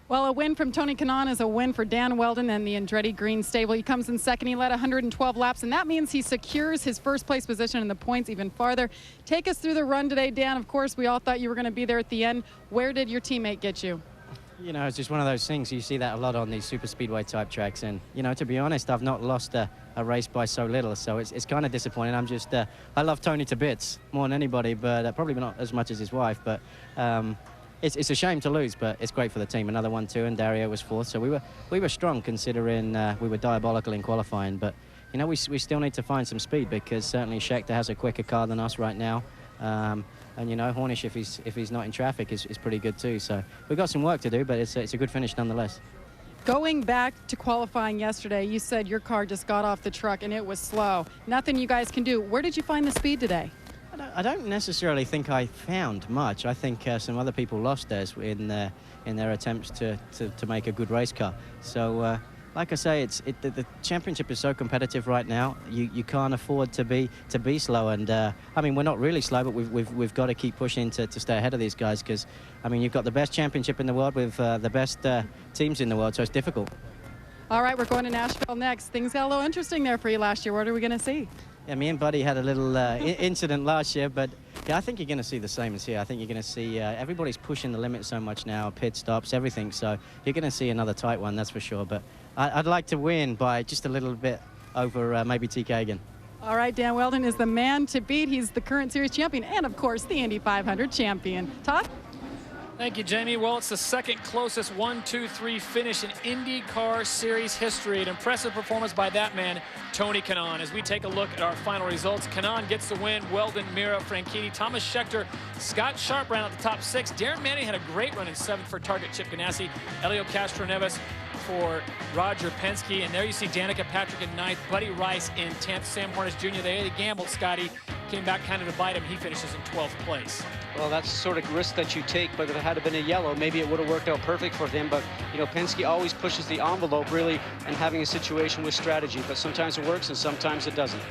Well, a win from Tony Kanaan is a win for Dan Weldon and the Andretti Green stable. He comes in second. He led 112 laps, and that means he secures his first place position in the points even farther. Take us through the run today, Dan. Of course, we all thought you were going to be there at the end. Where did your teammate get you? You know, it's just one of those things. You see that a lot on these super speedway type tracks. And, you know, to be honest, I've not lost a race by so little. So it's kind of disappointing. I'm just, I love Tony to bits more than anybody, but probably not as much as his wife. But it's a shame to lose, but it's great for the team. Another 1-2, and Dario was 4th. So we were strong considering we were diabolical in qualifying. But, you know, we still need to find some speed because certainly Schechter has a quicker car than us right now. And, you know, Hornish, if he's not in traffic, is pretty good too. So we've got some work to do, but it's a good finish nonetheless. Going back to qualifying yesterday, you said your car just got off the truck and it was slow. Nothing you guys can do. Where did you find the speed today? I don't necessarily think I found much. I think some other people lost theirs in their attempts to make a good race car. So, like I say, the championship is so competitive right now. You can't afford to be slow. And I mean, we're not really slow, but we've got to keep pushing to stay ahead of these guys because, I mean, you've got the best championship in the world with the best teams in the world, so it's difficult. All right, we're going to Nashville next. Things got a little interesting there for you last year. What are we going to see? Yeah, me and Buddy had a little incident last year, but yeah, I think you're going to see the same as here. I think you're going to see everybody's pushing the limit so much now, pit stops, everything. So you're going to see another tight one, that's for sure. But I'd like to win by just a little bit over maybe TK again. All right, Dan Weldon is the man to beat. He's the current series champion and, of course, the Indy 500 champion. Todd? Thank you, Jamie. Well, it's the second closest 1-2-3 finish in IndyCar Series history. An impressive performance by that man, Tony Kanaan. As we take a look at our final results, Kanaan gets the win. Weldon, Mira, Franchitti, Thomas Schechter, Scott Sharp ran out the top 6. Darren Manning had a great run in 7th for Target Chip Ganassi. Elio Castroneves for Roger Penske. And there you see Danica Patrick in 9th, Buddy Rice in 10th, Sam Hornish Jr. They gambled, Scotty. Came back kind of to bite him. He finishes in 12th place. Well, that's the sort of risk that you take, but if it had been a yellow, maybe it would have worked out perfect for them. But, you know, Penske always pushes the envelope, really, and having a situation with strategy. But sometimes it works and sometimes it doesn't.